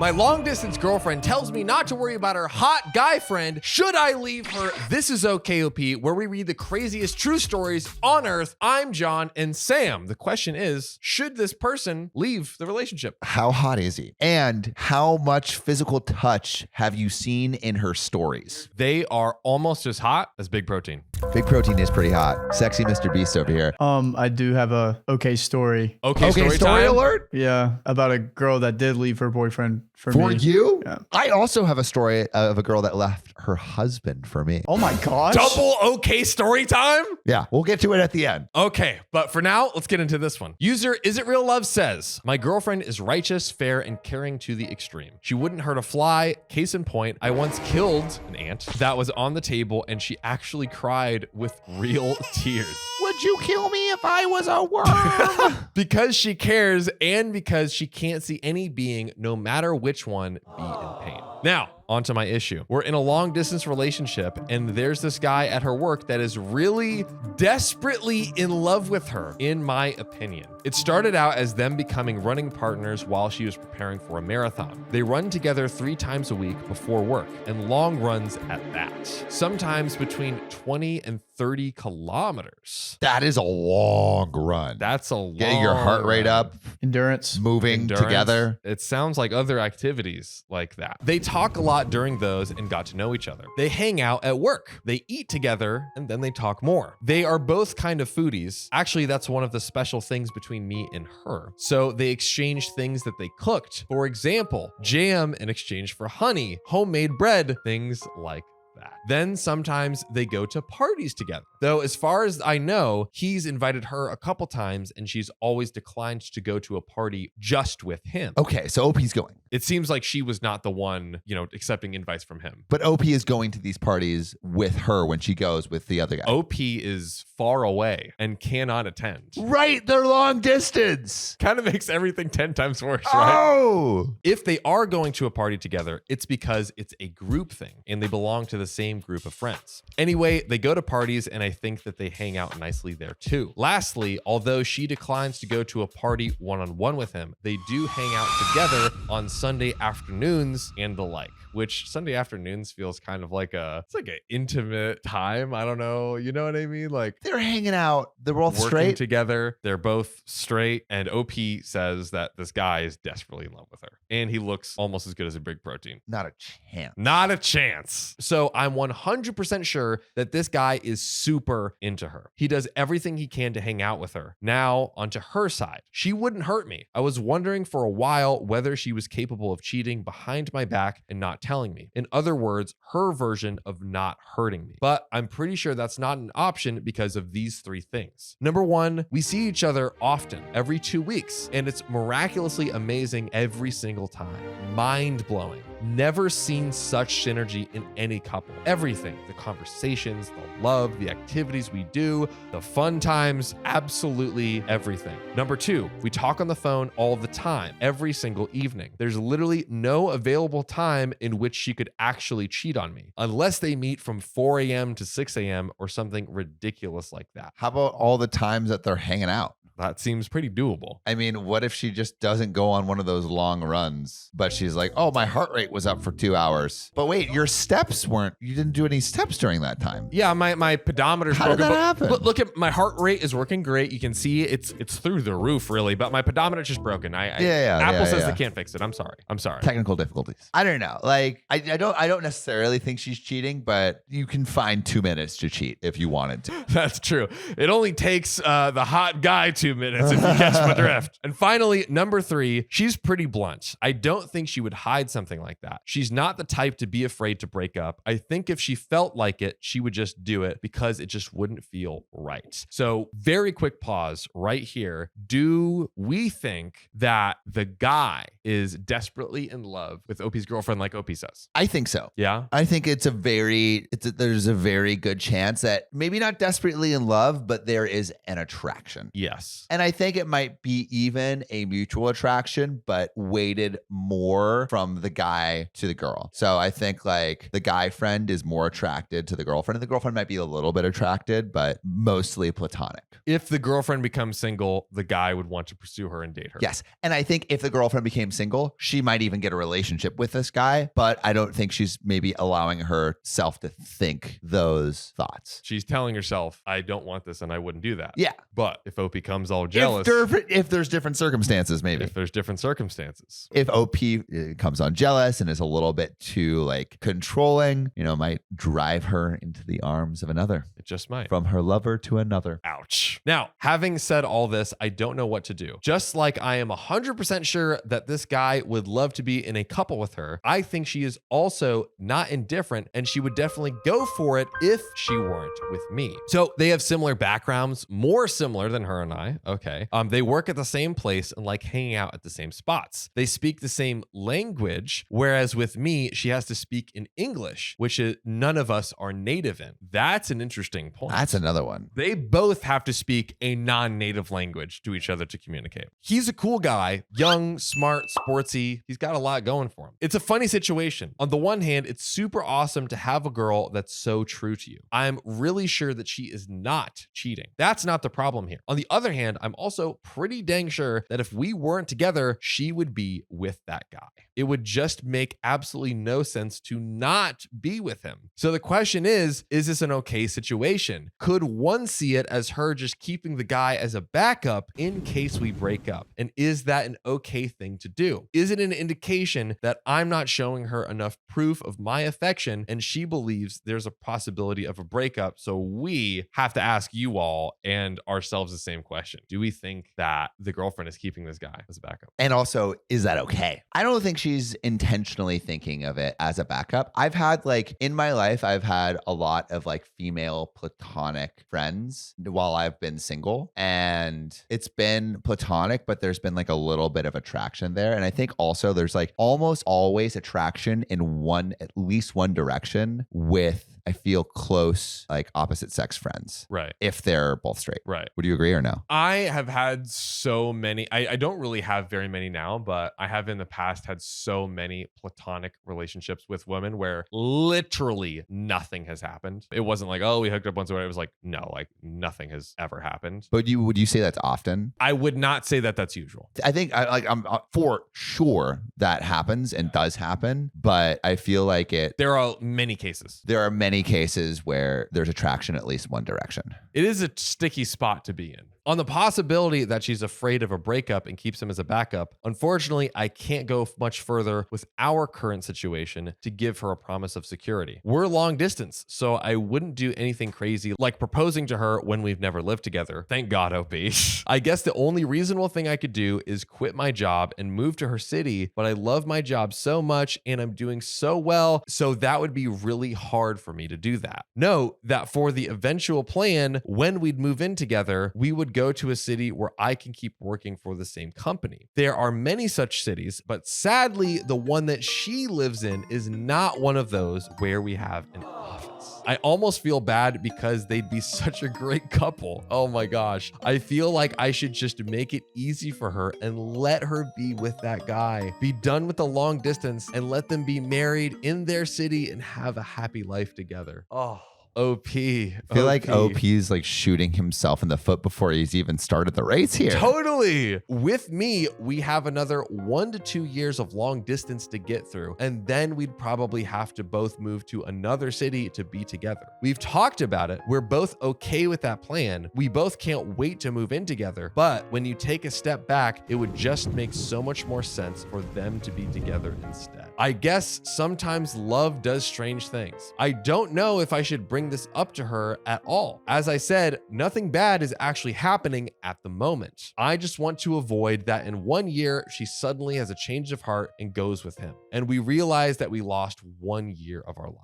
My long distance girlfriend tells me not to worry about her hot guy friend. Should I leave her? This is OKOP, where we read the craziest true stories on earth. I'm John and Sam. The question is, should this person leave the relationship? How hot is he? And how much physical touch have you seen in her stories? They are almost as hot as Big Protein. Big Protein is pretty hot. Sexy Mr. Beast over here. I do have a okay story. Okay, story time? alert? Yeah, about a girl that did leave her boyfriend for me. you? Yeah. I also have a story of a girl that left her husband for me. Oh my gosh. Double okay story time? Yeah, we'll get to it at the end. Okay, but for now, let's get into this one. User Is It Real Love says, my girlfriend is righteous, fair, and caring to the extreme. She wouldn't hurt a fly. Case in point, I once killed an ant that was on the table and she actually cried with real tears. Would you kill me if I was a worm? Because she cares and because she can't see any being, no matter which one, be in pain. Now, onto my issue. We're in a long distance relationship and there's this guy at her work that is really desperately in love with her, in my opinion. It started out as them becoming running partners while she was preparing for a marathon. They run together 3 times a week before work, and long runs at that. Sometimes between 20 and 30 kilometers. That is a long run. That's a long Getting your heart rate run. up, Endurance. moving Endurance. together. It sounds like other activities like that. They talk a lot during those and got to know each other. They hang out at work. They eat together and then they talk more. They are both kind of foodies. Actually, that's one of the special things between me and her. So they exchange things that they cooked. For example, jam in exchange for honey, homemade bread, things like that. Then sometimes they go to parties together. Though as far as I know, he's invited her a couple times and she's always declined to go to a party just with him. Okay, so OP's going. It seems like she was not the one, accepting invites from him. But OP is going to these parties with her when she goes with the other guy. OP is far away and cannot attend. Right, they're long distance. Kind of makes everything 10 times worse, right? Oh! If they are going to a party together, it's because it's a group thing and they belong to the same group of friends. Anyway, they go to parties and I think that they hang out nicely there too. Lastly, although she declines to go to a party one-on-one with him, they do hang out together on Sunday afternoons and the like, which Sunday afternoons feels kind of like it's like an intimate time. I don't know. You know what I mean? Like They're hanging out. They're both working straight. together. They're both straight. And OP says that this guy is desperately in love with her. And he looks almost as good as a Big Protein. Not a chance. Not a chance. So I'm 100% sure that this guy is super into her. He does everything he can to hang out with her. Now, onto her side. She wouldn't hurt me. I was wondering for a while whether she was capable of cheating behind my back and not telling me. In other words, her version of not hurting me. But I'm pretty sure that's not an option because of these 3 things. Number 1, we see each other often, every 2 weeks, and it's miraculously amazing every single time. Mind-blowing. Never seen such synergy in any couple. Everything, the conversations, the love, the activities we do, the fun times, absolutely everything. Number 2, we talk on the phone all the time, every single evening. There's literally no available time in which she could actually cheat on me, unless they meet from 4 a.m. to 6 a.m. or something ridiculous like that. How about all the times that they're hanging out? That seems pretty doable. I mean, what if she just doesn't go on one of those long runs, but she's like, oh, my heart rate was up for 2 hours. But wait, your steps you didn't do any steps during that time. Yeah, my pedometer's How did broken. that happen? Look at my heart rate is working great. You can see it's through the roof, really. But my pedometer's just broken. Apple says they can't fix it. I'm sorry. Technical difficulties. I don't know. Like, I don't necessarily think she's cheating, but you can find 2 minutes to cheat if you wanted to. That's true. It only takes the hot guy 2 minutes if you catch my drift. And finally, number 3, she's pretty blunt. I don't think she would hide something like that. She's not the type to be afraid to break up. I think if she felt like it, she would just do it because it just wouldn't feel right. So very quick pause right here. Do we think that the guy is desperately in love with OP's girlfriend like OP says? I think so. Yeah? I think there's a very good chance that maybe not desperately in love, but there is an attraction. Yes. jealous. And I think it might be even a mutual attraction, but weighted more from the guy to the girl. So I think like the guy friend is more attracted to the girlfriend, and the girlfriend might be a little bit attracted, but mostly platonic. If the girlfriend becomes single, the guy would want to pursue her and date her. Yes. And I think if the girlfriend became single, she might even get a relationship with this guy, but I don't think she's maybe allowing herself to think those thoughts. She's telling herself, I don't want this and I wouldn't do that. Yeah. But if OP comes all jealous, If there's different circumstances, maybe. if there's different circumstances. If OP comes on jealous and is a little bit too like controlling, might drive her into the arms of another. It just might. From her lover to another. Ouch. Now, having said all this, I don't know what to do. Just like I am 100% sure that this guy would love to be in a couple with her, I think she is also not indifferent and she would definitely go for it if she weren't with me. So they have similar backgrounds, more similar than her and I. Okay. They work at the same place and like hanging out at the same spots. They speak the same language, whereas with me, she has to speak in English, which none of us are native in. That's an interesting point. That's another one. They both have to speak a non-native language to each other to communicate. He's a cool guy, young, smart, sportsy. He's got a lot going for him. It's a funny situation. On the one hand, it's super awesome to have a girl that's so true to you. I'm really sure that she is not cheating. That's not the problem here. On the other hand, I'm also pretty dang sure that if we weren't together, she would be with that guy. It would just make absolutely no sense to not be with him. So the question is this an okay situation? Could one see it as her just keeping the guy as a backup in case we break up? And is that an okay thing to do? Is it an indication that I'm not showing her enough proof of my affection and she believes there's a possibility of a breakup? So we have to ask you all and ourselves the same question. Do we think that the girlfriend is keeping this guy as a backup? And also, is that okay? I don't think she's intentionally thinking of it as a backup. I've had like in my life, I've had a lot of like female platonic friends while I've been single, and it's been platonic, but there's been like a little bit of attraction there. And I think also there's like almost always attraction in at least one direction with, I feel, close, like opposite sex friends. Right. If they're both straight. Right. Would you agree or no? I have had so many, I don't really have very many now, but I have in the past had so many platonic relationships with women where literally nothing has happened. It wasn't like, oh, we hooked up once or whatever. It was like, no, like nothing has ever happened. But would you say that's often? I would not say that that's usual. I think I'm for sure that happens and does happen, but I feel like there are many cases. There are many cases where there's attraction at least one direction. It is a sticky spot to be in. On the possibility that she's afraid of a breakup and keeps him as a backup, unfortunately, I can't go much further with our current situation to give her a promise of security. We're long distance, so I wouldn't do anything crazy like proposing to her when we've never lived together. Thank God, OP. I guess the only reasonable thing I could do is quit my job and move to her city, but I love my job so much and I'm doing so well, so that would be really hard for me to do that. Note that for the eventual plan, when we'd move in together, we would go to a city where I can keep working for the same company. There are many such cities, but sadly, the one that she lives in is not one of those where we have an office. I almost feel bad because they'd be such a great couple. Oh my gosh. I feel like I should just make it easy for her and let her be with that guy. Be done with the long distance and let them be married in their city and have a happy life together. Oh. OP. I feel like OP is like shooting himself in the foot before he's even started the race here. Totally. With me, we have another 1 to 2 years of long distance to get through, and then we'd probably have to both move to another city to be together. We've talked about it. We're both okay with that plan. We both can't wait to move in together, but when you take a step back, it would just make so much more sense for them to be together instead. I guess sometimes love does strange things. I don't know if I should bring this up to her at all. As I said, nothing bad is actually happening at the moment. I just want to avoid that in 1 year, she suddenly has a change of heart and goes with him. And we realize that we lost 1 year of our lives.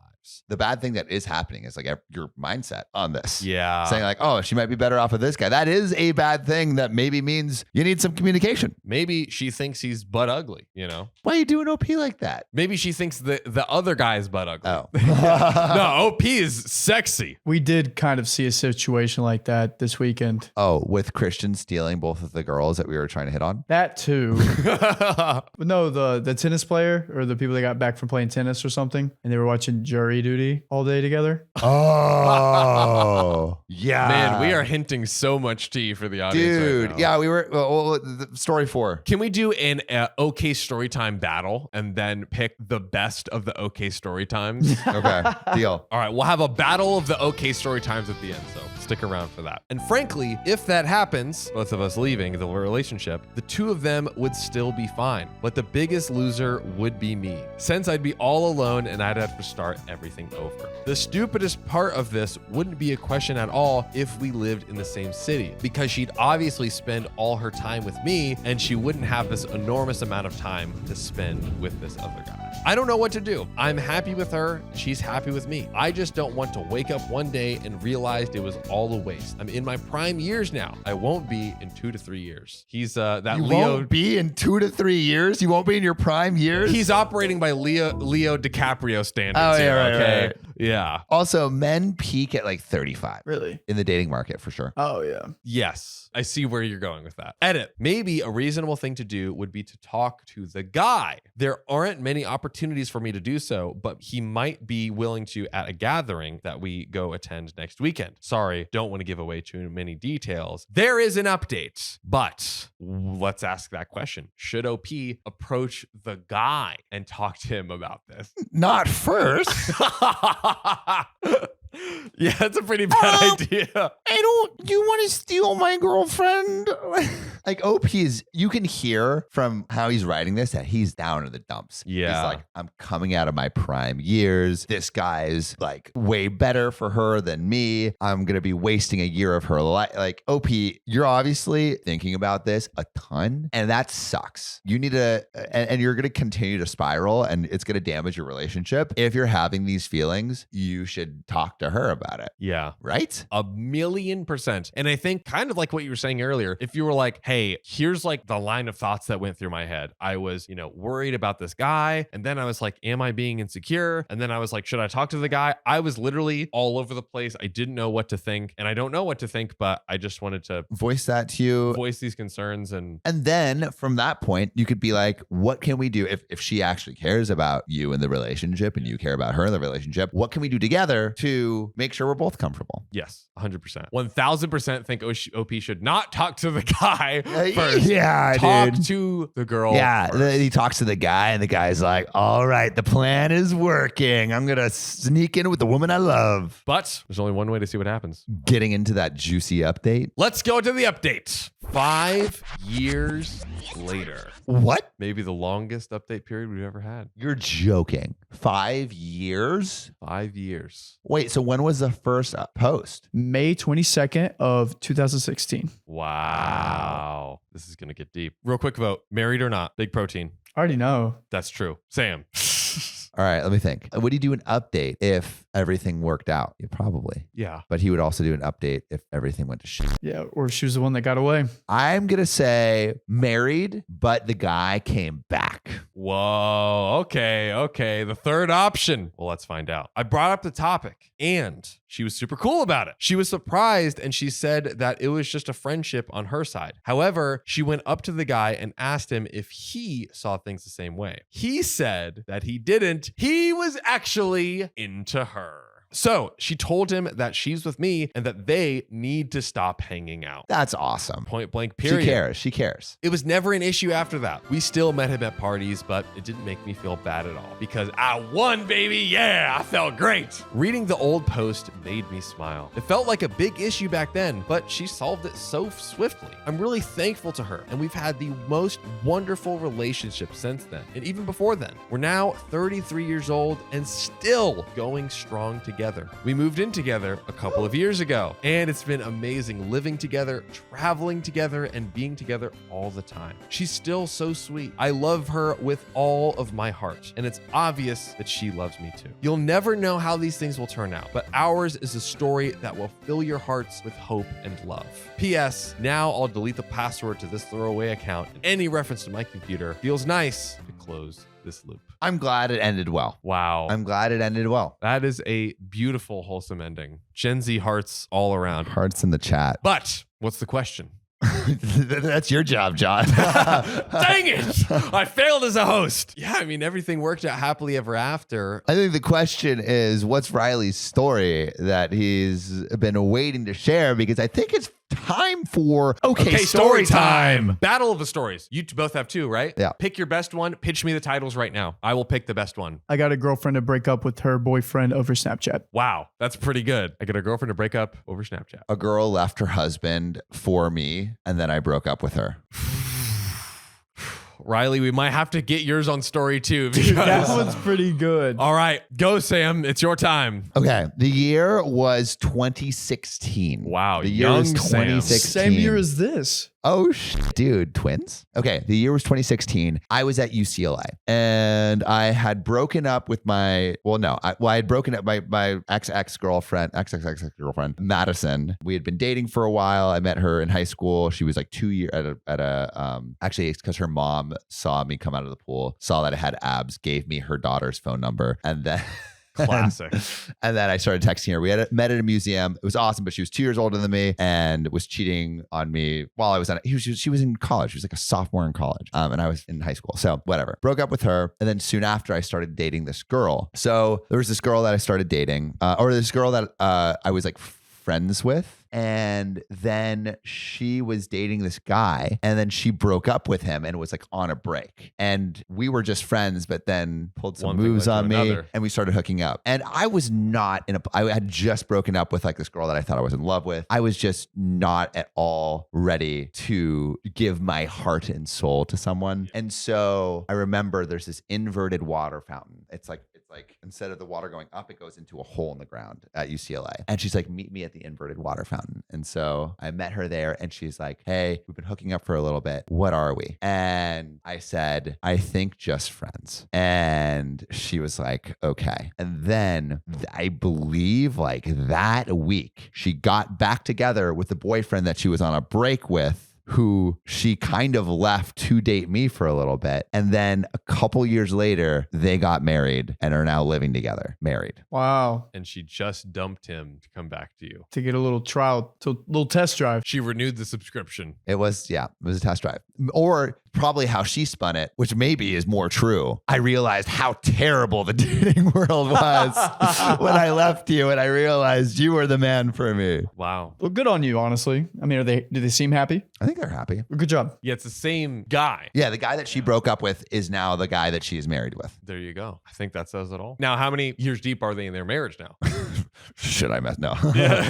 The bad thing that is happening is like your mindset on this. Yeah. Saying like, oh, she might be better off with this guy. That is a bad thing that maybe means you need some communication. Maybe she thinks he's butt ugly, you know? Why are you doing OP like that? Maybe she thinks the other guy is butt ugly. Oh. No, OP is sexy. We did kind of see a situation like that this weekend. Oh, with Christian stealing both of the girls that we were trying to hit on? That too. But no, the tennis player or the people that got back from playing tennis or something, and they were watching jury duty all day together. Oh, yeah. Man, we are hinting so much tea for the audience. Dude, right now. yeah, we were. Story 4. Can we do an OK Storytime battle and then pick the best of the OK Story times? Okay, deal. All right, we'll have a battle of the OK Story times at the end, so stick around for that. And frankly, if that happens, both of us leaving the relationship, the two of them would still be fine. But the biggest loser would be me, since I'd be all alone and I'd have to start everything over. The stupidest part of this wouldn't be a question at all if we lived in the same city, because she'd obviously spend all her time with me and she wouldn't have this enormous amount of time to spend with this other guy. I don't know what to do. I'm happy with her. She's happy with me. I just don't want to wake up one day and realize it was all a waste. I'm in my prime years now. I won't be in 2 to 3 years. He's that You Leo. won't be in 2 to 3 years? You won't be in your prime years? He's operating by Leo DiCaprio standards. Oh, yeah, here, right, okay. right. Yeah. Also, men peak at like 35 Really? in the dating market for sure. Oh yeah. Yes, I see where you're going with that. Edit. Maybe a reasonable thing to do would be to talk to the guy. There aren't many opportunities for me to do so, but he might be willing to at a gathering that we go attend next weekend. Sorry, don't want to give away too many details. There is an update, but let's ask that question. Should OP approach the guy and talk to him about this? Not first. Yeah, that's a pretty bad idea. You want to steal my girlfriend? Like OP is, you can hear from how he's writing this that he's down in the dumps. Yeah. He's like, I'm coming out of my prime years. This guy's like way better for her than me. I'm going to be wasting a year of her life. Like OP, you're obviously thinking about this a ton and that sucks. You need to, and you're going to continue to spiral and it's going to damage your relationship. If you're having these feelings, you should talk to her about it. Yeah. Right? 1,000,000%. And I think kind of like what you were saying earlier, if you were like, hey, here's like the line of thoughts that went through my head. I was, worried about this guy. And then I was like, am I being insecure? And then I was like, should I talk to the guy? I was literally all over the place. I didn't know what to think. And I don't know what to think, but I just wanted to Voice that to you. voice these concerns. And then from that point, you could be like, what can we do if she actually cares about you in the relationship and you care about her in the relationship? What can we do together to make sure we're both comfortable? yes, 100%. 1,000% think OP should not talk to the guy first. Yeah, Talk dude. to the girl. Yeah, first. he talks to the guy and the guy's like, all right, the plan is working. I'm going to sneak in with the woman I love. But there's only one way to see what happens. Getting into that juicy update. Let's go to the update. 5 years later. What? Maybe the longest update period we've ever had. You're joking. 5 years? 5 years. Wait, so when was the first post? May 22nd of 2016. Wow. This is going to get deep. Real quick vote. Married or not? Big protein. I already know. That's true. Sam. All right, let me think. Would he do an update if everything worked out? Yeah, probably. Yeah. But he would also do an update if everything went to shit. Yeah, or she was the one that got away. I'm going to say married, but the guy came back. Whoa. Okay. The third option. Well, let's find out. I brought up the topic and she was super cool about it. She was surprised and she said that it was just a friendship on her side. However, she went up to the guy and asked him if he saw things the same way. He said that he didn't. He was actually into her. So she told him that she's with me and that they need to stop hanging out. That's awesome. Point blank, period. She cares. It was never an issue after that. We still met him at parties, but it didn't make me feel bad at all because I won, baby. Yeah, I felt great. Reading the old post made me smile. It felt like a big issue back then, but she solved it so swiftly. I'm really thankful to her, and we've had the most wonderful relationship since then, and even before then. We're now 33 years old and still going strong together. together. We moved in together a couple of years ago, and it's been amazing living together, traveling together, and being together all the time. She's still so sweet. I love her with all of my heart, and it's obvious that she loves me too. You'll never know how these things will turn out, but ours is a story that will fill your hearts with hope and love. P.S. Now I'll delete the password to this throwaway account, and any reference to my computer. Feels nice to close this loop. I'm glad it ended well. Wow. I'm glad it ended well. That is a beautiful, wholesome ending. Gen Z hearts all around. Hearts in the chat. But what's the question? That's your job, John. Dang it! I failed as a host. Yeah, I mean, everything worked out happily ever after. I think the question is, what's Riley's story that he's been waiting to share? Because I think it's time for story time. Battle of the stories. You both have two, right? Yeah. Pick your best one. Pitch me the titles right now. I will pick the best one. I got a girlfriend to break up with her boyfriend over Snapchat. Wow, that's pretty good. I got a girlfriend to break up over Snapchat. A girl left her husband for me, and then I broke up with her. Riley, we might have to get yours on story too. Dude, that because- one's pretty good. All right, go, Sam. It's your time. Okay. The year was 2016. Wow, The year young was Sam. 2016. Same year as this. Oh, dude, twins? Okay, the year was 2016. I was at UCLA and I had broken up with I had broken up my ex-girlfriend, Madison. We had been dating for a while. I met her in high school. She was like 2 years actually it's because her mom saw me come out of the pool, saw that I had abs, gave me her daughter's phone number, and then Classic. And then I started texting her. We had met at a museum. It was awesome, but she was 2 years older than me and was cheating on me while I was she was in college. She was like a sophomore in college. And I was in high school. So whatever. Broke up with her. And then soon after I started dating this girl. So there was this girl that I started dating, or this girl that I was like friends with. And then she was dating this guy, and then she broke up with him and was like on a break. And we were just friends, but then pulled some moves on me and we started hooking up. And I was not I had just broken up with like this girl that I thought I was in love with. I was just not at all ready to give my heart and soul to someone. And so I remember there's this inverted water fountain. It's like instead of the water going up, it goes into a hole in the ground at UCLA. And she's like, meet me at the inverted water fountain. And so I met her there and she's like, hey, we've been hooking up for a little bit. What are we? And I said, I think just friends. And she was like, okay. And then I believe like that week, she got back together with the boyfriend that she was on a break with, who she kind of left to date me for a little bit. And then a couple years later, they got married and are now living together, married. Wow. And she just dumped him to come back to you. To get a little trial, to a little test drive. She renewed the subscription. It was a test drive. Or probably how she spun it, which maybe is more true. I realized how terrible the dating world was when I left you and I realized you were the man for me. Wow. Well, good on you, honestly. I mean, do they seem happy? I think they're happy. Good job. Yeah, it's the same guy. Yeah, the guy that she broke up with is now the guy that she is married with. There you go. I think that says it all. Now, how many years deep are they in their marriage now? Should I mess? No. Yeah.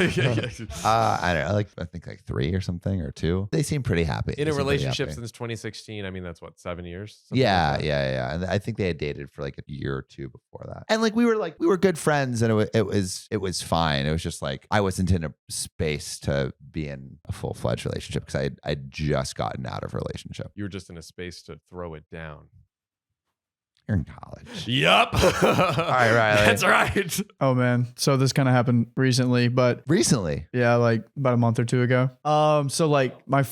I don't know. I think like 3 or something or 2. They seem pretty happy. In They a seem pretty relationship happy. since 2016. I mean, that's what, 7 years? Yeah, Something like that? yeah. And I think they had dated for like a year or 2 before that. And like we were good friends, and it was fine. It was just like I wasn't in a space to be in a full-fledged relationship because I'd just gotten out of a relationship. You were just in a space to throw it down. You're in college. Yup. All right, Riley. That's right. Oh man. So this kind of happened recently, but Recently. yeah, like about a month or 2 ago. So like my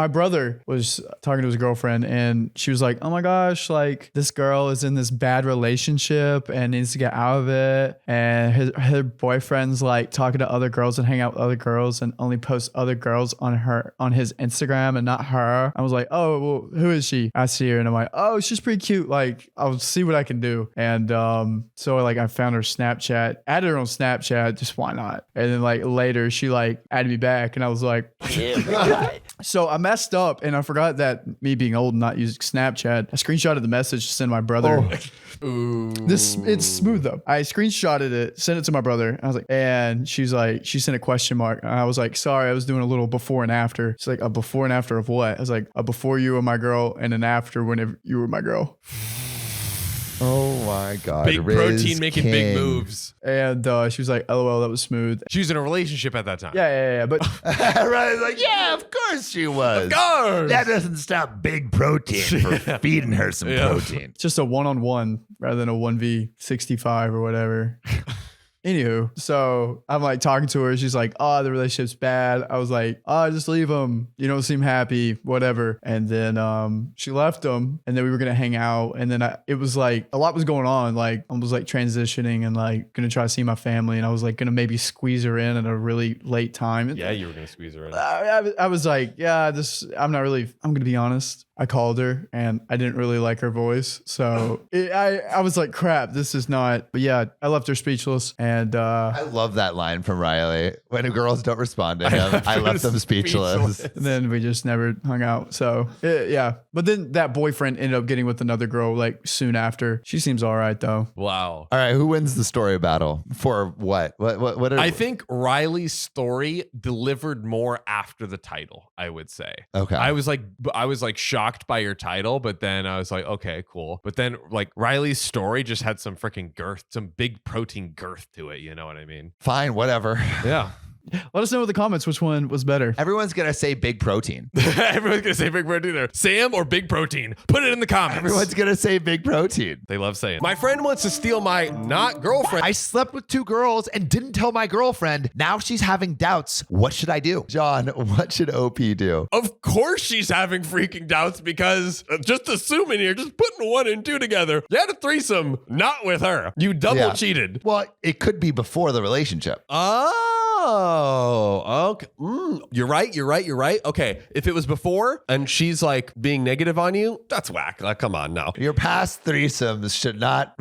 brother was talking to his girlfriend and she was like, oh my gosh, like this girl is in this bad relationship and needs to get out of it. And her boyfriend's like talking to other girls and hang out with other girls and only post other girls on his Instagram and not her. I was like, oh, well, who is she? I see her and I'm like, oh, she's pretty cute. Like I'll see what I can do. And so like I found her Snapchat, added her on Snapchat, just why not? And then like later she like added me back and I was like, so I messed up and I forgot that me being old and not using Snapchat, I screenshotted the message to send my brother. Ooh. It's smooth though. I screenshotted it, sent it to my brother. And I was like, and she's like, she sent a question mark. And I was like, sorry, I was doing a little before and after. She's like, a before and after of what? I was like, a before you were my girl and an after whenever you were my girl. Oh my God. Big Riz protein making big King. moves. And she was like, LOL, that was smooth. She was in a relationship at that time. Yeah. But Riley's like, yeah, of course she was. Of course. That doesn't stop Big Protein for feeding her some protein. it's just a 1-on-1 rather than a 1v65 or whatever. Anywho, so I'm like talking to her. She's like, oh, the relationship's bad. I was like, oh, just leave him. You don't seem happy, whatever. And then she left him, and then we were going to hang out. And then it was like a lot was going on. Like I was like transitioning and like going to try to see my family. And I was like going to maybe squeeze her in at a really late time. Yeah, you were going to squeeze her in. I was like, yeah, I'm going to be honest. I called her and I didn't really like her voice. So I was like, crap, this is not. But yeah, I left her speechless. And I love that line from Riley. When girls don't respond to him, I left them speechless. and then we just never hung out. So yeah. But then that boyfriend ended up getting with another girl like soon after. She seems all right though. Wow. All right, who wins the story battle? For what? What are, I think Riley's story delivered more after the title, I would say. Okay. I was like shocked by your title, but then I was like, okay, cool. But then like Riley's story just had some freaking girth, some big protein girth to it. You know what I mean? Fine, whatever. Yeah. Let us know in the comments which one was better. Everyone's going to say Big Protein. Everyone's going to say big protein there. Sam or big protein? Put it in the comments. Everyone's going to say Big Protein. They love saying, my friend wants to steal my not girlfriend. I slept with 2 girls and didn't tell my girlfriend. Now she's having doubts. What should I do? John, what should OP do? Of course she's having freaking doubts because just assuming here, just putting 1 and 2 together. You had a threesome, not with her. You double cheated. Well, it could be before the relationship. Oh, okay. You're right. Okay. If it was before and she's like being negative on you, that's whack. Like, come on, no. Your past threesomes should not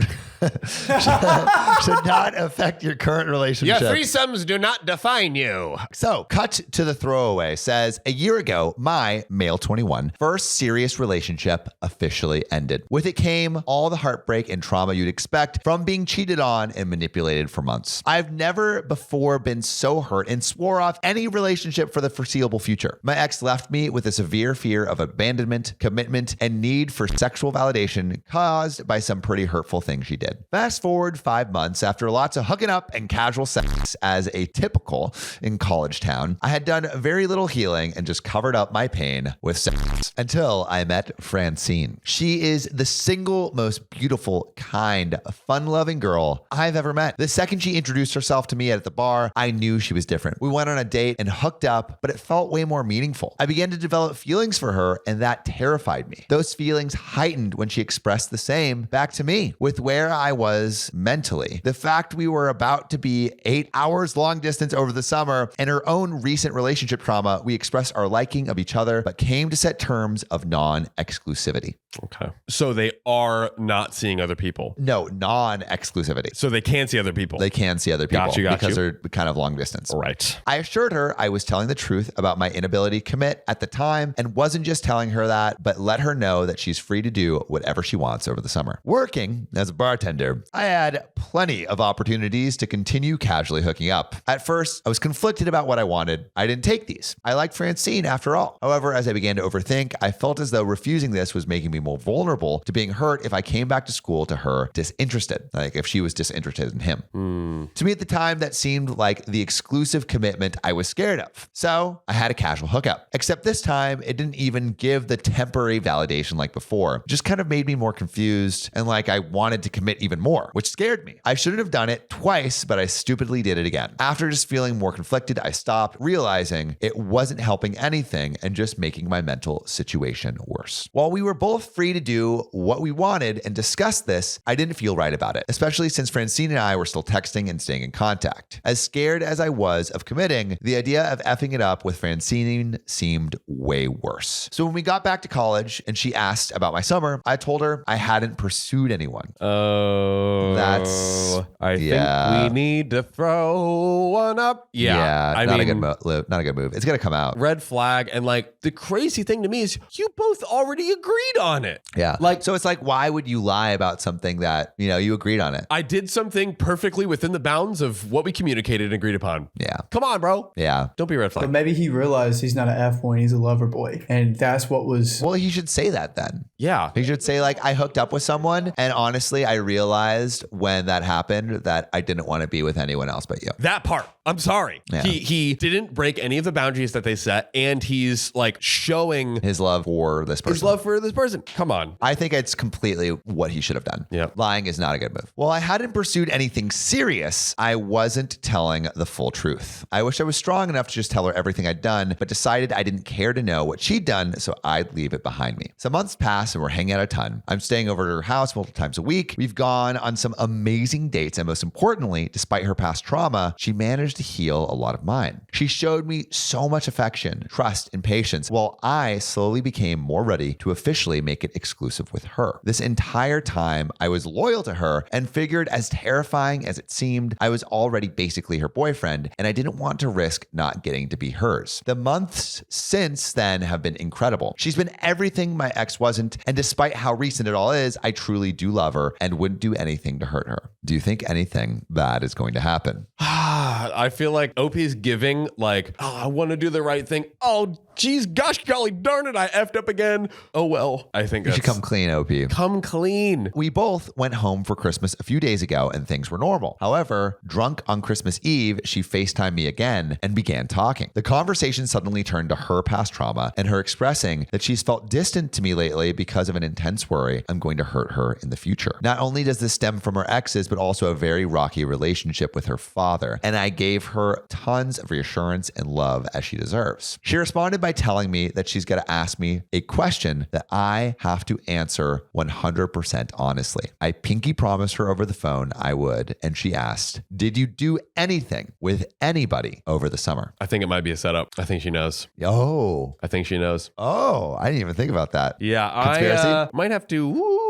should not affect your current relationship. Yeah, threesomes do not define you. So, cut to the throwaway says, a year ago, my male 21 first serious relationship officially ended. With it came all the heartbreak and trauma you'd expect from being cheated on and manipulated for months. I've never before been so hurt and swore off any relationship for the foreseeable future. My ex left me with a severe fear of abandonment, commitment, and need for sexual validation caused by some pretty hurtful things she did. Fast forward 5 months after lots of hooking up and casual sex as a typical in college town, I had done very little healing and just covered up my pain with sex until I met Francine. She is the single most beautiful, kind, fun-loving girl I've ever met. The second she introduced herself to me at the bar, I knew she was different. We went on a date and hooked up, but it felt way more meaningful. I began to develop feelings for her, and that terrified me. Those feelings heightened when she expressed the same back to me with where I was mentally. The fact we were about to be 8 hours long distance over the summer and her own recent relationship trauma, we expressed our liking of each other, but came to set terms of non-exclusivity. Okay. So they are not seeing other people. No, non-exclusivity. So they can see other people. They can see other people Got you. because they're kind of long distance. Right. I assured her I was telling the truth about my inability to commit at the time and wasn't just telling her that, but let her know that she's free to do whatever she wants over the summer. Working as a bartender, I had plenty of opportunities to continue casually hooking up. At first, I was conflicted about what I wanted. I didn't take these. I liked Francine after all. However, as I began to overthink, I felt as though refusing this was making me more vulnerable to being hurt if I came back to school to her disinterested, like if she was disinterested in him. To me at the time, that seemed like the exclusive commitment I was scared of. So I had a casual hookup, except this time it didn't even give the temporary validation like before. It just kind of made me more confused and like I wanted to commit even more, which scared me. I shouldn't have done it twice, but I stupidly did it again. After just feeling more conflicted, I stopped, realizing it wasn't helping anything and just making my mental situation worse. While we were both free to do what we wanted and discuss this, I didn't feel right about it, especially since Francine and I were still texting and staying in contact. As scared as I was of committing, the idea of effing it up with Francine seemed way worse. So when we got back to college and she asked about my summer, I told her I hadn't pursued anyone. Oh. That's I Yeah. think we need to throw one up. Yeah. I not mean, a good move. Not a good move. It's gonna come out. red flag. And like the crazy thing to me is you both already agreed on it. Yeah. Like, So it's like, why would you lie about something that, you agreed on it? I did something perfectly within the bounds of what we communicated and agreed upon. Yeah. Come on, bro. Yeah. Don't be a red But flag. maybe he realized he's not an F1, he's a lover boy. And that's what was. Well, he should say that then. Yeah. He should say, like, I hooked up with someone, and honestly, I realized when that happened that I didn't want to be with anyone else but you. That part. I'm sorry. Yeah. He didn't break any of the boundaries that they set, and he's like showing His love for this person. his love for this person. Come on. I think it's completely what he should have done. Yeah. Lying is not a good move. While I hadn't pursued anything serious, I wasn't telling the full truth. I wish I was strong enough to just tell her everything I'd done, but decided I didn't care to know what she'd done, so I'd leave it behind me. Some months pass and we're hanging out a ton. I'm staying over at her house multiple times a week. We've gone on some amazing dates, and most importantly, despite her past trauma, she managed to heal a lot of mine. She showed me so much affection, trust, and patience, while I slowly became more ready to officially make it exclusive with her. This entire time, I was loyal to her and figured, as terrifying as it seemed, I was already basically her boyfriend, and I didn't want to risk not getting to be hers. The months since then have been incredible. She's been everything my ex wasn't, and despite how recent it all is, I truly do love her and wouldn't do anything to hurt her. Do you think anything bad is going to happen? I feel like OP's giving like, oh, I want to do the right thing. Oh, geez, gosh, golly darn it, I effed up again. Oh, well, I think You that's... should come clean, OP. Come clean. We both went home for Christmas a few days ago and things were normal. However, drunk on Christmas Eve, she FaceTimed me again and began talking. The conversation suddenly turned to her past trauma and her expressing that she's felt distant to me lately because of an intense worry I'm going to hurt her in the future. Not only does this stem from her exes, but also a very rocky relationship with her father, and I gave her tons of reassurance and love as she deserves. She responded by telling me that she's got to ask me a question that I have to answer 100% honestly. I pinky promised her over the phone I would, and she asked, did you do anything with anybody over the summer? I think it might be a setup. I think she knows. Oh, I think she knows. I didn't even think about that. Yeah, Conspiracy? I might have to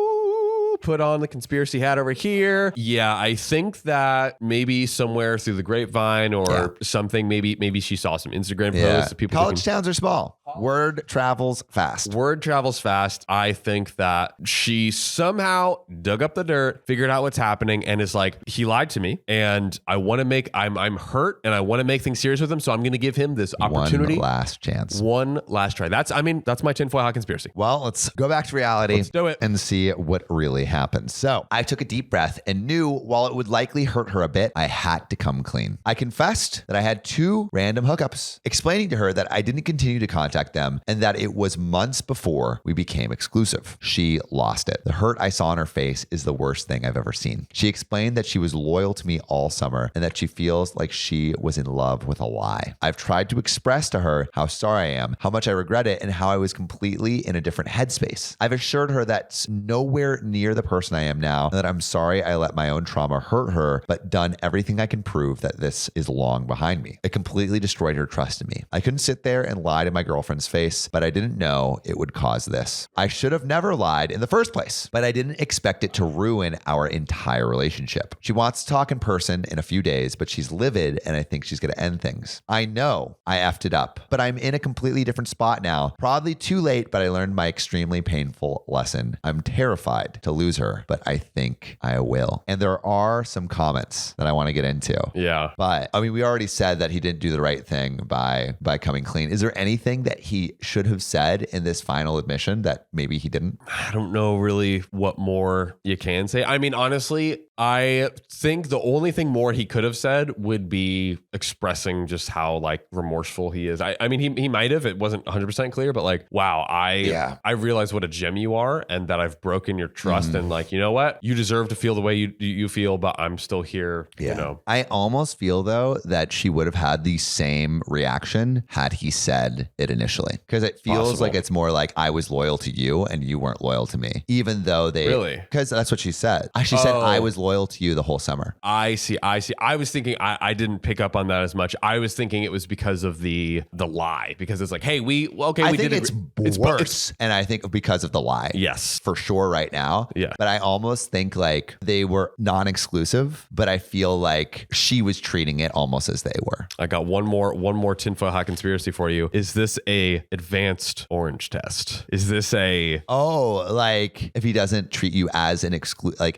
put on the conspiracy hat over here. Yeah, I think that maybe somewhere through the grapevine or something, maybe she saw some Instagram posts of people College towns are small. Word travels fast. Word travels fast. I think that she somehow dug up the dirt, figured out what's happening, and is like, he lied to me, and I want to make, I'm hurt, and I want to make things serious with him, so I'm going to give him this opportunity. One last chance. One last try. That's my tinfoil hat conspiracy. Well, let's go back to reality. Let's do it. And see what really happened. So I took a deep breath and knew while it would likely hurt her a bit, I had to come clean. I confessed that I had 2 random hookups, explaining to her that I didn't continue to contact them and that it was months before we became exclusive. She lost it. The hurt I saw on her face is the worst thing I've ever seen. She explained that she was loyal to me all summer and that she feels like she was in love with a lie. I've tried to express to her how sorry I am, how much I regret it, and how I was completely in a different headspace. I've assured her that's nowhere near the person I am now, and that I'm sorry I let my own trauma hurt her, but done everything I can prove that this is long behind me. It completely destroyed her trust in me. I couldn't sit there and lie to my girlfriend's face, but I didn't know it would cause this. I should have never lied in the first place, but I didn't expect it to ruin our entire relationship. She wants to talk in person in a few days, but she's livid and I think she's going to end things. I know I effed it up, but I'm in a completely different spot now. Probably too late, but I learned my extremely painful lesson. I'm terrified to lose her, but I think I will. And there are some comments that I want to get into. Yeah. But I mean, we already said that he didn't do the right thing by coming clean. Is there anything that he should have said in this final admission that maybe he didn't? I don't know really what more you can say. I mean, honestly, I think the only thing more he could have said would be expressing just how like remorseful he is. I mean, he might have, it wasn't 100% clear, but like, wow, I realize what a gem you are and that I've broken your trust and like, you know what? You deserve to feel the way you feel, but I'm still here, you know? I almost feel though that she would have had the same reaction had he said it initially. Because it feels like it's more like I was loyal to you and you weren't loyal to me. Even though they... Really? Because that's what she said. She said I was loyal to you the whole summer. I see. I was thinking I didn't pick up on that as much. I was thinking it was because of the lie, because it's like, hey, we I think did it's worse. And I think because of the lie. Yes. For sure right now. Yeah. But I almost think like they were non-exclusive, but I feel like she was treating it almost as they were. I got one more tinfoil hat conspiracy for you. Is this a advanced orange test? Is this a like if he doesn't treat you as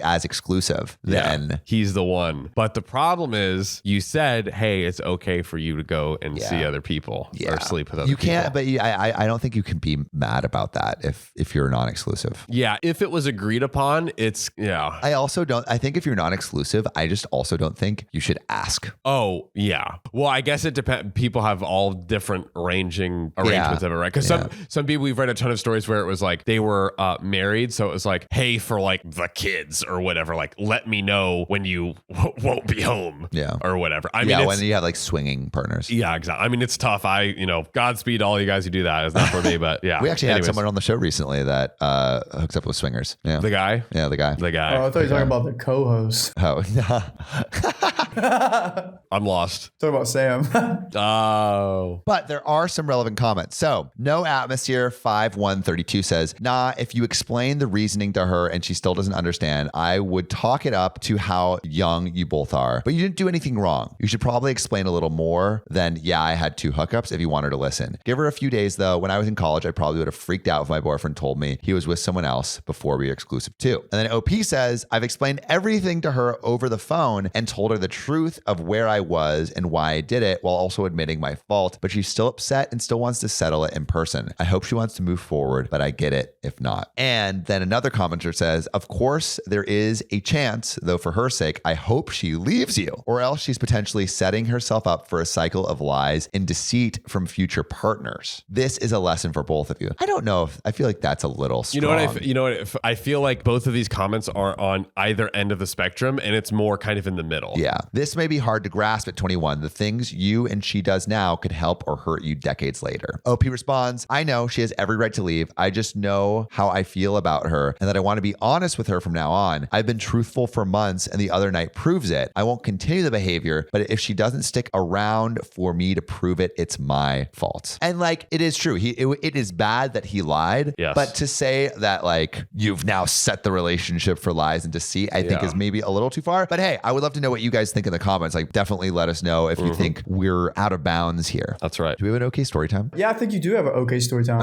as exclusive, then he's the one. But the problem is, you said, hey, it's okay for you to go and see other people or sleep with other people. You can't, but I don't think you can be mad about that if you're non-exclusive. Yeah, if it was agreed upon, it's I also don't. I think if you're non-exclusive, I just also don't think you should ask. Oh yeah. Well, I guess it depends. People have all different ranging arrangements of it, right? Because some people, we've read a ton of stories where it was like they were married, so it was like, hey, for like the kids or whatever, like let me know when you won't be home, or whatever. I mean, when you have like swinging partners. Yeah, exactly. I mean, it's tough. Godspeed to all you guys who do that. It's not for me, but yeah. We actually had someone on the show recently that hooks up with swingers. Yeah, the guy. Yeah, the guy. Oh, I thought you were talking about the co-host. Oh, I'm lost. Talking about Sam. Oh. But there are some relevant comments. So, No Atmosphere 5132 says, nah, if you explain the reasoning to her and she still doesn't understand, I would talk it up to how young you both are. But you didn't do anything wrong. You should probably explain a little more than, yeah, I had 2 hookups if you want her to listen. Give her a few days though. When I was in college, I probably would have freaked out if my boyfriend told me he was with someone else before we were exclusive too. And then OP says, I've explained everything to her over the phone and told her the truth of where I was and why I did it while also admitting my fault, but she's still upset and still wants to settle it in person. I hope she wants to move forward, but I get it if not. And then another commenter says, of course there is a chance, though for her sake, I hope she leaves you, or else she's potentially setting herself up for a cycle of lies and deceit from future partners. This is a lesson for both of you. I don't know if I feel like that's a little strong. You know what? I feel like both of these comments are on either end of the spectrum, and it's more kind of in the middle. Yeah. This may be hard to grasp at 21. The things you and she does now could help or hurt you decades later. OP responds, I know she has every right to leave. I just know how I feel about her and that I want to be honest with her from now on. I've been truthful for months and the other night proves it. I won't continue the behavior, but if she doesn't stick around for me to prove it, it's my fault. And like, it is true. It is bad that he lied, but to say that like you've now set the relationship for lies and deceit, I think is maybe a little too far. But hey, I would love to know what you guys think in the comments. Like definitely let us know if you think we're out of bounds here. That's right. Do we have an okay story time? Yeah, I think you do have an okay story time.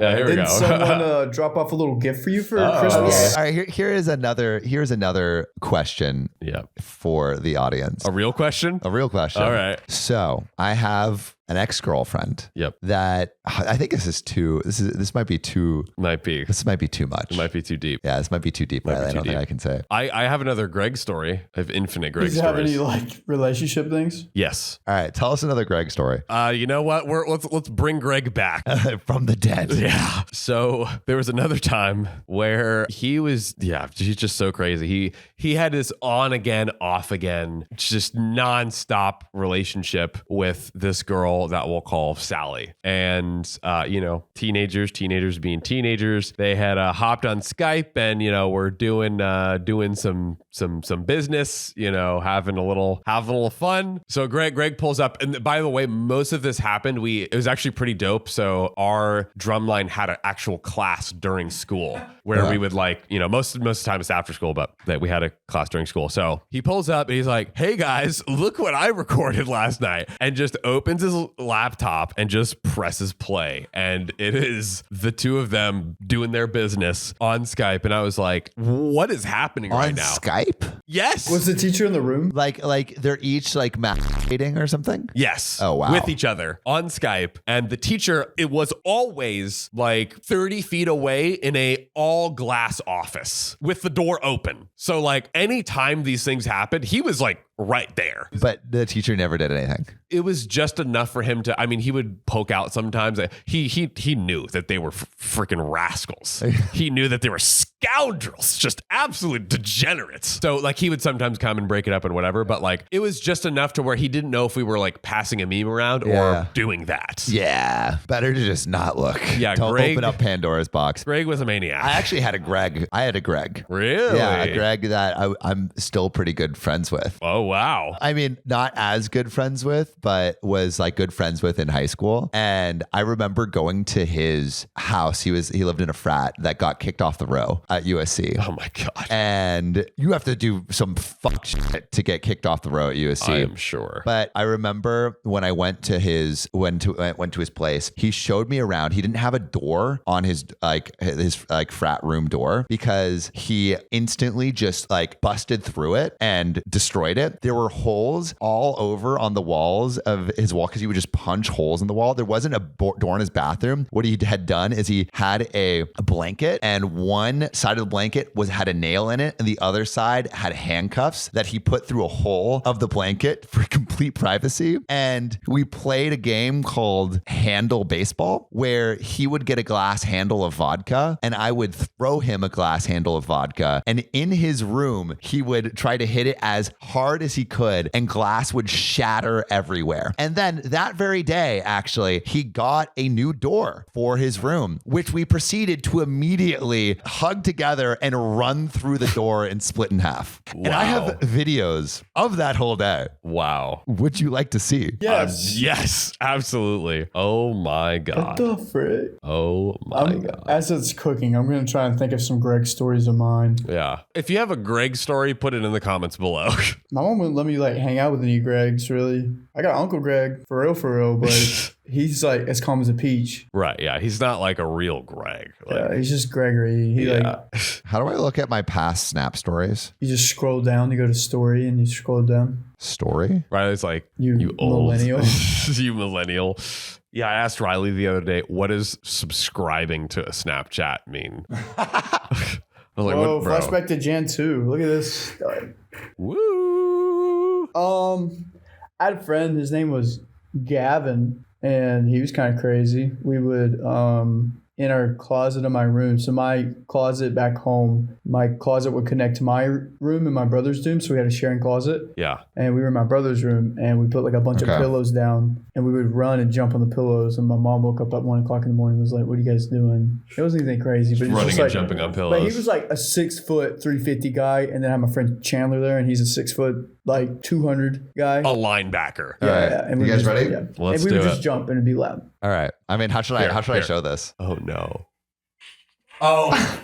Yeah, here we go. Didn't someone drop off a little gift for you for Christmas? All right, here's another question for the audience. A real question? A real question. All right. So I have an ex-girlfriend that I think this might be too much. It might be too deep. Yeah, this might be too deep. I don't think I can say it. I have another Greg story. I have infinite Greg stories. Do you have any like relationship things? Yes. All right, tell us another Greg story. You know what? Let's bring Greg back from the dead. Yeah. So there was another time where he's just so crazy. He had this on again, off again, just nonstop relationship with this girl that we'll call Sally. And teenagers being teenagers, they had hopped on Skype and we're doing some business, having a little fun. So Greg pulls up, and by the way, most of this happened. It was actually pretty dope. So our drumline had an actual class during school where we would most of the time it's after school, but that we had a class during school. So he pulls up and he's like, hey guys, look what I recorded last night, and just opens his laptop and just presses play. And it is the two of them doing their business on Skype. And I was like, what is happening right now? On Skype? Yes. Was the teacher in the room? Like they're each like masturbating or something? Yes. Oh, wow. With each other on Skype. And the teacher, it was always like 30 feet away in a all glass office with the door open. So like anytime these things happened, he was like right there. But the teacher never did anything. It was just enough for him to, he would poke out sometimes. He knew that they were freaking rascals. He knew that they were scoundrels, just absolute degenerates. So like he would sometimes come and break it up and whatever, but like it was just enough to where he didn't know if we were like passing a meme around Yeah. or doing that. Yeah. Better to just not look. Yeah, Don't Greg- open up Pandora's box. Greg was a maniac. I actually had a Greg. Really? Yeah, a Greg that I'm still pretty good friends with. Oh, wow. I mean, not as good friends with, but was like good friends with in high school. And I remember going to his house. He lived in a frat that got kicked off the row at USC. Oh my God. And you have to do some fuck shit to get kicked off the row at USC. I am sure. But I remember when I went to his place, he showed me around. He didn't have a door on his frat room door because he instantly just like busted through it and destroyed it. There were holes all over on the walls of his wall because he would just punch holes in the wall. There wasn't a door in his bathroom. What he had done is he had a blanket, and one side of the blanket had a nail in it, and the other side had handcuffs that he put through a hole of the blanket for complete privacy. And we played a game called Handle Baseball, where he would get a glass handle of vodka and I would throw him a glass handle of vodka. And in his room, he would try to hit it as hard as he could, and glass would shatter everywhere. And then that very day, actually, he got a new door for his room, which we proceeded to immediately hug together and run through the door and split in half. Wow. And I have videos of that whole day. Wow. Would you like to see? Yes, absolutely. Oh my What God. the frick? Oh my God. As it's cooking, I'm going to try and think of some Greg stories of mine. Yeah. If you have a Greg story, put it in the comments below. My mom wouldn't let me like hang out with any Gregs, really. I got Uncle Greg, for real, but he's like as calm as a peach. Right. Yeah. He's not like a real Greg. Yeah, he's just Gregory. He Yeah. How do I look at my past Snap stories? you just scroll down, you go to story, and you scroll down. Story? Right. It's like, You old millennial. you millennial. Yeah. I asked Riley the other day, what does subscribing to a Snapchat mean? I was like, Whoa, what, bro? flashback to Jan 2. Look at this. Woo. I had a friend, his name was Gavin, and he was kind of crazy. We would in our closet of my room. So my closet back home, my closet would connect to my room and my brother's room. So we had a sharing closet. Yeah. And we were in my brother's room, and we put like a bunch of pillows down, and we would run and jump on the pillows. And my mom woke up at 1 o'clock in the morning and was like, "What are you guys doing?" It wasn't anything crazy, but it was Running just and like, jumping on but pillows. he was like a 6 foot 350 guy, and then I have my friend Chandler there, and he's a 6 foot like 200 guy. A linebacker. All right. And You we guys would ready? Yeah. Let's and we would do just it. jump and it'd be loud. All right. I mean, how should I Here. show this? Oh no. Oh.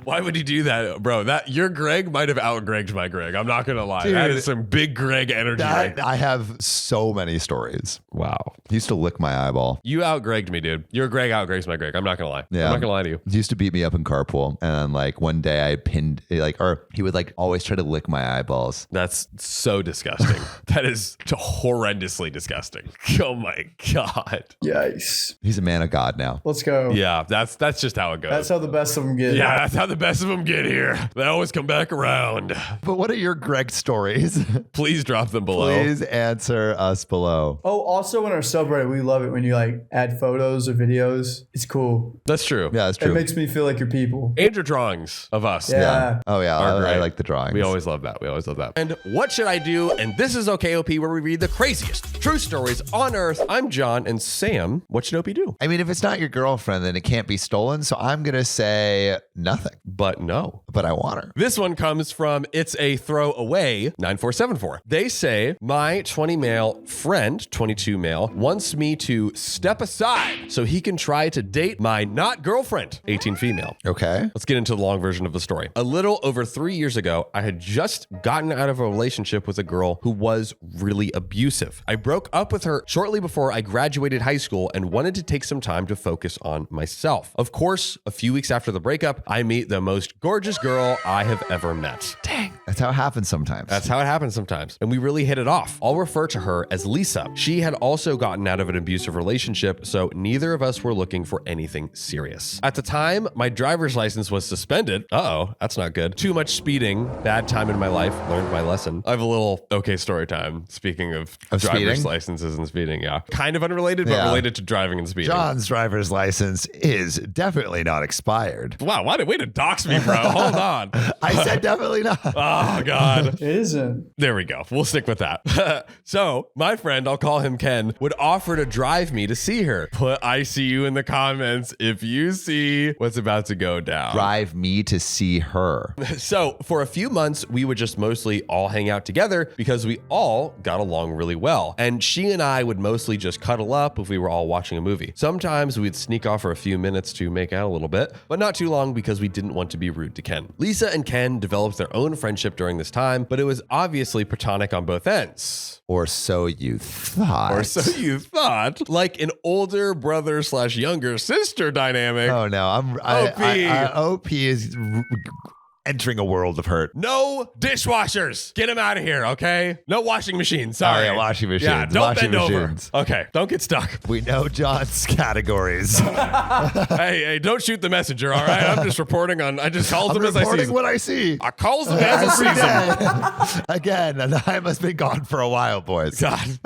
Why would he do that, bro? That your Greg might have out-Gregged my Greg. I'm not gonna lie. Dude, that is some big Greg energy right there. I have so many stories. Wow. He used to lick my eyeball. You out-Gregged me, dude. Your Greg out-Gregged my Greg. I'm not gonna lie. Yeah. I'm not gonna lie to you. He used to beat me up in carpool, and then like one day I pinned or he would like always try to lick my eyeballs. That's so disgusting. That is horrendously disgusting. Oh my God. Yikes. He's a man of God now. Let's go. Yeah, that's just how it goes. That's how the best of them get. yeah, that's how the best of them get here. They always come back around. But what are your Greg stories? Please drop them below. Please answer us below. Oh, also in our subreddit, we love it when you like add photos or videos. It's cool. That's true. Yeah, that's It true. makes me feel like you're people. And your drawings of us. Yeah. Oh yeah, Are I great. like the drawings. We always love that. We always love that. And what should I do? And this is OKOP, where we read the craziest true stories on earth. I'm John, and Sam, what should OP do? I mean, if it's not your girlfriend, then it can't be stolen. So I'm gonna say nothing. But no. But I want her. This one comes from It's a Throwaway 9474. They say, my 20 male friend, 22 male, wants me to step aside so he can try to date my not girlfriend, 18 female. Okay. Let's get into the long version of the story. A little over 3 years ago, I had just gotten out of a relationship with a girl who was really abusive. I broke up with her shortly before I graduated high school and wanted to take some time to focus on myself. Of course, a few weeks after the breakup, I meet the most gorgeous girl I have ever met. Dang. That's how it happens sometimes. That's how it happens sometimes. And we really hit it off. I'll refer to her as Lisa. She had also gotten out of an abusive relationship, so neither of us were looking for anything serious. At the time, my driver's license was suspended. Uh-oh, that's not good. Too much speeding, bad time in my life, learned my lesson. I have a little okay story time, speaking of driver's speeding? licenses and speeding, yeah. Kind of unrelated, but related to driving and speeding. John's driver's license is definitely not expired. Wow, way to dox me, bro. Hold on. I said definitely not. Oh, God. It isn't. There we go. We'll stick with that. So my friend, I'll call him Ken, would offer to drive me to see her. Put ICU in the comments if you see what's about to go down. Drive me to see her. So for a few months, we would just mostly all hang out together because we all got along really well. And she and I would mostly just cuddle up if we were all watching a movie. Sometimes we'd sneak off for a few minutes to make out a little bit, but not too long because we didn't want to be rude to Ken. Lisa and Ken developed their own friendship during this time, but it was obviously platonic on both ends. Or so you thought. Or so you thought, like an older brother / younger sister dynamic. Oh no, OP is entering a world of hurt. No dishwashers. Get them out of here, okay? No washing machines. Sorry. Oh, yeah, washing machines. Yeah, don't Washing bend machines. over. Okay, don't get stuck. We know John's categories. hey, don't shoot the messenger, all right? I'm just reporting on. I just calls them as I see them. what I see. I calls them as I see them. Again, and I must be gone for a while, boys. God,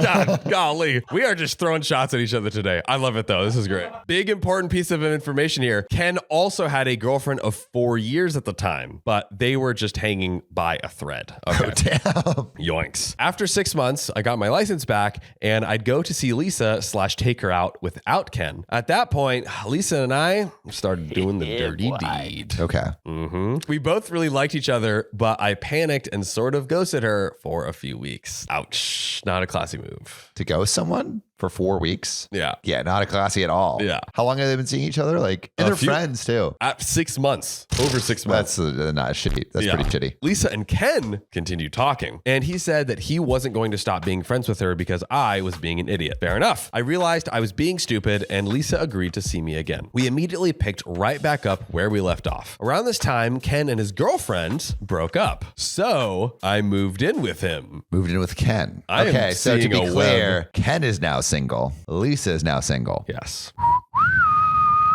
golly. We are just throwing shots at each other today. I love it, though. This is great. Big important piece of information here. Ken also had a girlfriend of 4 years at the time, but they were just hanging by a thread. Okay. Oh, damn. Yoinks. After 6 months, I got my license back and I'd go to see Lisa / take her out without Ken. At that point, Lisa and I started doing the dirty deed. Okay. We both really liked each other, but I panicked and sort of ghosted her for a few weeks. Ouch. Not a classy move. To ghost someone for 4 weeks? Yeah. Yeah, not a classy at all. Yeah. How long have they been seeing each other? Like, and they're friends too. At 6 months. Over 6 months. That's not shitty. That's pretty shitty. Lisa and Ken continued talking, and he said that he wasn't going to stop being friends with her because I was being an idiot. Fair enough. I realized I was being stupid, and Lisa agreed to see me again. We immediately picked right back up where we left off. Around this time, Ken and his girlfriend broke up, so I moved in with him. Moved in with Ken. I am Okay, so to seeing be a clear, web. Ken is now single. Lisa is now single. Yes.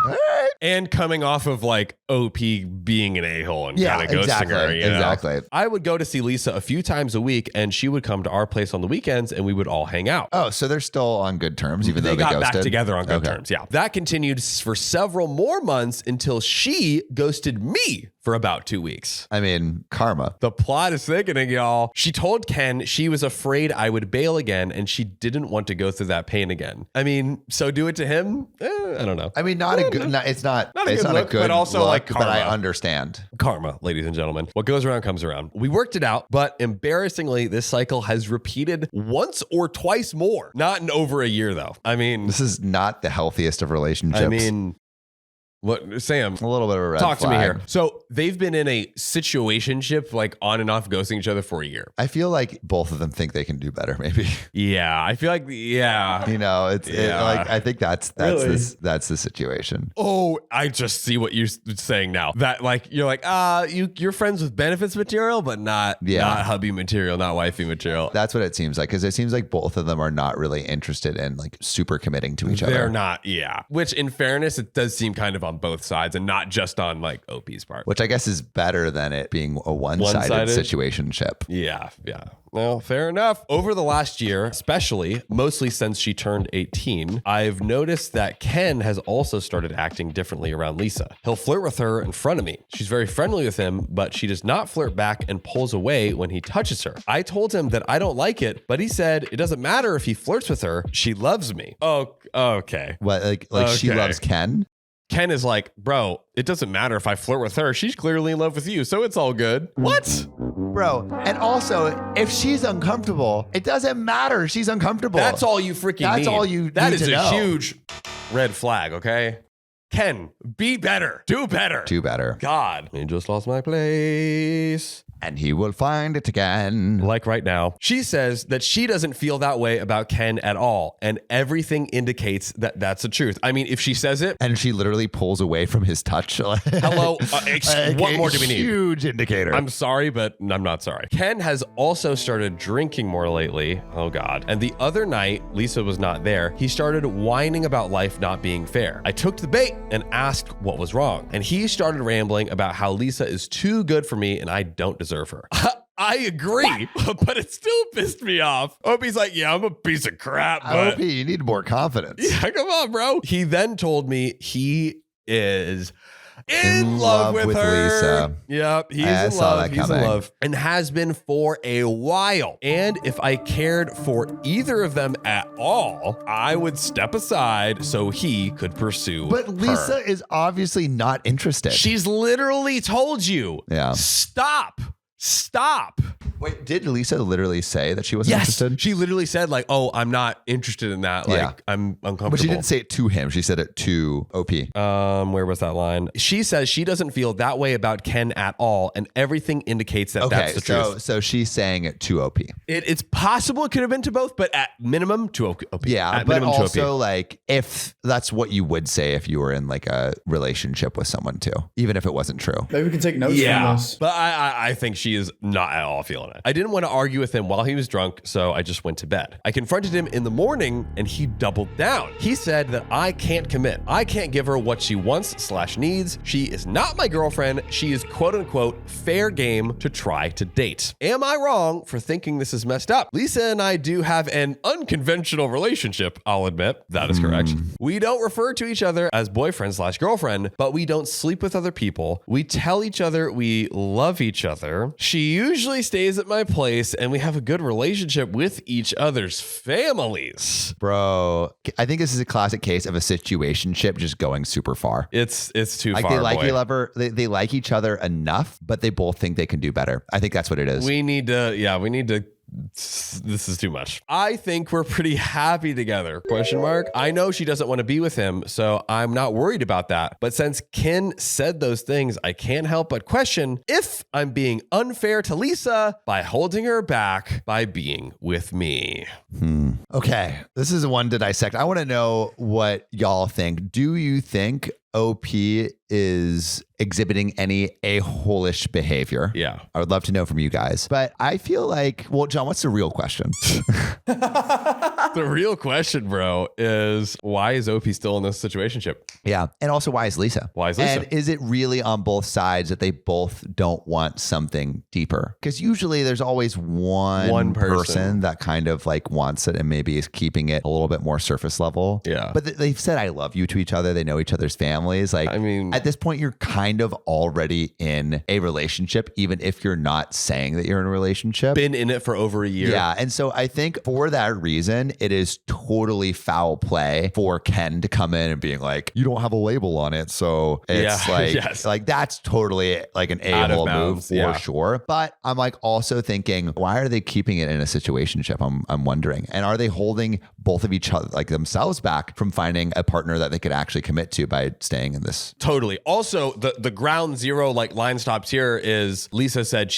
All right. And coming off of like OP being an a-hole and kind of ghosting exactly, her. You know? exactly. I would go to see Lisa a few times a week and she would come to our place on the weekends and we would all hang out. Oh, so they're still on good terms, even though They they got ghosted? back together on good terms. Yeah. That continued for several more months until she ghosted me for about 2 weeks. I mean, karma. The plot is thickening, y'all. She told Ken she was afraid I would bail again and she didn't want to go through that pain again. I mean, so do it to him? I don't know. I mean, not a good. It's not. Not a it's good not look, a good but also look, like but I karma. understand. Karma, ladies and gentlemen. What goes around comes around. We worked it out, but embarrassingly, this cycle has repeated once or twice more. Not in over a year, though. I mean, This is not the healthiest of relationships. What, Sam? A little bit of a red Talk to me flag. here. So they've been in a situationship, like on and off, ghosting each other for a year. I feel like both of them think they can do better. Maybe Yeah, I feel like, yeah. you know, it's Yeah. like I think that's Really? that's the situation. Oh, I just see what you're saying now. That like you're like, you're friends with benefits material, but not hubby material, not wifey material. That's what it seems like, because it seems like both of them are not really interested in like super committing to each They're other. not, yeah. Which in fairness, it does seem kind of on both sides and not just on like OP's part. Which I guess is better than it being a one-sided situationship. Yeah. Well, fair enough. Over the last year, especially, mostly since she turned 18, I've noticed that Ken has also started acting differently around Lisa. He'll flirt with her in front of me. She's very friendly with him, but she does not flirt back and pulls away when he touches her. I told him that I don't like it, but he said it doesn't matter if he flirts with her. She loves me. Oh, okay. What like she Okay. loves Ken? Ken is like, bro, it doesn't matter if I flirt with her. She's clearly in love with you, so it's all good. What? Bro, and also, if she's uncomfortable, it doesn't matter. She's uncomfortable. That's all you freaking need. That's all you That need is to a know. huge red flag, okay? Ken, be better. Do better. Do better. God, I just lost my place. And he will find it again. Like right now. She says that she doesn't feel that way about Ken at all. And everything indicates that that's the truth. I mean, if she says it. And she literally pulls away from his touch. Hello. What more do we need? Huge indicator. I'm sorry, but I'm not sorry. Ken has also started drinking more lately. Oh, God. And the other night, Lisa was not there. He started whining about life not being fair. I took the bait and asked what was wrong. And he started rambling about how Lisa is too good for me and I don't deserve her. I agree, but it still pissed me off. Opie's like, yeah, I'm a piece of crap. But Opie, you need more confidence. yeah, come on, bro. He then told me he is in love with her. Lisa. Yep, he's I in saw love. that He's in coming. love and has been for a while. And if I cared for either of them at all, I would step aside so he could pursue But Lisa her. is obviously not interested. She's literally told you. Yeah. Stop. Wait, did Lisa literally say that she wasn't interested? She literally said like, "Oh, I'm not interested in that. Like, Yeah. I'm uncomfortable." But she didn't say it to him. She said it to OP. Where was that line? She says she doesn't feel that way about Ken at all, and everything indicates that that's the truth. So she's saying it to OP. It's possible it could have been to both, but at minimum to OP. Yeah, at but minimum to also OP. like if that's what you would say if you were in like a relationship with someone too, even if it wasn't true. Maybe we can take notes from this. But I think she is not at all feeling it. I didn't want to argue with him while he was drunk, so I just went to bed. I confronted him in the morning and he doubled down. He said that I can't commit. I can't give her what she wants/needs. She is not my girlfriend. She is quote unquote fair game to try to date. Am I wrong for thinking this is messed up? Lisa and I do have an unconventional relationship, I'll admit. That is correct. We don't refer to each other as boyfriend/girlfriend, but we don't sleep with other people. We tell each other we love each other. She usually stays at my place and we have a good relationship with each other's families. Bro, I think this is a classic case of a situationship just going super far. It's too Like far, they like boy. they like each other enough, but they both think they can do better. I think that's what it is. We need to. This is too much. I think we're pretty happy together. ? I know she doesn't want to be with him, so I'm not worried about that. But since Ken said those things, I can't help but question if I'm being unfair to Lisa by holding her back by being with me. Okay, this is one to dissect. I want to know what y'all think. Do you think OP is exhibiting any a-holish behavior? Yeah. I would love to know from you guys. But I feel like, well, John, what's the real question? The real question, bro, is why is OP still in this situationship? Yeah. And also, why is Lisa? Why is Lisa? And is it really on both sides that they both don't want something deeper? Because usually there's always one person that kind of like wants it and maybe is keeping it a little bit more surface level. Yeah. But they've said I love you to each other. They know each other's families. Like, I mean, at this point, you're kind of already in a relationship, even if you're not saying that you're in a relationship. been in it for over a year. Yeah. And so I think for that reason, it is totally foul play for Ken to come in and being like, you don't have a label on it. So it's Yeah, like, yes. like that's totally like an Out of a-hole move bounds, for yeah. sure. But I'm like also thinking, why are they keeping it in a situationship? I'm wondering. And are they holding both of each other, like themselves back from finding a partner that they could actually commit to by staying in this? Totally. Also, the ground zero like line stops here is Lisa said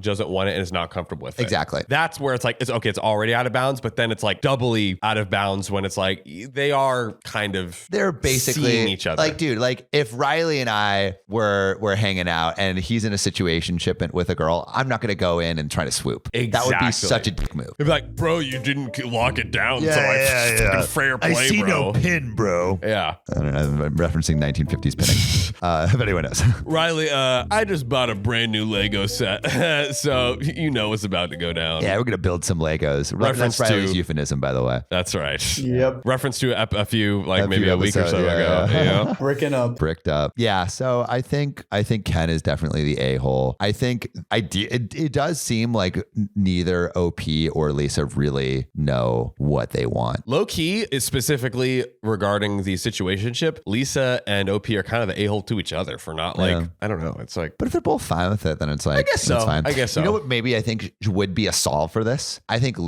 doesn't want it and is not comfortable with it. Exactly. That's where it's like it's okay, it's already out of bounds, but then it's like doubly out of bounds when it's like they are kind of They're basically seeing each other. like, dude, like if Riley and I were hanging out and he's in a situationship with a girl, I'm not going to go in and try to swoop. That would be Exactly. such a dick move. It'd be like, bro, you didn't lock it down, so yeah. fair play, bro. pin, bro. Yeah. I don't know. I'm referencing 1950s pinning. If anyone knows. Riley, I just bought a brand new Lego set, so you know what's about to go down. Yeah, we're going to build some Legos. Reference That's Riley's to- euphemism, by the way. That's right. Yep. Reference to a few, like A maybe few a week or so episodes, yeah, ago. yeah. Yeah. Bricking up. Bricked up. Yeah, so I think Ken is definitely the a-hole. I think it does seem like neither OP or Lisa really know what they want. Low key is specifically regarding the situationship. Lisa and OP are kind of the a-hole to each other for not like, Yeah. I don't know. It's like, But if they're both fine with it, then it's like, guess so. it's fine. I guess so. You know what maybe I think would be a solve for this? I think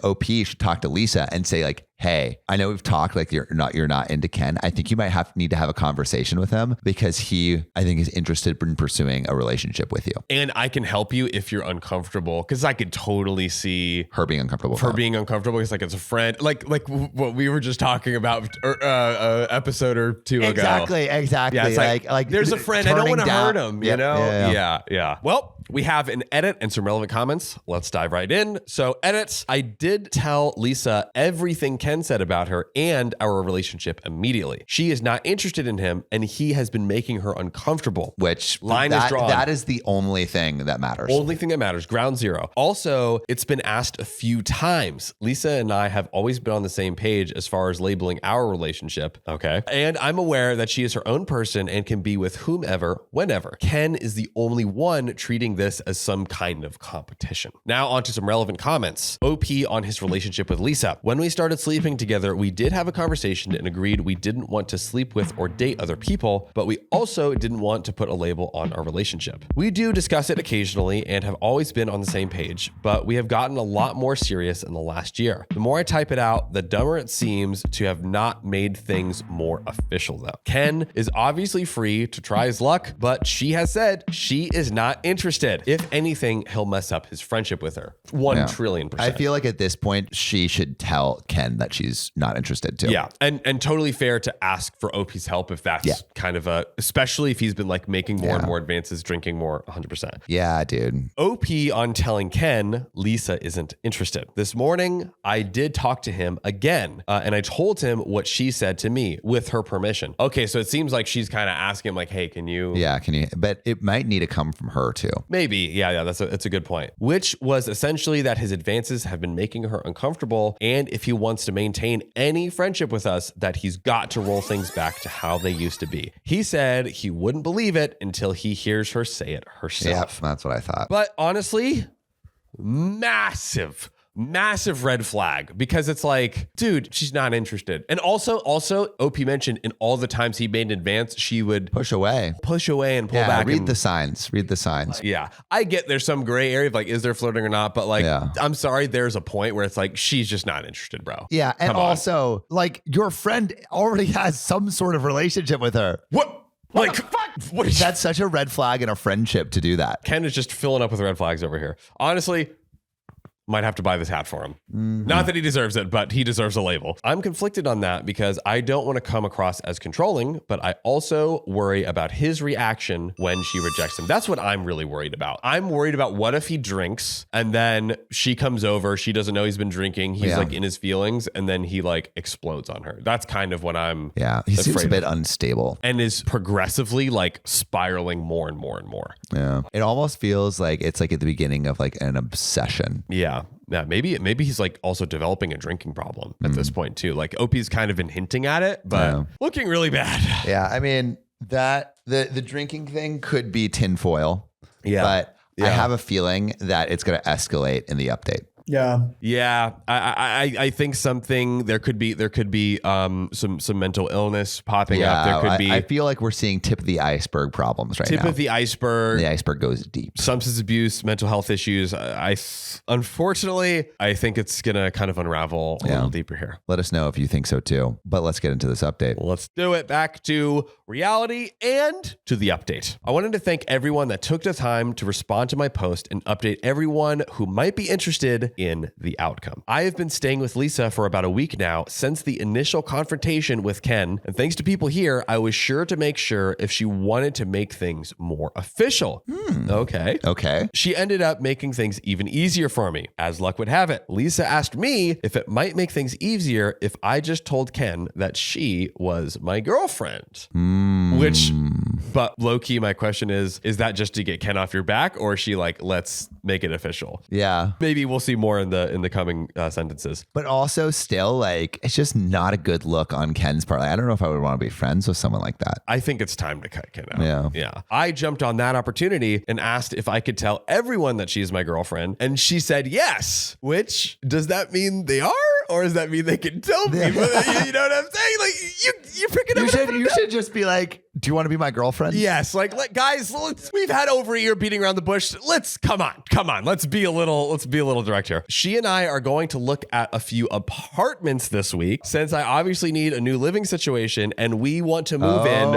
OP should talk to Lisa and say like, hey, I know we've talked like you're not into Ken. I think you might need to have a conversation with him because I think is interested in pursuing a relationship with you. And I can help you if you're uncomfortable, because I could totally see Her being uncomfortable. because like it's a friend, like what we were just talking about episode or two ago. Exactly. Yeah, it's like there's a friend. I don't want to hurt him. You know? Yeah. Well, we have an edit and some relevant comments. Let's dive right in. So edits. I did tell Lisa everything Ken said about her and our relationship immediately. She is not interested in him, and he has been making her uncomfortable. Which line is drawn. That is the only thing that matters. Only thing that matters. Ground zero. Also, it's been asked a few times. Lisa and I have always been on the same page as far as labeling our relationship. Okay. And I'm aware that she is her own person and can be with whomever, whenever. Ken is the only one treating this as some kind of competition. Now on to some relevant comments. OP on his relationship with Lisa. When we started sleeping together, we did have a conversation and agreed we didn't want to sleep with or date other people, but we also didn't want to put a label on our relationship. We do discuss it occasionally and have always been on the same page, but we have gotten a lot more serious in the last year. The more I type it out, the dumber it seems to have not made things more official though. Ken is obviously free to try his luck, but she has said she is not interested. If anything, he'll mess up his friendship with her. 1 trillion %. I feel like at this point, she should tell Ken that she's not interested too. Yeah. And totally fair to ask for OP's help if that's kind of especially if he's been like making more and more advances, drinking more, 100%. Yeah, dude. OP on telling Ken Lisa isn't interested. This morning, I did talk to him again, and I told him what she said to me with her permission. Okay, so it seems like she's kind of asking him like, hey, can you? Yeah, can you? But it might need to come from her too. Maybe. Yeah, that's a good point. Which was essentially that his advances have been making her uncomfortable, and if he wants to maintain any friendship with us, that he's got to roll things back to how they used to be. He said he wouldn't believe it until he hears her say it herself. Yeah, that's what I thought. But honestly, massive red flag, because it's like, dude, she's not interested. And also OP mentioned in all the times he made an advance, she would push away and pull back. Read the signs. Yeah. I get there's some gray area of like, is there flirting or not? But like, I'm sorry, there's a point where it's like, she's just not interested, bro. Yeah. And also like your friend already has some sort of relationship with her. What? Like, what is that's such a red flag in a friendship to do that. Ken is just filling up with red flags over here. Honestly, might have to buy this hat for him. Mm-hmm. Not that he deserves it, but he deserves a label. I'm conflicted on that because I don't want to come across as controlling, but I also worry about his reaction when she rejects him. That's what I'm really worried about. I'm worried about what if he drinks and then she comes over, she doesn't know he's been drinking, he's like in his feelings, and then he like explodes on her. That's kind of what I'm he seems a bit unstable. And is progressively like spiraling more and more and more. Yeah. It almost feels like it's like at the beginning of like an obsession. Yeah, maybe he's like also developing a drinking problem at this point too. Like OP's kind of been hinting at it, but looking really bad. Yeah, I mean that the drinking thing could be tinfoil. Yeah, but I have a feeling that it's going to escalate in the update. Yeah. I think there could be some mental illness popping up. There could be. I feel like we're seeing tip of the iceberg problems right now. Tip of the iceberg. The iceberg goes deep. Substance abuse, mental health issues. Unfortunately, I think it's gonna kind of unravel a little deeper here. Let us know if you think so too. But let's get into this update. Let's do it. Back to reality and to the update. I wanted to thank everyone that took the time to respond to my post and update everyone who might be interested in the outcome. I have been staying with Lisa for about a week now since the initial confrontation with Ken, and thanks to people here, I was sure to make sure if she wanted to make things more official. Okay. She ended up making things even easier for me. As luck would have it, Lisa asked me if it might make things easier if I just told Ken that she was my girlfriend. But low-key, my question is that just to get Ken off your back, or is she like, let's make it official? Yeah. Maybe we'll see more in the coming sentences. But also still like, it's just not a good look on Ken's part. Like, I don't know if I would want to be friends with someone like that. I think it's time to cut Ken out. Yeah. I jumped on that opportunity and asked if I could tell everyone that she's my girlfriend. And she said yes, which does that mean they are? Or does that mean they can tell me? You know what I'm saying? Like you pick it up. You should just be like, Do you want to be my girlfriend? Yes, like guys, we've had over a year beating around the bush. Let's come on. Let's be a little direct here. She and I are going to look at a few apartments this week since I obviously need a new living situation and we want to move in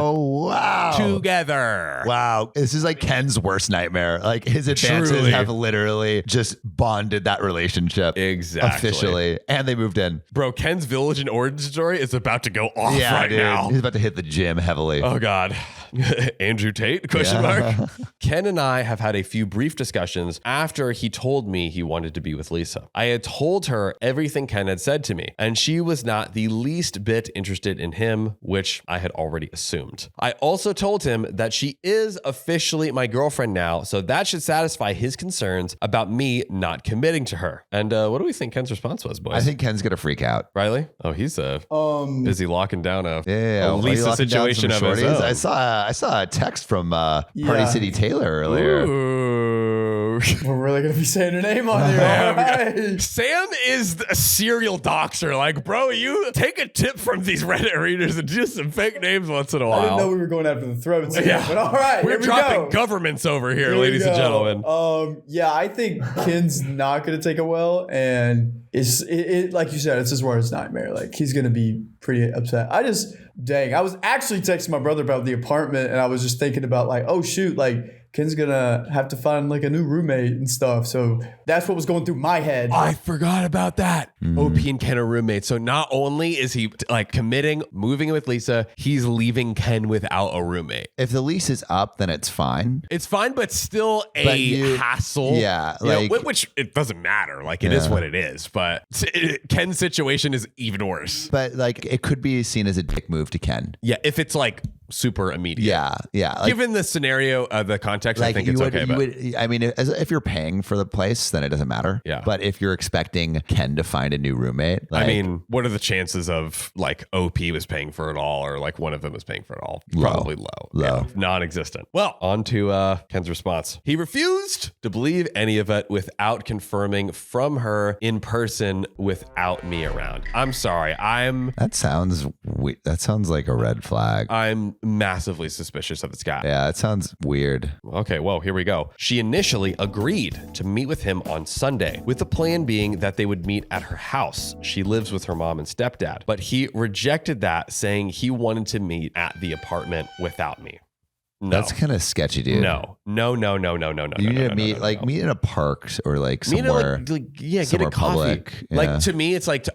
together. Wow. This is like Ken's worst nightmare. Like his advances Truly. have literally just bonded that relationship. Exactly. Officially. And they moved in. Bro, Ken's village and origin story is about to go off Dude. now. He's about to hit the gym heavily. Oh God. Andrew Tate? Question mark. Ken and I have had a few brief discussions after he told me he wanted to be with Lisa. I had told her everything Ken had said to me, and she was not the least bit interested in him, which I had already assumed. I also told him that she is officially my girlfriend now, so that should satisfy his concerns about me not committing to her. And what do we think Ken's response was, boys? I think Ken's going to freak out. Riley? Oh, he's busy locking down a Yeah. Lisa Are you locking down situation some of his shorties? own. I saw a text from Party City Taylor earlier. Ooh. We're really gonna be saying her name on here. All right. Sam is a serial doxer. Like, bro, you take a tip from these Reddit readers and do some fake names once in a while. I didn't know we were going after the throats. Yeah. But all right, We're here we dropping go. governments over here, Here we ladies and go. gentlemen. Yeah, I think Ken's not gonna take it well, and it like you said, it's his worst nightmare. Like he's gonna be pretty upset. I was actually texting my brother about the apartment, and I was just thinking about like, oh shoot, like Ken's gonna have to find like a new roommate and stuff. So that's what was going through my head. I forgot about that. OP and Ken are roommates. So not only is he like committing, moving in with Lisa, he's leaving Ken without a roommate. If the lease is up, then it's fine. It's fine, but still hassle. Yeah, You know, like- which it doesn't matter. Like it is what it is. But Ken's situation is even worse. But like it could be seen as a dick move to Ken. Yeah, if it's like super immediate. Yeah. Like, Given the scenario, the context, I think it's okay. But I mean, if you're paying for the place, then it doesn't matter. Yeah. But if you're expecting Ken to find a new roommate, like, I mean, what are the chances of like OP was paying for it all or like one of them was paying for it all? Probably low. Low. Yeah, non-existent. Well, on to Ken's response. He refused to believe any of it without confirming from her in person without me around. I'm sorry. that sounds like a red flag. I'm massively suspicious of this guy. Yeah, it sounds weird. Okay, well, here we go. She initially agreed to meet with him on Sunday, with the plan being that they would meet at her house. She lives with her mom and stepdad, but he rejected that, saying he wanted to meet at the apartment without me. No. That's kind of sketchy, dude. No. You need to meet in a park or like somewhere. Get a somewhere coffee. public. Yeah. Like to me, it's like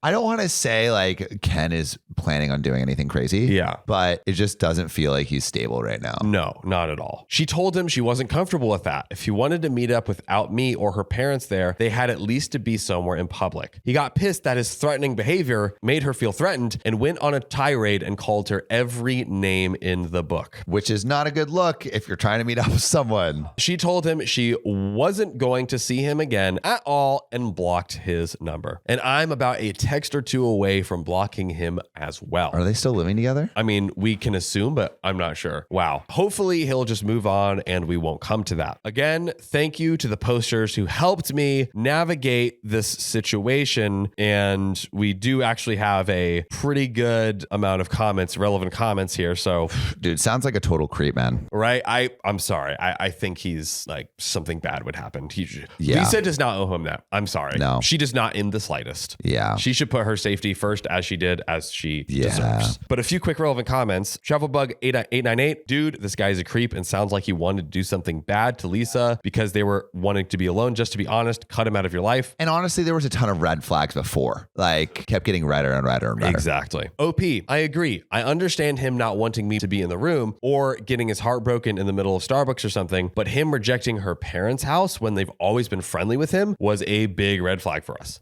I don't want to say like Ken is planning on doing anything crazy. Yeah. But it just doesn't feel like he's stable right now. no, not at all. She told him she wasn't comfortable with that. If he wanted to meet up without me or her parents there, they had at least to be somewhere in public. He got pissed that his threatening behavior made her feel threatened and went on a tirade and called her every name in the book. Which is not a good look if you're trying to meet up with someone. She told him she wasn't going to see him again at all and blocked his number. And I'm about a text or two away from blocking him as well. Are they still living together? I mean, we can assume, but I'm not sure. Wow. Hopefully he'll just move on and we won't come to that. Again, thank you to the posters who helped me navigate this situation. And we do actually have a pretty good amount of comments, relevant comments here. So, Dude, sounds like a total creep, man. right? I'm sorry. I think he's like something bad would happen. Yeah. Lisa does not owe him that. I'm sorry. No. She does not in the slightest. Yeah. She should put her safety first as she did, as she Yeah. deserves. But a few quick relevant comments. Travelbug 898. Dude, this guy's a creep and sounds like he wanted to do something bad to Lisa because they were wanting to be alone. Just to be honest, cut him out of your life. And honestly, there was a ton of red flags before. Like, kept getting redder and redder and redder. Exactly. OP, I agree. I understand him not wanting me to be in the room or getting his heart broken in the middle of Starbucks or something, but him rejecting her parents' house when they've always been friendly with him was a big red flag for us.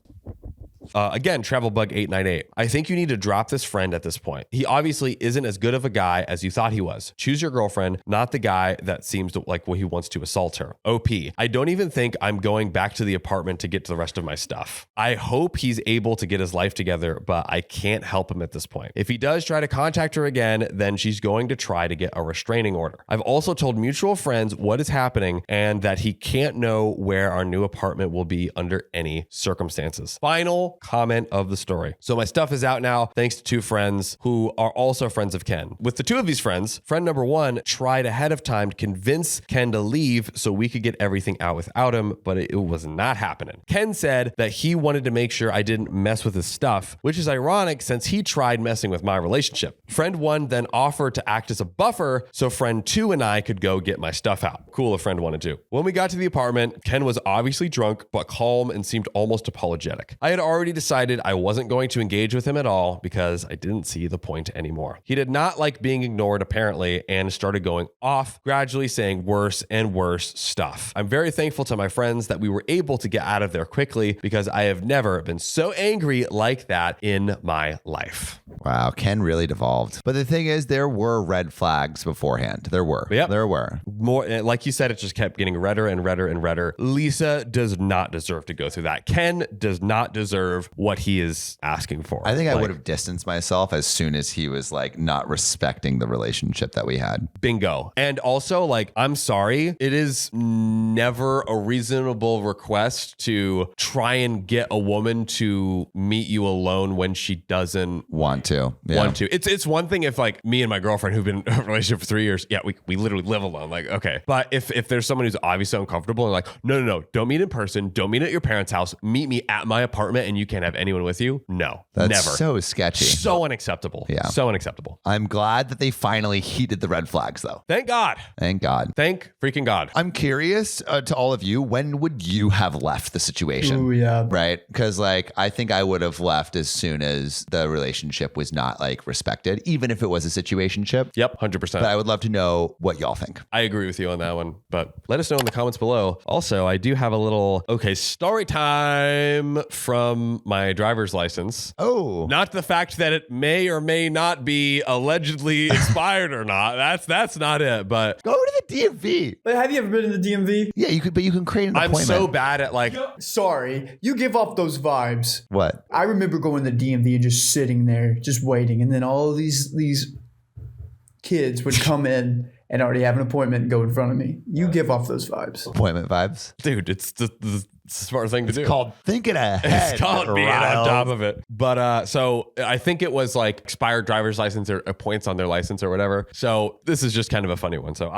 Again, Travelbug898. I think you need to drop this friend at this point. He obviously isn't as good of a guy as you thought he was. Choose your girlfriend, not the guy that seems to like what he wants to assault her. OP. I don't even think I'm going back to the apartment to get to the rest of my stuff. I hope he's able to get his life together, but I can't help him at this point. If he does try to contact her again, then she's going to try to get a restraining order. I've also told mutual friends what is happening and that he can't know where our new apartment will be under any circumstances. Final comment of the story. So my stuff is out now thanks to two friends who are also friends of Ken. With the two of these friends, friend number one tried ahead of time to convince Ken to leave so we could get everything out without him, but it was not happening. Ken said that he wanted to make sure I didn't mess with his stuff, which is ironic since he tried messing with my relationship. Friend one then offered to act as a buffer so friend two and I could go get my stuff out. Cool if friend one and two. When we got to the apartment, Ken was obviously drunk, but calm and seemed almost apologetic. I had already decided I wasn't going to engage with him at all because I didn't see the point anymore. He did not like being ignored apparently and started going off, gradually saying worse and worse stuff. I'm very thankful to my friends that we were able to get out of there quickly because I have never been so angry like that in my life. Wow, Ken really devolved. But the thing is, there were red flags beforehand. There were. Yep. There were. More, like you said, it just kept getting redder and redder and redder. Lisa does not deserve to go through that. Ken does not deserve what he is asking for. I think I would have distanced myself as soon as he was like not respecting the relationship that we had. Bingo. And also, like, I'm sorry, it is never a reasonable request to try and get a woman to meet you alone when she doesn't Want to. It's one thing if like me and my girlfriend who've been in a relationship for 3 years, yeah, we literally live alone. Like, okay. But if there's someone who's obviously uncomfortable and like, no, don't meet in person, don't meet at your parents' house, meet me at my apartment and you can't have anyone with you. No, That's never. so sketchy. So unacceptable. Yeah. So unacceptable. I'm glad that they finally heeded the red flags though. Thank God. Thank God. Thank freaking God. I'm curious to all of you, when would you have left the situation? Oh, yeah. Right? Because like, I think I would have left as soon as the relationship was not like respected, even if it was a situationship. Yep, 100%. But I would love to know what y'all think. I agree with you on that one, but let us know in the comments below. Also, I do have a little, story time from my driver's license. Oh, Not the fact that it may or may not be allegedly expired or not. That's not it, but go to the DMV. But have you ever been in the DMV? Yeah, you could, but you can create an I'm appointment. so bad at like, Sorry, you give off those vibes. What? I remember going to the DMV and just sitting there, just waiting, and then all these kids would come in and already have an appointment and go in front of me. You give off those vibes. Appointment vibes. dude, it's the smart thing to do. Called thinking ahead. It's called being on Riles. top of it. But so I think it was like expired driver's license or points on their license or whatever. So this is just kind of a funny one. So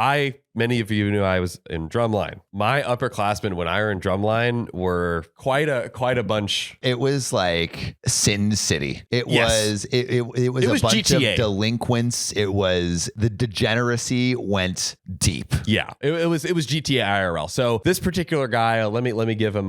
many of you knew I was in drumline. My upperclassmen when I were in drumline were quite a bunch. It was like Sin City. It Yes. was it was It a was bunch GTA. of delinquents. It was the degeneracy went deep. Yeah, it was GTA IRL. So this particular guy, let me give him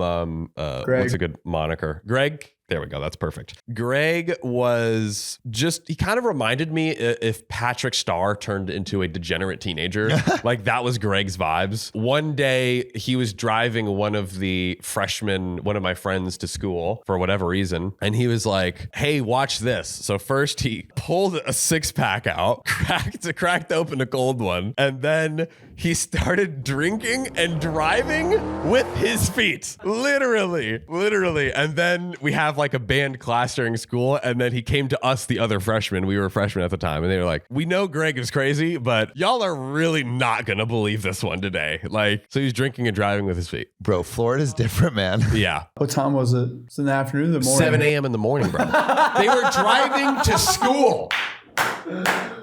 Greg. what's a good moniker? Greg. There we go. That's perfect. Greg was he kind of reminded me if Patrick Starr turned into a degenerate teenager. Like that was Greg's vibes. One day he was driving one of my friends to school for whatever reason. And he was like, hey, watch this. So first he pulled a 6-pack out, cracked open a cold one. And then he started drinking and driving with his feet. Literally. And then we have like a band class during school. And then he came to us, the other freshmen. We were freshmen at the time. And they were like, we know Greg is crazy, but y'all are really not going to believe this one today. Like, so he's drinking and driving with his feet. Bro, Florida's different, man. Yeah. What time was it? It's in the afternoon, the morning. 7 a.m. in the morning, bro. They were driving to school.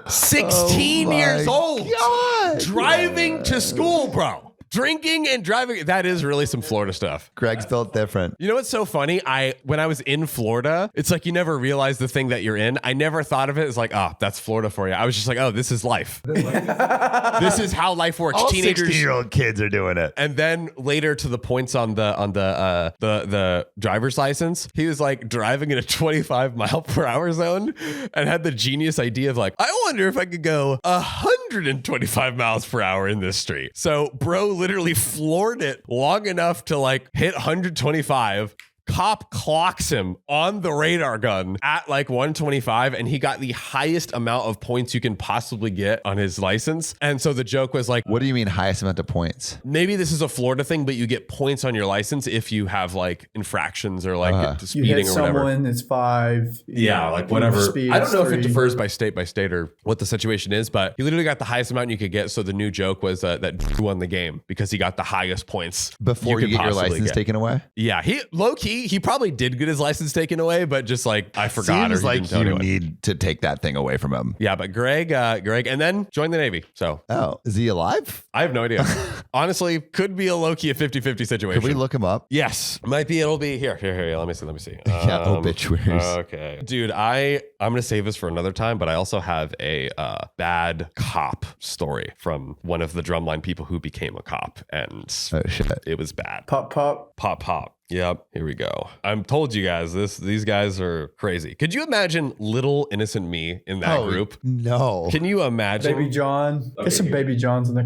16 years old. God. Driving to school, bro. Drinking and driving. That is really some Florida stuff. Greg's built different. You know what's so funny? When I was in Florida, it's like you never realize the thing that you're in. I never thought of it as like, that's Florida for you. I was just like, this is life. This is how life works. All Teenagers 16-year-old kids are doing it. And then later to the points on the driver's license, he was like driving in a 25 mile per hour zone and had the genius idea of like, I wonder if I could go 125 miles per hour in this street. So bro literally floored it long enough to like hit 125. Cop clocks him on the radar gun at like 125, and he got the highest amount of points you can possibly get on his license. And so the joke was like, What do you mean highest amount of points? maybe this is a Florida thing, but you get points on your license if you have like infractions or like You speeding hit or whatever. someone, it's 5. Yeah, like If whatever. speed, I don't know if it it's 3. differs by state or what the situation is, but he literally got the highest amount you could get. So the new joke was that Drew won the game because he got the highest points Before you could get your possibly license get. taken away? Yeah, he low key he probably did get his license taken away, but just like I forgot or Seems he like didn't tell you anyone. need to take that thing away from him. Yeah, but Greg, and then joined the Navy. So Oh, is he alive? I have no idea. Honestly, could be a low-key a 50-50 situation. Can we look him up? Yes, might be. It'll be here. Let me see. Yeah, obituaries. Okay, dude, I'm gonna save this for another time, but I also have a bad cop story from one of the drumline people who became a cop, and Oh shit. it was bad. Pop, pop. Pop. Yep, here we go. I'm told you guys these guys are crazy. Could you imagine little innocent me in that group? No. Can you imagine? Baby John. Get some Baby Johns in the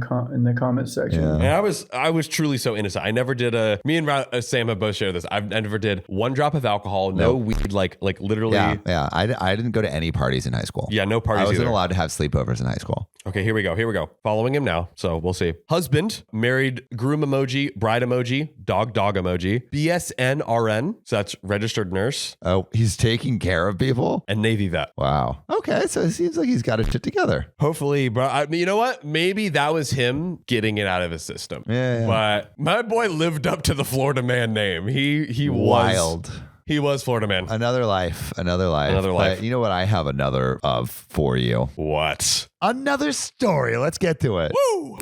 comment section. Yeah. And I was truly so innocent. I never did me and Sam have both shared this. I never did one drop of alcohol, no weed, like literally. Yeah. I didn't go to any parties in high school. Yeah, no parties I wasn't either. allowed to have sleepovers in high school. Okay, here we go. Following him now, so we'll see. Husband, married, groom emoji, bride emoji, dog emoji, BSNRN, so that's registered nurse, Oh, he's taking care of people? and Navy vet. Wow. Okay, so it seems like he's got his shit together. Hopefully, bro. I mean, you know what? Maybe that was him getting it out of his system. Yeah. But my boy lived up to the Florida man name. He Wild. He was Florida man. Another life. Another life. But you know what? I have another of for you. What? Another story. Let's get to it. Woo!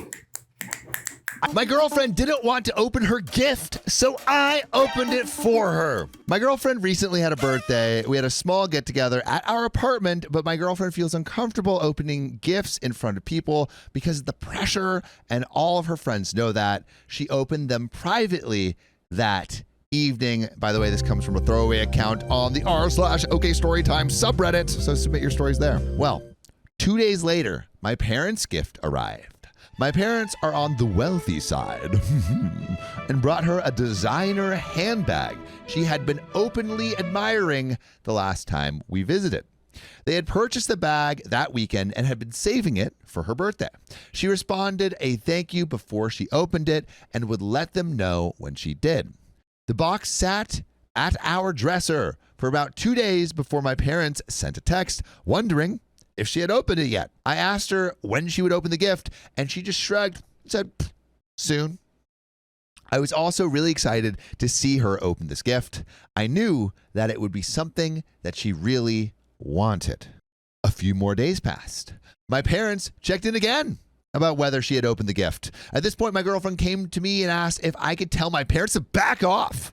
My girlfriend didn't want to open her gift, so I opened it for her. My girlfriend recently had a birthday. We had a small get together at our apartment, but my girlfriend feels uncomfortable opening gifts in front of people because of the pressure, and all of her friends know that. She opened them privately that evening. By the way, this comes from a throwaway account on the r/OKStorytime subreddit, so submit your stories there. Well, 2 days later, my parents' gift arrived. My parents are on the wealthy side and brought her a designer handbag she had been openly admiring the last time we visited. They had purchased the bag that weekend and had been saving it for her birthday. She responded a thank you before she opened it and would let them know when she did. The box sat at our dresser for about 2 days before my parents sent a text wondering if she had opened it yet. I asked her when she would open the gift, and she just shrugged and said, soon. I was also really excited to see her open this gift. I knew that it would be something that she really wanted. A few more days passed. My parents checked in again about whether she had opened the gift. At this point, my girlfriend came to me and asked if I could tell my parents to back off,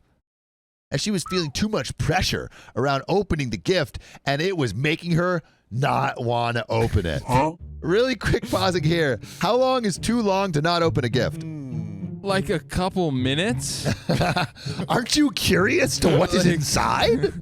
as she was feeling too much pressure around opening the gift, and it was making her not want to open it. Really quick pausing here. How long is too long to not open a gift? Like a couple minutes. Aren't you curious to what is inside?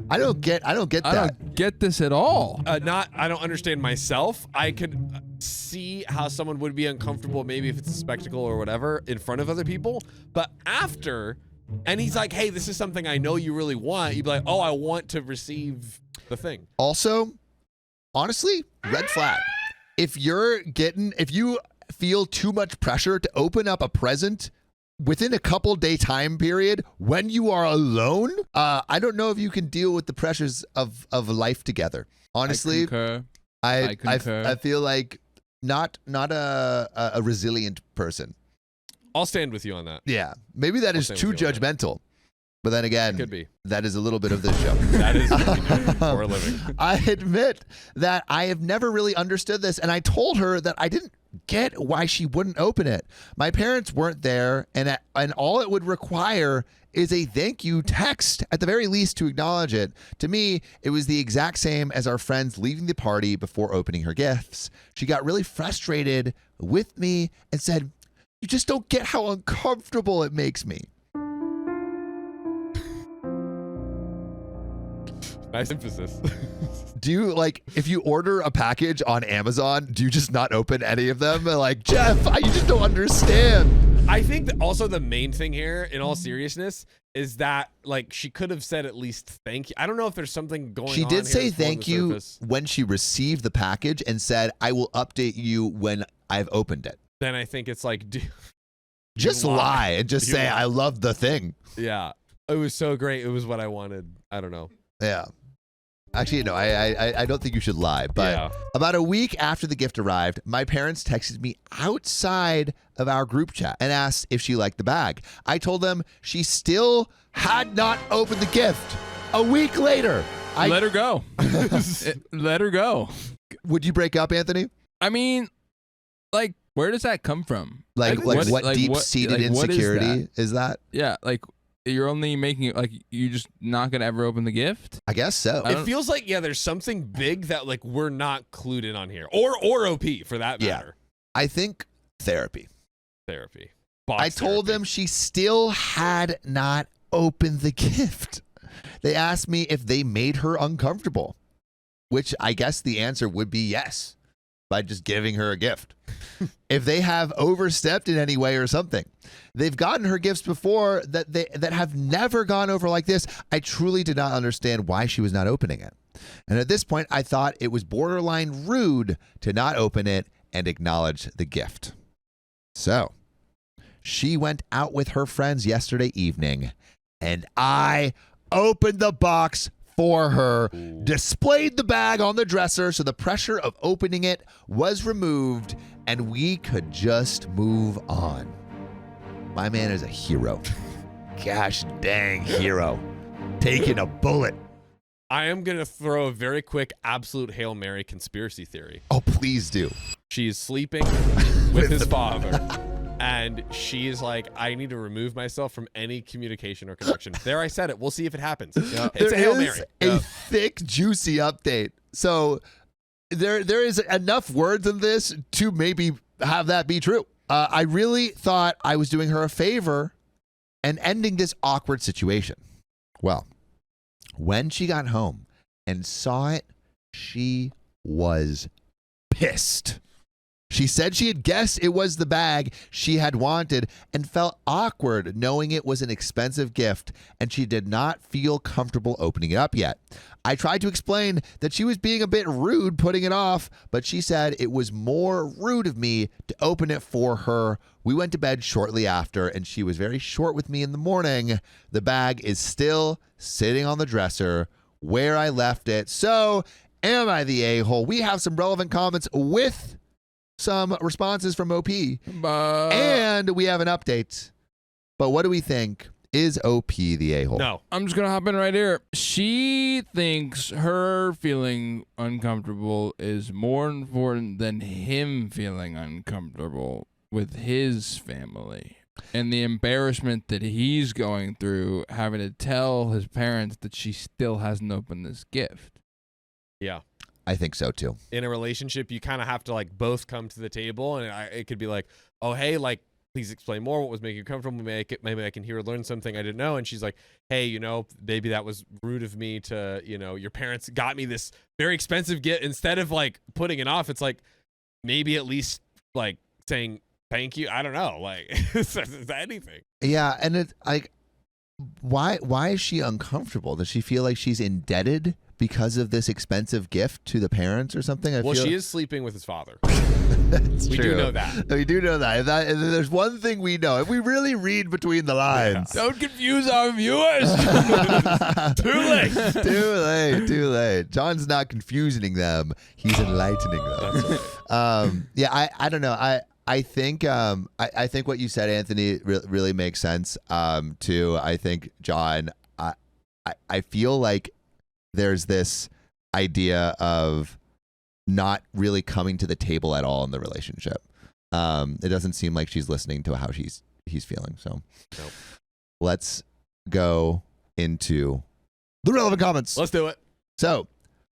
I don't get I that. don't get this at all. I don't understand myself. I could see how someone would be uncomfortable, maybe if it's a spectacle or whatever, in front of other people. But after, and he's like, hey, this is something I know you really want. You'd be like, oh, I want to receive the thing. Also, honestly, red flag. If you feel too much pressure to open up a present within a couple day time period when you are alone, I don't know if you can deal with the pressures of life together. Honestly, I concur. I feel like not a resilient person. I'll stand with you on that. Yeah, maybe that is stand too with you on that. judgmental. But then again, Could be. that is a little bit of this show. That is what we do for a living. I admit that I have never really understood this, and I told her that I didn't get why she wouldn't open it. My parents weren't there, and all it would require is a thank you text at the very least to acknowledge it. To me, it was the exact same as our friends leaving the party before opening her gifts. She got really frustrated with me and said, "You just don't get how uncomfortable it makes me." Nice emphasis. Do you, like, if you order a package on Amazon, do you just not open any of them? Like, Jeff, you just don't understand. I think that also the main thing here, in all seriousness, is that like she could have said at least thank you. I don't know if there's something going on. She did here say that's below thank the you surface. when she received the package and said, "I will update you when I've opened it." Then I think it's like, Just lie and just You say, lie. "I love the thing." yeah, it was so great. It was what I wanted. I don't know. Yeah. Actually, no, I don't think you should lie. But Yeah. about a week after the gift arrived, my parents texted me outside of our group chat and asked if she liked the bag. I told them she still had not opened the gift. A week later, Let her go. Let her go. Would you break up, Anthony? I mean, like, where does that come from? Like what deep-seated insecurity is that? Yeah, like you're only making it like you're just not gonna ever open the gift. I guess so. It feels like there's something big that like we're not clued in on here, or OP for that matter. I think therapy. I told them she still had not opened the gift. They asked me if they made her uncomfortable, which I guess the answer would be yes, by just giving her a gift. If they have overstepped in any way or something. They've gotten her gifts before that have never gone over like this. I truly did not understand why she was not opening it. And at this point, I thought it was borderline rude to not open it and acknowledge the gift. So she went out with her friends yesterday evening, and I opened the box for her, displayed the bag on the dresser so the pressure of opening it was removed, and we could just move on. My man is a hero. Gosh dang hero. Taking a bullet. I am going to throw a very quick absolute Hail Mary conspiracy theory. Oh, please do. She's sleeping with his father. And she is like, I need to remove myself from any communication or connection. There, I said it. We'll see if it happens. It's a Hail Mary. A thick, juicy update. So there is enough words in this to maybe have that be true. I really thought I was doing her a favor and ending this awkward situation. Well, when she got home and saw it, she was pissed. She said she had guessed it was the bag she had wanted and felt awkward knowing it was an expensive gift, and she did not feel comfortable opening it up yet. I tried to explain that she was being a bit rude putting it off, but she said it was more rude of me to open it for her. We went to bed shortly after, and she was very short with me in the morning. The bag is still sitting on the dresser where I left it. So, am I the a-hole? We have some relevant comments with some responses from OP, and we have an update. But what do we think? Is OP the a-hole? No. I'm just gonna hop in right here. She thinks her feeling uncomfortable is more important than him feeling uncomfortable with his family. And the embarrassment that he's going through having to tell his parents that she still hasn't opened this gift. Yeah. I think so too. In a relationship, you kind of have to like both come to the table, and it could be like, oh, hey, like, please explain more. What was making you comfortable? Maybe I can hear or learn something I didn't know. And she's like, hey, maybe that was rude of me to, your parents got me this very expensive gift. Instead of like putting it off, it's like maybe at least like saying thank you. I don't know, like is anything. Yeah, and it's like, why is she uncomfortable? Does she feel like she's indebted because of this expensive gift to the parents or something? She is sleeping with his father. That's we true. do know that. We do know that. If there's one thing we know, if we really read between the lines. Yeah. Don't confuse our viewers. Too late. John's not confusing them. He's enlightening them. That's right. Yeah, I don't know. I think what you said, Anthony, really makes sense. Too. I think, John, I feel like there's this idea of not really coming to the table at all in the relationship. It doesn't seem like she's listening to how he's feeling. So Nope. Let's go into the relevant comments. Let's do it. So,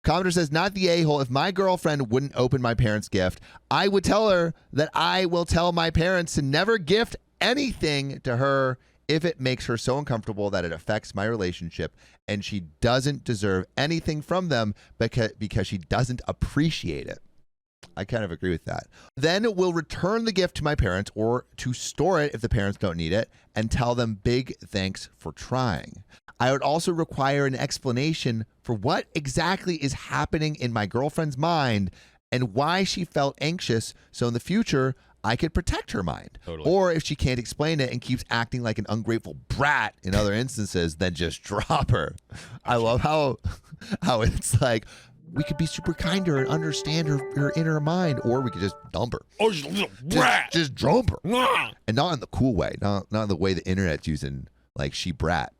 commenter says, not the a-hole. If my girlfriend wouldn't open my parents' gift, I would tell her that I will tell my parents to never gift anything to her if it makes her so uncomfortable that it affects my relationship, and she doesn't deserve anything from them because she doesn't appreciate it. I kind of agree with that. Then we'll return the gift to my parents or to store it if the parents don't need it and tell them big thanks for trying. I would also require an explanation for what exactly is happening in my girlfriend's mind and why she felt anxious, so in the future I could protect her mind. Totally. Or if she can't explain it and keeps acting like an ungrateful brat in other instances, then just drop her. I love how it's like, we could be super kind to her and understand her inner mind, or we could just dump her. Oh, you little brat. Just dump her. Nah. And not in the cool way, not in the way the internet's using, like she brat.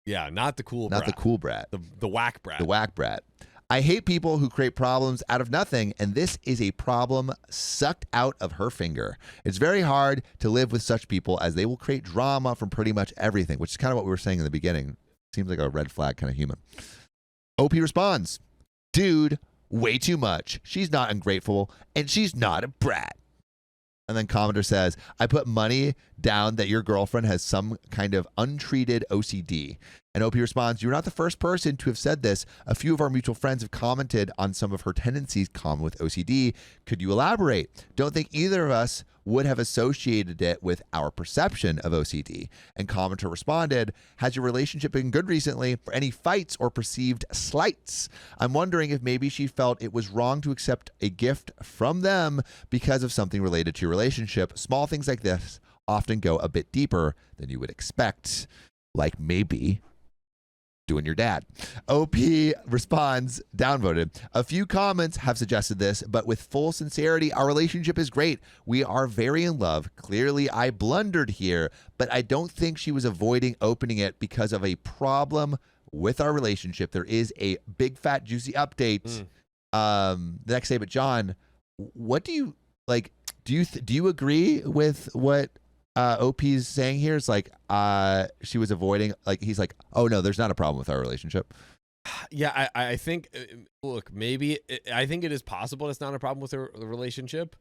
Yeah, not the cool Not brat. the cool brat. The whack brat. The whack brat. I hate people who create problems out of nothing, and this is a problem sucked out of her finger. It's very hard to live with such people, as they will create drama from pretty much everything, which is kind of what we were saying in the beginning. Seems like a red flag kind of human. OP responds, dude, way too much. She's not ungrateful, and she's not a brat. And then commenter says, I put money down that your girlfriend has some kind of untreated OCD. And OP responds, you're not the first person to have said this. A few of our mutual friends have commented on some of her tendencies common with OCD. Could you elaborate? Don't think either of us would have associated it with our perception of OCD. And commenter responded, has your relationship been good recently? Or any fights or perceived slights? I'm wondering if maybe she felt it was wrong to accept a gift from them because of something related to your relationship. Small things like this often go a bit deeper than you would expect. Like maybe doing your dad. OP responds, downvoted. A few comments have suggested this, but with full sincerity, our relationship is great. We are very in love. Clearly, I blundered here, but I don't think she was avoiding opening it because of a problem with our relationship. There is a big, fat, juicy update the next day. But John, what do you like? Do you agree with what OP's saying here? Is like she was avoiding, like he's like, oh no, there's not a problem with our relationship. Yeah, I think, look, maybe, I think it is possible it's not a problem with the relationship,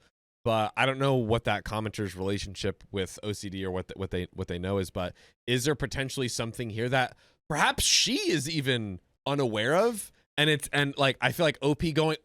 but I don't know what that commenter's relationship with OCD or what they know is, but is there potentially something here that perhaps she is even unaware of? And like, I feel like OP going,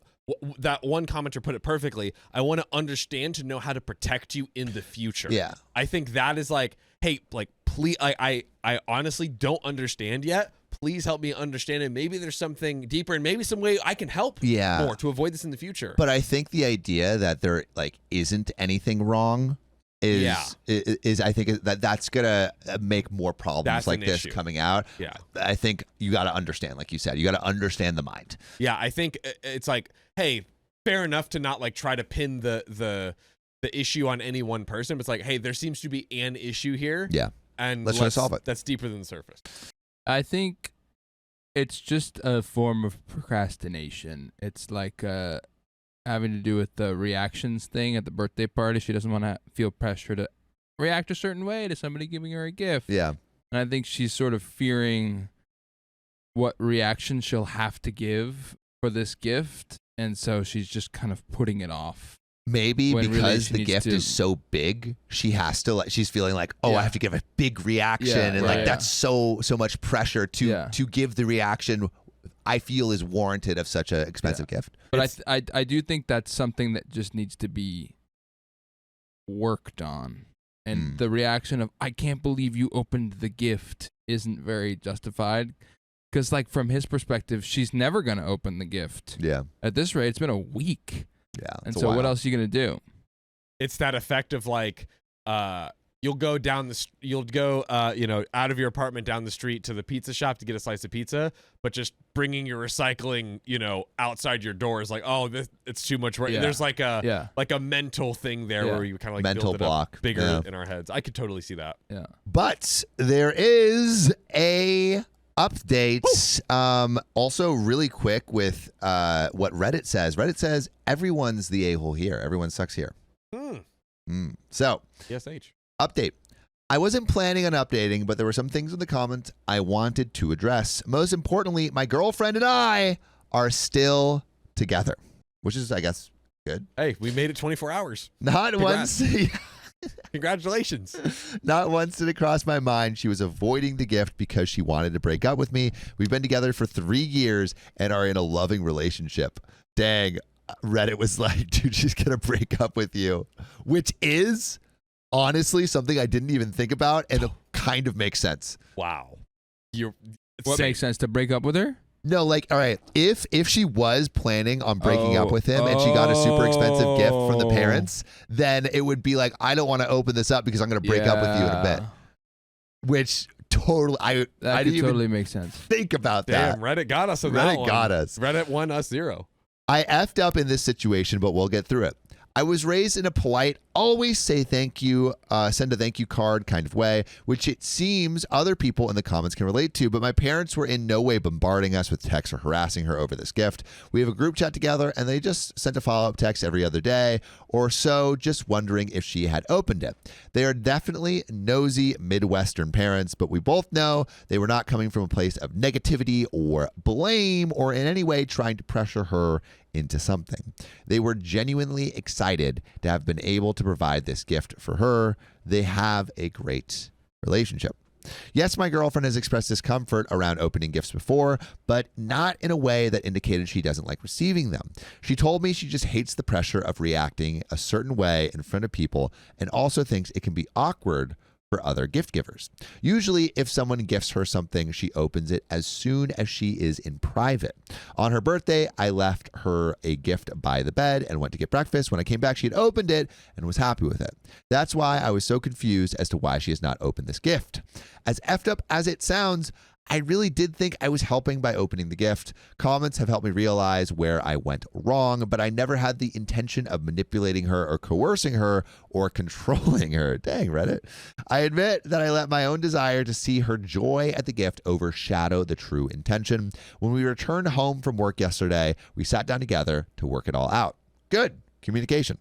that one commenter put it perfectly. I want to understand to know how to protect you in the future. Yeah. I think that is like, hey, like, please, I honestly don't understand yet. Please help me understand. And maybe there's something deeper and maybe some way I can help more to avoid this in the future. But I think the idea that there like isn't anything wrong is I think that's gonna make more problems like this coming out. Yeah, I think you got to understand, like you said, you got to understand the mind. Yeah, I think it's like, hey, fair enough to not like try to pin the issue on any one person, but it's like, hey, there seems to be an issue here. Yeah, and let's try to solve it. That's deeper than the surface. I think it's just a form of procrastination. It's like having to do with the reactions thing at the birthday party. She doesn't want to feel pressure to react a certain way to somebody giving her a gift. Yeah. And I think she's sort of fearing what reaction she'll have to give for this gift. And so she's just kind of putting it off. Maybe when because really the gift is so big, she has to like, she's feeling like, oh, I have to give a big reaction. And like, that's so much pressure to give the reaction I feel is warranted of such an expensive gift. But I do think that's something that just needs to be worked on. And the reaction of, I can't believe you opened the gift isn't very justified. Because like from his perspective, she's never going to open the gift. Yeah. At this rate, it's been a week. Yeah. And so what else are you going to do? It's that effect of like, you'll go out of your apartment down the street to the pizza shop to get a slice of pizza, but just bringing your recycling, outside your door is like, oh, it's too much. Right? Yeah. There's like a mental thing there where you kind of like mental build it block up bigger in our heads. I could totally see that. Yeah. But there is a update. Also really quick with what Reddit says. Reddit says everyone's the a-hole here. Everyone sucks here. So ESH. Update. I wasn't planning on updating, but there were some things in the comments I wanted to address. Most importantly, my girlfriend and I are still together, which is, I guess, good. Hey, we made it 24 hours. Not once. Congratulations. Not once did it cross my mind she was avoiding the gift because she wanted to break up with me. We've been together for 3 years and are in a loving relationship. Dang. Reddit was like, dude, she's going to break up with you, which is honestly something I didn't even think about, and it kind of makes sense. Wow. What makes sense, to break up with her? No, like, all right, if she was planning on breaking up with him and she got a super expensive gift from the parents, then it would be like, I don't want to open this up because I'm going to break up with you in a bit. Which totally, that I didn't totally even make sense. think about that. Damn, Reddit got us on Reddit that one. got us. Reddit won us 0. I effed up in this situation, but we'll get through it. I was raised in a polite, always say thank you, send a thank you card kind of way, which it seems other people in the comments can relate to, but my parents were in no way bombarding us with texts or harassing her over this gift. We have a group chat together and they just sent a follow-up text every other day or so, just wondering if she had opened it. They are definitely nosy Midwestern parents, but we both know they were not coming from a place of negativity or blame or in any way trying to pressure her into something. They were genuinely excited to have been able to provide this gift for her. They have a great relationship. Yes, my girlfriend has expressed discomfort around opening gifts before, but not in a way that indicated she doesn't like receiving them. She told me she just hates the pressure of reacting a certain way in front of people and also thinks it can be awkward for other gift givers. Usually, if someone gifts her something, she opens it as soon as she is in private. On her birthday, I left her a gift by the bed and went to get breakfast. When I came back, she had opened it and was happy with it. That's why I was so confused as to why she has not opened this gift. As effed up as it sounds, I really did think I was helping by opening the gift. Comments have helped me realize where I went wrong, but I never had the intention of manipulating her or coercing her or controlling her. Dang, Reddit. I admit that I let my own desire to see her joy at the gift overshadow the true intention. When we returned home from work yesterday, we sat down together to work it all out. Good communication.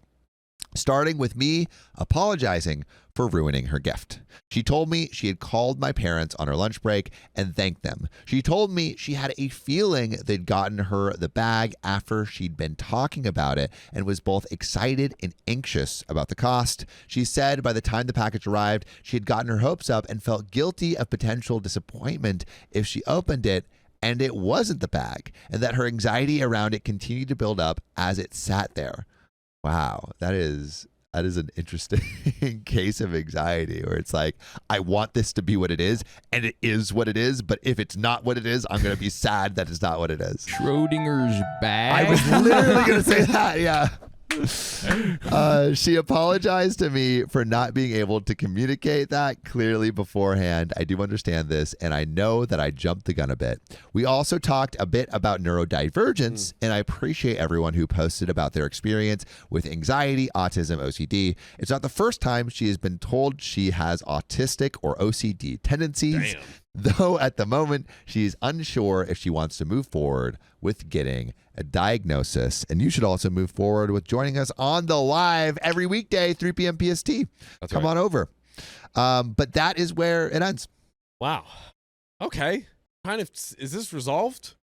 Starting with me apologizing for ruining her gift. She told me she had called my parents on her lunch break and thanked them. She told me she had a feeling they'd gotten her the bag after she'd been talking about it and was both excited and anxious about the cost. She said by the time the package arrived, she had gotten her hopes up and felt guilty of potential disappointment if she opened it and it wasn't the bag, and that her anxiety around it continued to build up as it sat there. Wow, that is an interesting case of anxiety where it's like, I want this to be what it is, and it is what it is, but if it's not what it is, I'm going to be sad that it's not what it is. Schrodinger's bag. I was literally going to say that, yeah. She apologized to me for not being able to communicate that clearly beforehand. I do understand this, and I know that I jumped the gun a bit. We also talked a bit about neurodivergence, and I appreciate everyone who posted about their experience with anxiety, autism, OCD. It's not the first time she has been told she has autistic or OCD tendencies. Damn. Though at the moment, she is unsure if she wants to move forward with getting a diagnosis. And you should also move forward with joining us on the live every weekday, 3 p.m. PST. Come on over. But that is where it ends. Wow. Okay. Kind of. Is this resolved?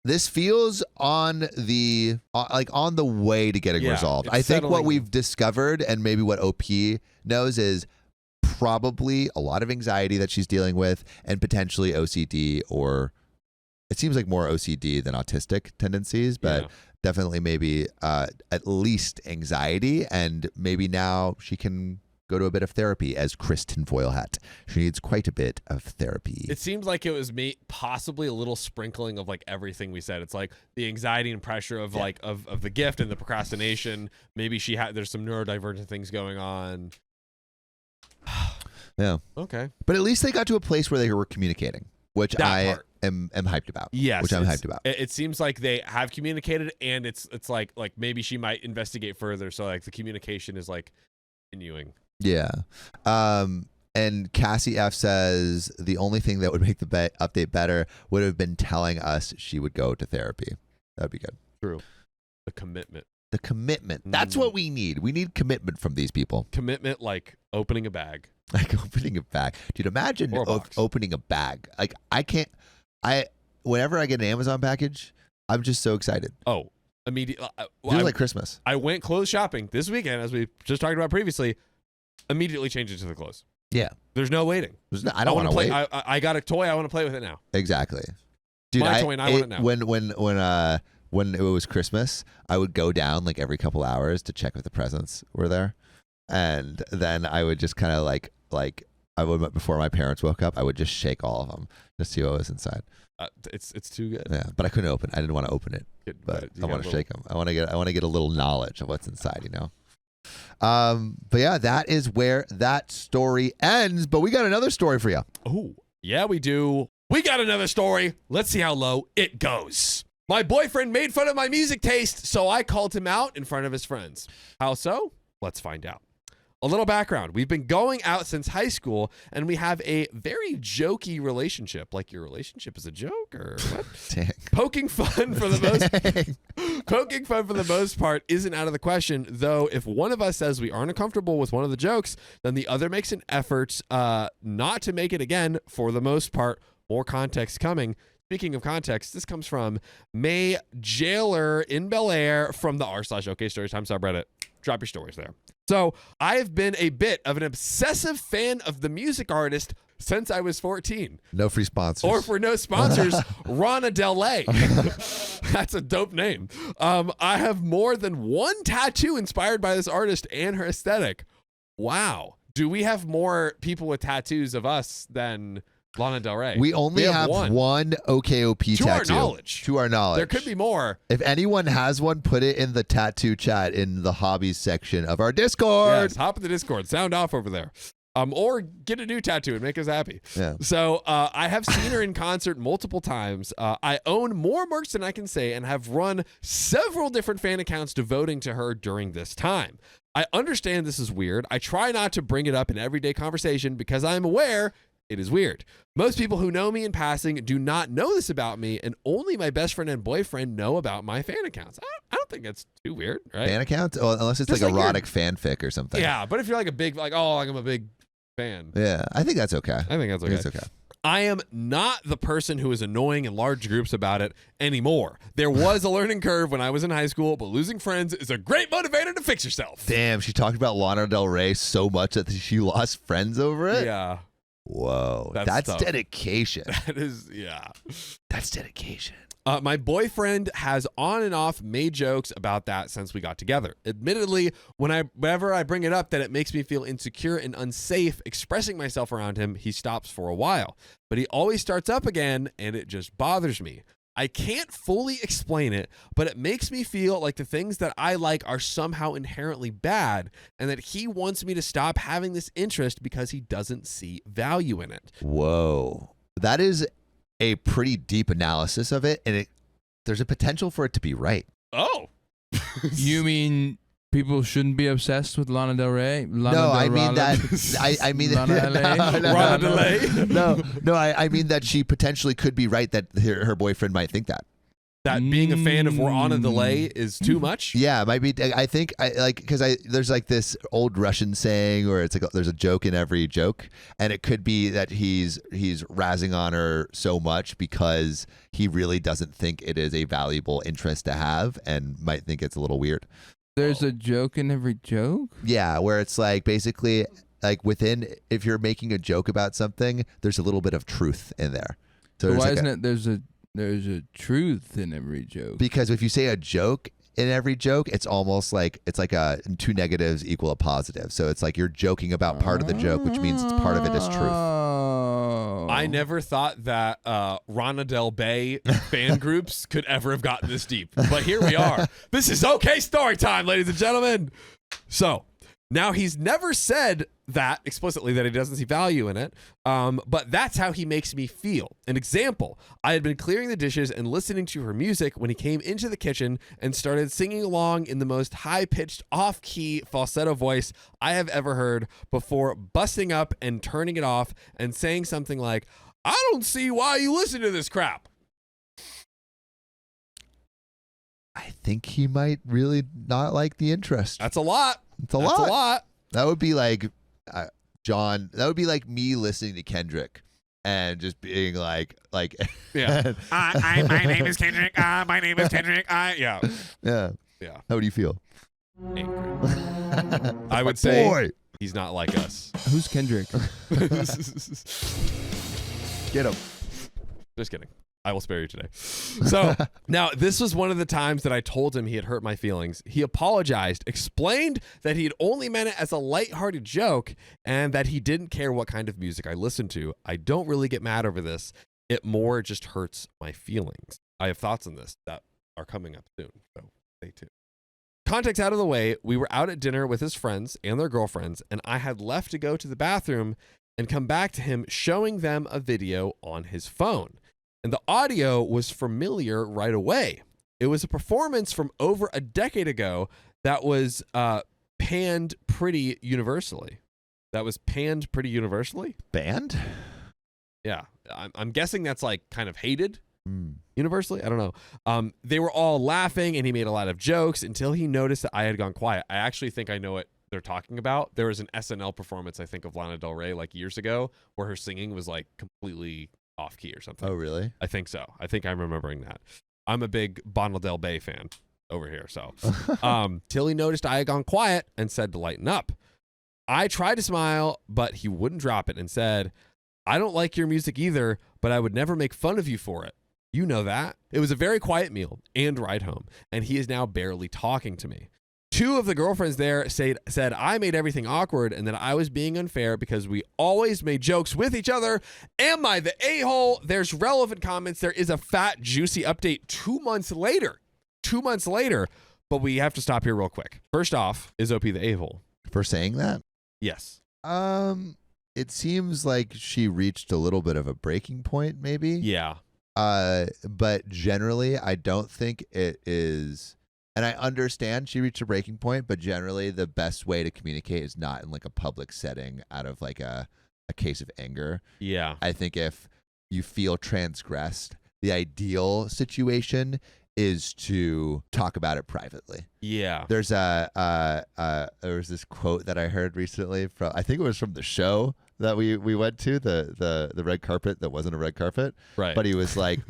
This feels on the on the way to getting resolved. I think what we've discovered, and maybe what OP knows, is probably a lot of anxiety that she's dealing with and potentially OCD, or it seems like more OCD than autistic tendencies, but definitely maybe at least anxiety. And maybe now she can go to a bit of therapy, as Chris Tinfoil hat. She needs quite a bit of therapy. It seems like it was possibly a little sprinkling of like everything we said. It's like the anxiety and pressure of like of the gift and the procrastination. Maybe there's some neurodivergent things going on. Yeah. Okay. But at least they got to a place where they were communicating, which I am hyped about. Yes. Which I'm hyped about. It seems like they have communicated, and it's like maybe she might investigate further. So like the communication is like continuing. Yeah. And Cassie F says the only thing that would make the update better would have been telling us she would go to therapy. That'd be good. True. The commitment. The commitment. That's what we need. We need commitment from these people. Commitment, like opening a bag. Like opening a bag. Dude, imagine opening a bag. Like whenever I get an Amazon package, I'm just so excited. Oh, immediately. Feels like Christmas. I went clothes shopping this weekend, as we just talked about previously. Immediately changed it to the clothes. Yeah. There's no waiting. I don't want to wait. I got a toy. I want to play with it now. Exactly. Dude, My toy, and I want it now. When it was Christmas, I would go down like every couple hours to check if the presents were there. And then I would just kind of like I would, before my parents woke up, I would just shake all of them to see what was inside. It's too good. Yeah, but I couldn't open. I didn't want to open it, but I want to shake them. I want to get a little knowledge of what's inside, you know. But yeah, that is where that story ends. But we got another story for you. Oh, yeah, we do. We got another story. Let's see how low it goes. My boyfriend made fun of my music taste, so I called him out in front of his friends. How so? Let's find out. A little background. We've been going out since high school, and we have a very jokey relationship. Like, your relationship is a joke, or what? Poking fun for the most part isn't out of the question, though. If one of us says we aren't comfortable with one of the jokes, then the other makes an effort not to make it again. For the most part, more context coming. Speaking of context, this comes from May Jailer in Bel Air from the r/OK Storytime subreddit. Drop your stories there. So I've been a bit of an obsessive fan of the music artist since I was 14. No free sponsors. Or for no sponsors, Rana Del Rey. That's a dope name. I have more than one tattoo inspired by this artist and her aesthetic. Wow. Do we have more people with tattoos of us than Lana Del Rey? We only have one OKOP to tattoo. To our knowledge. There could be more. If anyone has one, put it in the tattoo chat in the hobbies section of our Discord. Yes, hop in the Discord. Sound off over there. Or get a new tattoo and make us happy. Yeah. So I have seen her in concert multiple times. I own more merch than I can say and have run several different fan accounts devoting to her during this time. I understand this is weird. I try not to bring it up in everyday conversation because I'm aware it is weird. Most people who know me in passing do not know this about me, and only my best friend and boyfriend know about my fan accounts. I don't think that's too weird, right? Fan accounts? Oh, unless it's Just like like erotic fanfic or something. Yeah, but if you're like a big, I'm a big fan. Yeah, I think that's okay. I think that's okay. It's okay. I am not the person who is annoying in large groups about it anymore. There was a learning curve when I was in high school, but losing friends is a great motivator to fix yourself. Damn, she talked about Lana Del Rey so much that she lost friends over it? Yeah. Whoa, that's tough. Dedication. That is, yeah. That's dedication. My boyfriend has on and off made jokes about that since we got together. Admittedly, whenever I bring it up that it makes me feel insecure and unsafe expressing myself around him, he stops for a while. But he always starts up again, and it just bothers me. I can't fully explain it, but it makes me feel like the things that I like are somehow inherently bad, and that he wants me to stop having this interest because he doesn't see value in it. Whoa. That is a pretty deep analysis of it, and there's a potential for it to be right. Oh. You mean people shouldn't be obsessed with Lana Del Rey? I mean that she potentially could be right that her boyfriend might think that. That being a fan of Rana Del Rey is too much? Yeah, it might be. I think there's like this old Russian saying, or it's like there's a joke in every joke, and it could be that he's razzing on her so much because he really doesn't think it is a valuable interest to have, and might think it's a little weird. There's a joke in every joke? Yeah, where it's like basically like within, if you're making a joke about something, there's a little bit of truth in there. So why isn't it there's a truth in every joke? Because if you say a joke in every joke, it's almost like it's like two negatives equal a positive. So it's like you're joking about part of the joke, which means part of it is truth. I never thought that Rana Del Rey fan groups could ever have gotten this deep. But here we are. This is okay story time, ladies and gentlemen. So now he's never said that explicitly, that he doesn't see value in it, but that's how he makes me feel. An example, I had been clearing the dishes and listening to her music when he came into the kitchen and started singing along in the most high-pitched, off-key falsetto voice I have ever heard before busting up and turning it off and saying something like, "I don't see why you listen to this crap." I think he might really not like the interest. That's a lot. It's a lot. That would be like, John, that would be like me listening to Kendrick and just being like, yeah. My name is Kendrick. My name is Kendrick. Yeah. Yeah. How do you feel? Angry. I would say he's not like us. Who's Kendrick? Get him. Just kidding. I will spare you today. So now this was one of the times that I told him he had hurt my feelings. He apologized, explained that he had only meant it as a lighthearted joke, and that he didn't care what kind of music I listened to. I don't really get mad over this. It more just hurts my feelings. I have thoughts on this that are coming up soon, so stay tuned. Context out of the way, we were out at dinner with his friends and their girlfriends, and I had left to go to the bathroom and come back to him showing them a video on his phone. and the audio was familiar right away. It was a performance from over a decade ago that was panned pretty universally. Band? Yeah. I'm guessing that's like kind of hated universally. I don't know. They were all laughing and he made a lot of jokes until he noticed that I had gone quiet. I actually think I know what they're talking about. There was an SNL performance, I think, of Lana Del Rey like years ago where her singing was like completely off key or something. Oh, really? I think so. I think I'm remembering that. I'm a big Lana Del Rey fan over here. So till he noticed I had gone quiet and said to lighten up. I tried to smile, but he wouldn't drop it and said, I don't like your music either, but I would never make fun of you for it. You know that. It was a very quiet meal and ride home, and he is now barely talking to me. 2 of the girlfriends there said I made everything awkward and that I was being unfair because we always made jokes with each other. Am I the a-hole? There's relevant comments. There is a fat, juicy update 2 months later. 2 months later, but we have to stop here real quick. First off, is OP the a-hole? For saying that? Yes. It seems like she reached a little bit of a breaking point, maybe. Yeah. But generally, I don't think it is. And I understand she reached a breaking point, but generally, the best way to communicate is not in like a public setting out of like a case of anger. Yeah. I think if you feel transgressed, the ideal situation is to talk about it privately. Yeah. There's there was this quote that I heard recently from, I think it was from the show that we went to, the red carpet that wasn't a red carpet. Right. But he was like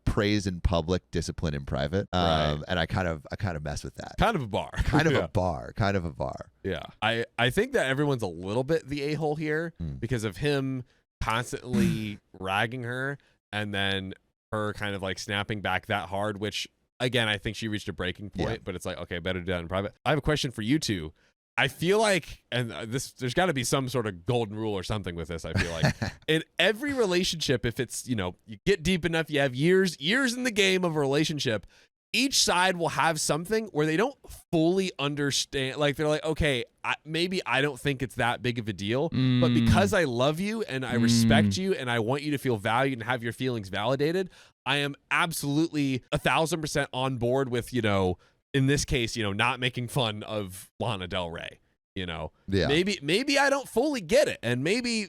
praise in public, discipline in private. Right. And I kind of mess with that. Kind of a bar. Kind of Yeah. a bar. Yeah. I think that everyone's a little bit the a-hole here because of him constantly ragging her and then her kind of like snapping back that hard, which again, I think she reached a breaking point, but it's like, okay, better do that in private. I have a question for you two. I feel like, and there's got to be some sort of golden rule or something with this. I feel like in every relationship, if it's, you get deep enough, you have years in the game of a relationship, each side will have something where they don't fully understand. Like they're like, okay, maybe I don't think it's that big of a deal, but because I love you and I respect you and I want you to feel valued and have your feelings validated, I am absolutely 1,000% on board with, in this case, not making fun of Lana Del Rey, Yeah. Maybe I don't fully get it. And maybe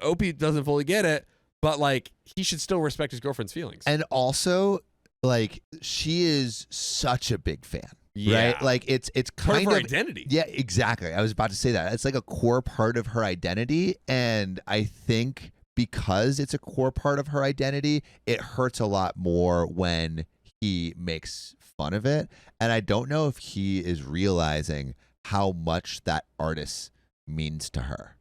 Opie doesn't fully get it, but like he should still respect his girlfriend's feelings. And also, like, she is such a big fan. Yeah. Right? Like it's Part kind of her of identity. Yeah, exactly. I was about to say that. It's like a core part of her identity. And I think because it's a core part of her identity, it hurts a lot more when he makes fun of it. And I don't know if he is realizing how much that artist means to her.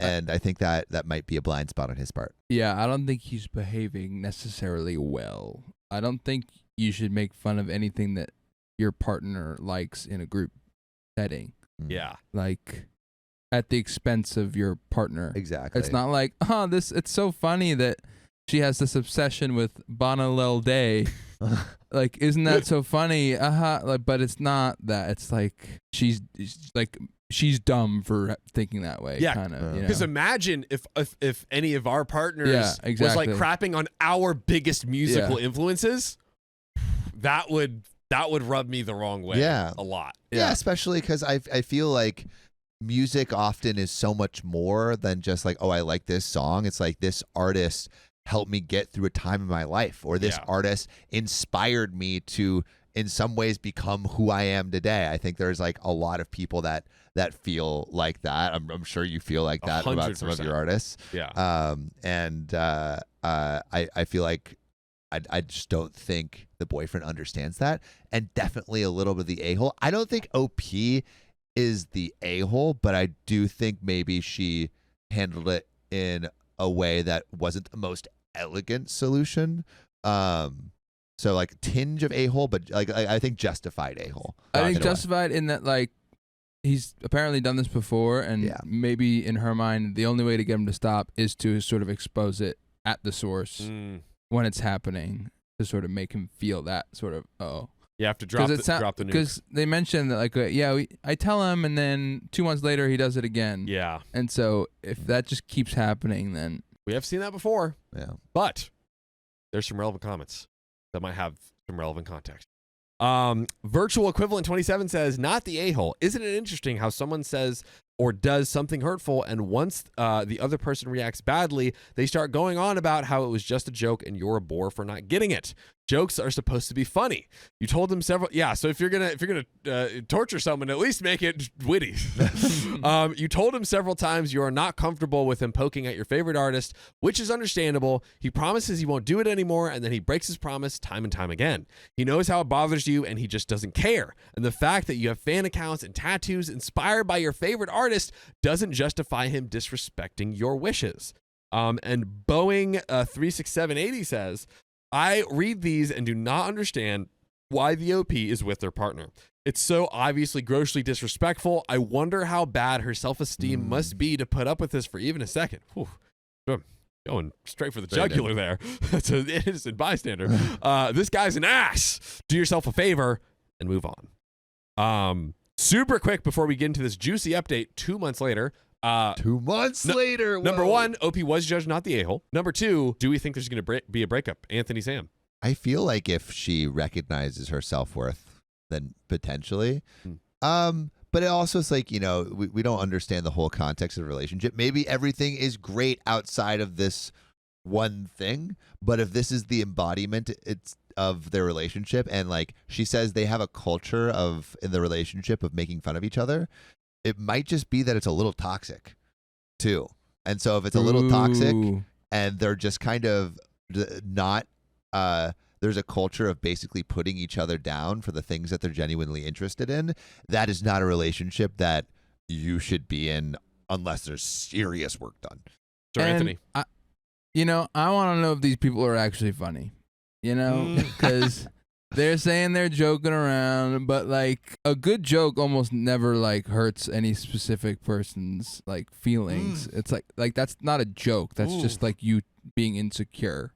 And I think that might be a blind spot on his part. Yeah, I don't think he's behaving necessarily well. I don't think you should make fun of anything that your partner likes in a group setting. Yeah. Like at the expense of your partner. Exactly. It's not like, it's so funny that she has this obsession with Bana Lel Day. Like, isn't that so funny? Like, but it's not that. It's like she's dumb for thinking that way. Yeah, kind of. Because imagine if any of our partners was like crapping on our biggest musical influences, that would rub me the wrong way. Yeah. A lot. Yeah, especially because I feel like music often is so much more than just like, oh, I like this song. It's like this artist helped me get through a time in my life, or this artist inspired me to in some ways become who I am today. I think there's like a lot of people that feel like that. I'm sure you feel like that 100%. about some of your artists. Yeah. I feel like I just don't think the boyfriend understands that, and definitely a little bit of the a-hole. I don't think OP is the a-hole, but I do think maybe she handled it in a way that wasn't the most elegant solution. So like tinge of a-hole, but like I think justified a-hole. I think justified in that like he's apparently done this before, and maybe in her mind the only way to get him to stop is to sort of expose it at the source when it's happening, to sort of make him feel that sort of You have to drop the nuke. Because they mentioned that, like, I tell him, and then 2 months later he does it again. Yeah. And so if that just keeps happening, then We have seen that before. Yeah. But there's some relevant comments that might have some relevant context. Virtual Equivalent 27 says, not the a-hole. Isn't it interesting how someone says or does something hurtful, and once the other person reacts badly, they start going on about how it was just a joke and you're a bore for not getting it. Jokes are supposed to be funny. You told them several. Yeah. So if you're gonna torture someone, at least make it witty. You told him several times you are not comfortable with him poking at your favorite artist, which is understandable. He promises he won't do it anymore, and then he breaks his promise time and time again. He knows how it bothers you, and he just doesn't care. And the fact that you have fan accounts and tattoos inspired by your favorite artist doesn't justify him disrespecting your wishes. And Boeing 36780 says, I read these and do not understand why the OP is with their partner. It's so obviously grossly disrespectful. I wonder how bad her self-esteem must be to put up with this for even a second. Whew. Going straight for the jugular there. That's an innocent bystander. This guy's an ass. Do yourself a favor and move on. Super quick before we get into this juicy update 2 months later. 2 months later. Number whoa. 1, OP was judged not the a-hole. Number 2, do we think there's going to be a breakup? Anthony Sam. I feel like if she recognizes her self-worth, then potentially. But it also is like, we don't understand the whole context of the relationship. Maybe everything is great outside of this one thing, but if this is the embodiment of their relationship, and like she says they have a culture in the relationship of making fun of each other, it might just be that it's a little toxic too. And so if it's a little toxic and they're just kind of not there's a culture of basically putting each other down for the things that they're genuinely interested in, that is not a relationship that you should be in unless there's serious work done. Sir Anthony. I want to know if these people are actually funny, because they're saying they're joking around, but like a good joke almost never like hurts any specific person's like feelings. It's like that's not a joke. That's just like you being insecure,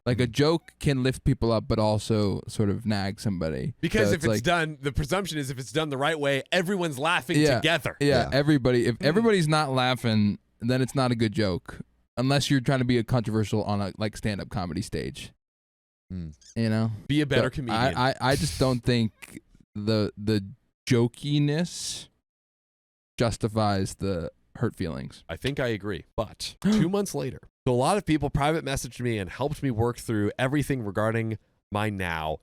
like a joke can lift people up, but also sort of nag somebody. Because so if it's done, the presumption is if it's done the right way, everyone's laughing together. Yeah. If everybody's not laughing, then it's not a good joke. Unless you're trying to be a controversial on a like stand-up comedy stage. Be a better comedian. I just don't think the jokiness justifies the hurt feelings. I think I agree. But 2 months later, so a lot of people private messaged me and helped me work through everything regarding my now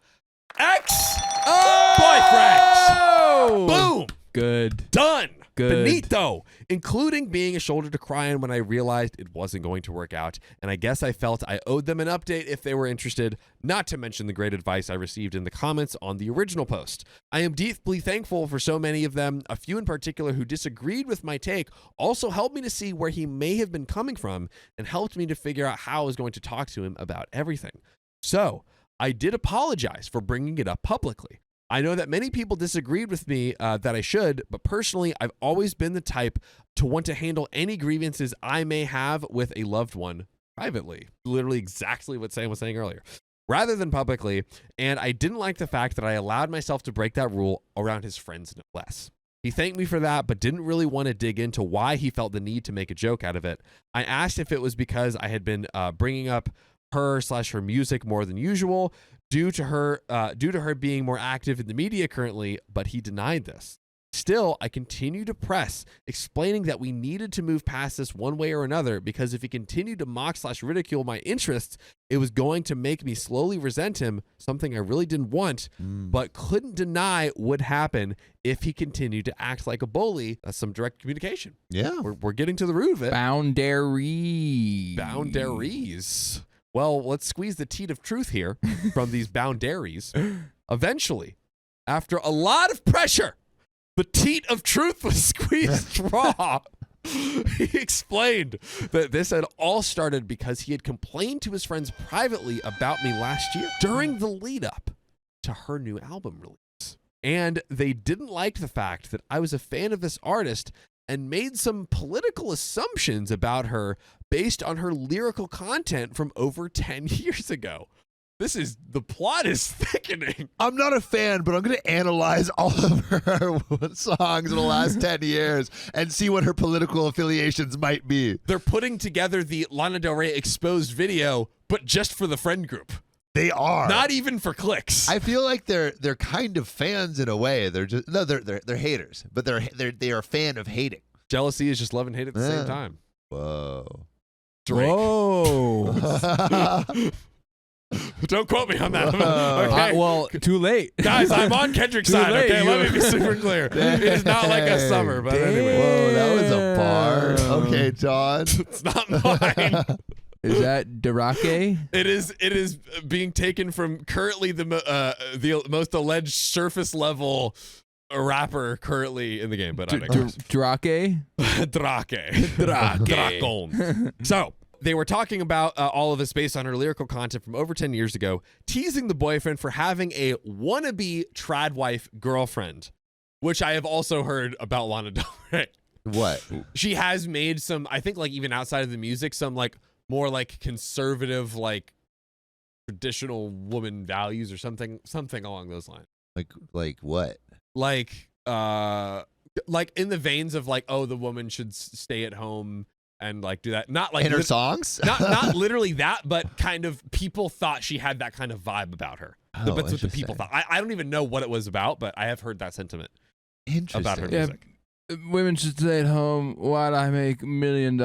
ex-boyfriend. Boom. Good. Done. Good. Finito, including being a shoulder to cry on when I realized it wasn't going to work out. And I guess I felt I owed them an update if they were interested, not to mention the great advice I received in the comments on the original post. I am deeply thankful for so many of them. A few in particular who disagreed with my take also helped me to see where he may have been coming from and helped me to figure out how I was going to talk to him about everything. So I did apologize for bringing it up publicly. I know that many people disagreed with me that I should, but personally, I've always been the type to want to handle any grievances I may have with a loved one privately. Literally exactly what Sam was saying earlier, rather than publicly. And I didn't like the fact that I allowed myself to break that rule around his friends, no less. He thanked me for that, but didn't really want to dig into why he felt the need to make a joke out of it. I asked if it was because I had been bringing up her/her music more than usual due to her being more active in the media currently, but he denied this. Still, I continue to press, explaining that we needed to move past this one way or another, because if he continued to mock/ridicule my interests, it was going to make me slowly resent him, something I really didn't want, but couldn't deny would happen if he continued to act like a bully. That's some direct communication. Yeah. We're getting to the root of it. Boundaries. Well, let's squeeze the teat of truth here from these boundaries. Eventually, after a lot of pressure, the teat of truth was squeezed raw. He explained that this had all started because he had complained to his friends privately about me last year during the lead up to her new album release. And they didn't like the fact that I was a fan of this artist and made some political assumptions about her based on her lyrical content from over 10 years ago. the plot is thickening. I'm not a fan, but I'm going to analyze all of her songs in the last 10 years and see what her political affiliations might be. They're putting together the Lana Del Rey exposed video, but just for the friend group. They are. Not even for clicks. I feel like they're kind of fans in a way. They're just they're haters, but they are a fan of hating. Jealousy is just love and hate at the same time. Whoa. Drake. Whoa. Don't quote me on that. Okay. Well, too late. Guys, I'm on Kendrick's side, late. okay? Let me be super clear. It is not like a summer, but anyway. Whoa, that was a bar. Damn. Okay, John. It's not mine. Is that Darake? It is being taken from currently the most alleged surface level rapper currently in the game, but I digress. Darake? Drake. Dragon. So they were talking about all of this based on her lyrical content from over 10 years ago, teasing the boyfriend for having a wannabe trad wife girlfriend, which I have also heard about Lana Del Rey. What? She has made some, I think, like even outside of the music, some like more like conservative, like traditional woman values or something along those lines. Like what? Like in the veins of like, oh, the woman should stay at home and like do that. Not like in her songs? not literally that, but kind of people thought she had that kind of vibe about her. Oh, That's what the people thought. I don't even know what it was about, but I have heard that sentiment Interesting. about her Yeah. music. Women should stay at home while I make $1 million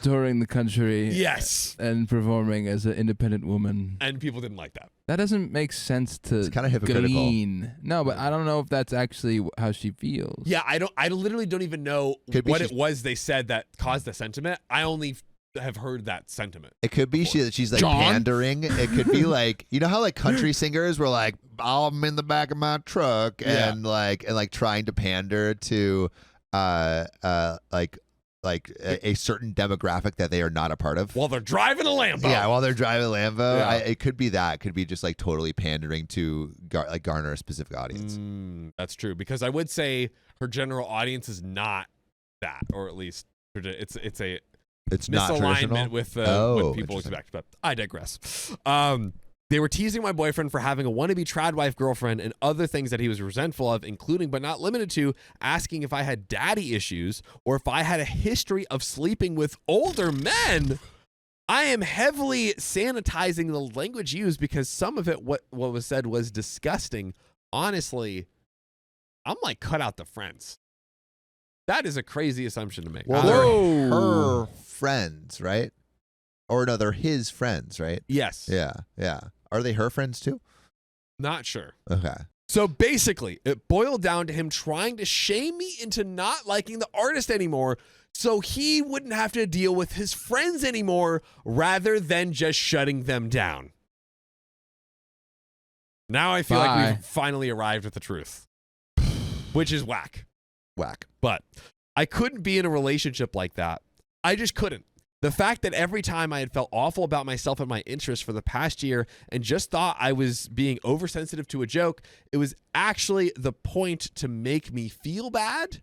touring the country. Yes. And performing as an independent woman. And people didn't like that. That doesn't make sense to It's kind of hypocritical. glean. No, but I don't know if that's actually how she feels. Yeah, I literally don't even know Could be what she's- it was they said that caused the sentiment. I only have heard that sentiment. It could be she's like John? pandering. It could be like, you know how like country singers were like, I'm in the back of my truck and like trying to pander to a certain demographic that they are not a part of. While they're driving a Lambo. Yeah, while they're driving a Lambo, Yeah. it could be that. It could be just like totally pandering to garner a specific audience. That's true, because I would say her general audience is not that, or at least it's not misalignment traditional. with what people interesting. expect. But I digress. They were teasing my boyfriend for having a wannabe trad wife girlfriend and other things that he was resentful of, including but not limited to asking if I had daddy issues or if I had a history of sleeping with older men. I am heavily sanitizing the language used because some of it, what was said, was disgusting. Honestly, I'm like, cut out the friends. That is a crazy assumption to make. Well, they're her friends, right? Or no, they're his friends, right? Yes. Yeah. Are they her friends too? Not sure. Okay. So basically, it boiled down to him trying to shame me into not liking the artist anymore so he wouldn't have to deal with his friends anymore rather than just shutting them down. Now I feel like we've finally arrived at the truth, which is whack. But I couldn't be in a relationship like that. I just couldn't. The fact that every time I had felt awful about myself and my interests for the past year and just thought I was being oversensitive to a joke, it was actually the point to make me feel bad.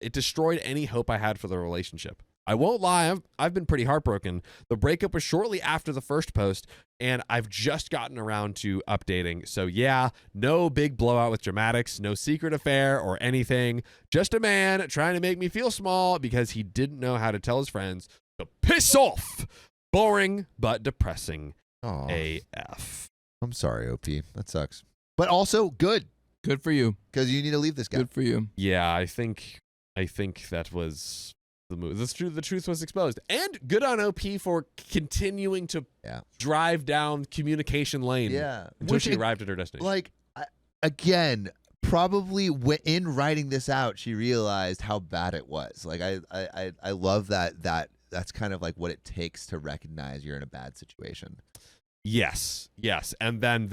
It destroyed any hope I had for the relationship. I won't lie, I've been pretty heartbroken. The breakup was shortly after the first post, and I've just gotten around to updating. So yeah, no big blowout with dramatics, no secret affair or anything. Just a man trying to make me feel small because he didn't know how to tell his friends to piss off. Boring, but depressing. Oh, AF. I'm sorry, OP. That sucks. But also good, Good for you. because you need to leave this guy. Good for you. Yeah, I think that was the move. The truth was exposed. And good on OP for continuing to drive down communication lane until she arrived at her destination. Like, again, probably in writing this out, she realized how bad it was. Like, I love that's kind of like what it takes to recognize you're in a bad situation. Yes. And then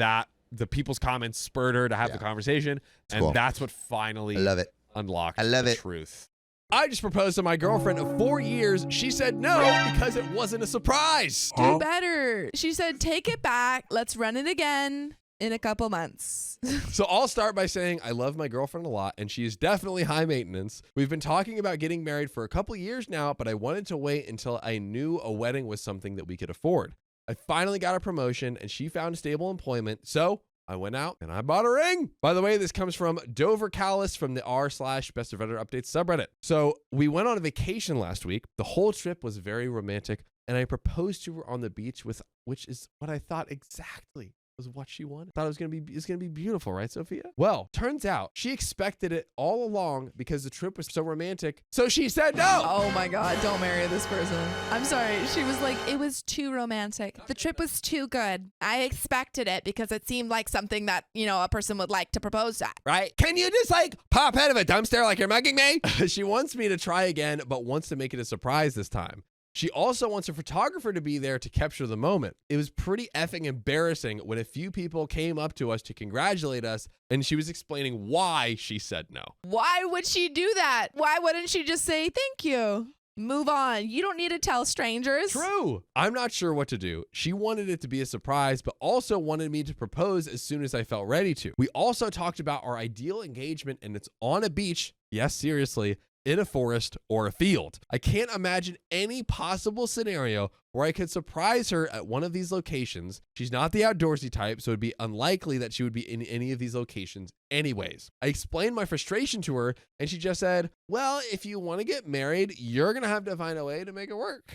the people's comments spurred her to have the conversation. It's and cool. that's what finally I love it. unlocked I love the it. truth. I just proposed to my girlfriend of 4 years. She said no because it wasn't a surprise. Do better. She said, take it back. Let's run it again in a couple months. So I'll start by saying I love my girlfriend a lot, and she is definitely high maintenance. We've been talking about getting married for a couple years now, but I wanted to wait until I knew a wedding was something that we could afford. I finally got a promotion and she found stable employment. So I went out and I bought a ring. By the way, this comes from Dover Callis from the r/Best of Reddit Updates subreddit. So we went on a vacation last week. The whole trip was very romantic and I proposed to her on the beach which is what I thought exactly was what she wanted. Thought it was gonna be beautiful, right, Sophia? Well, turns out she expected it all along because the trip was so romantic. So she said no. Oh my God, don't marry this person. I'm sorry. She was like, it was too romantic. The trip was too good. I expected it because it seemed like something that, a person would like to propose at. Right? Can you just pop out of a dumpster like you're mugging me? She wants me to try again, but wants to make it a surprise this time. She also wants a photographer to be there to capture the moment. It was pretty effing embarrassing when a few people came up to us to congratulate us, and she was explaining why she said no. Why would she do that? Why wouldn't she just say thank you? Move on. You don't need to tell strangers. True. I'm not sure what to do. She wanted it to be a surprise, but also wanted me to propose as soon as I felt ready to. We also talked about our ideal engagement, and it's on a beach. Yes, seriously. In a forest or a field. I can't imagine any possible scenario where I could surprise her at one of these locations. She's not the outdoorsy type, so it'd be unlikely that she would be in any of these locations anyways. I explained my frustration to her and she just said, well, if you want to get married, you're going to have to find a way to make it work.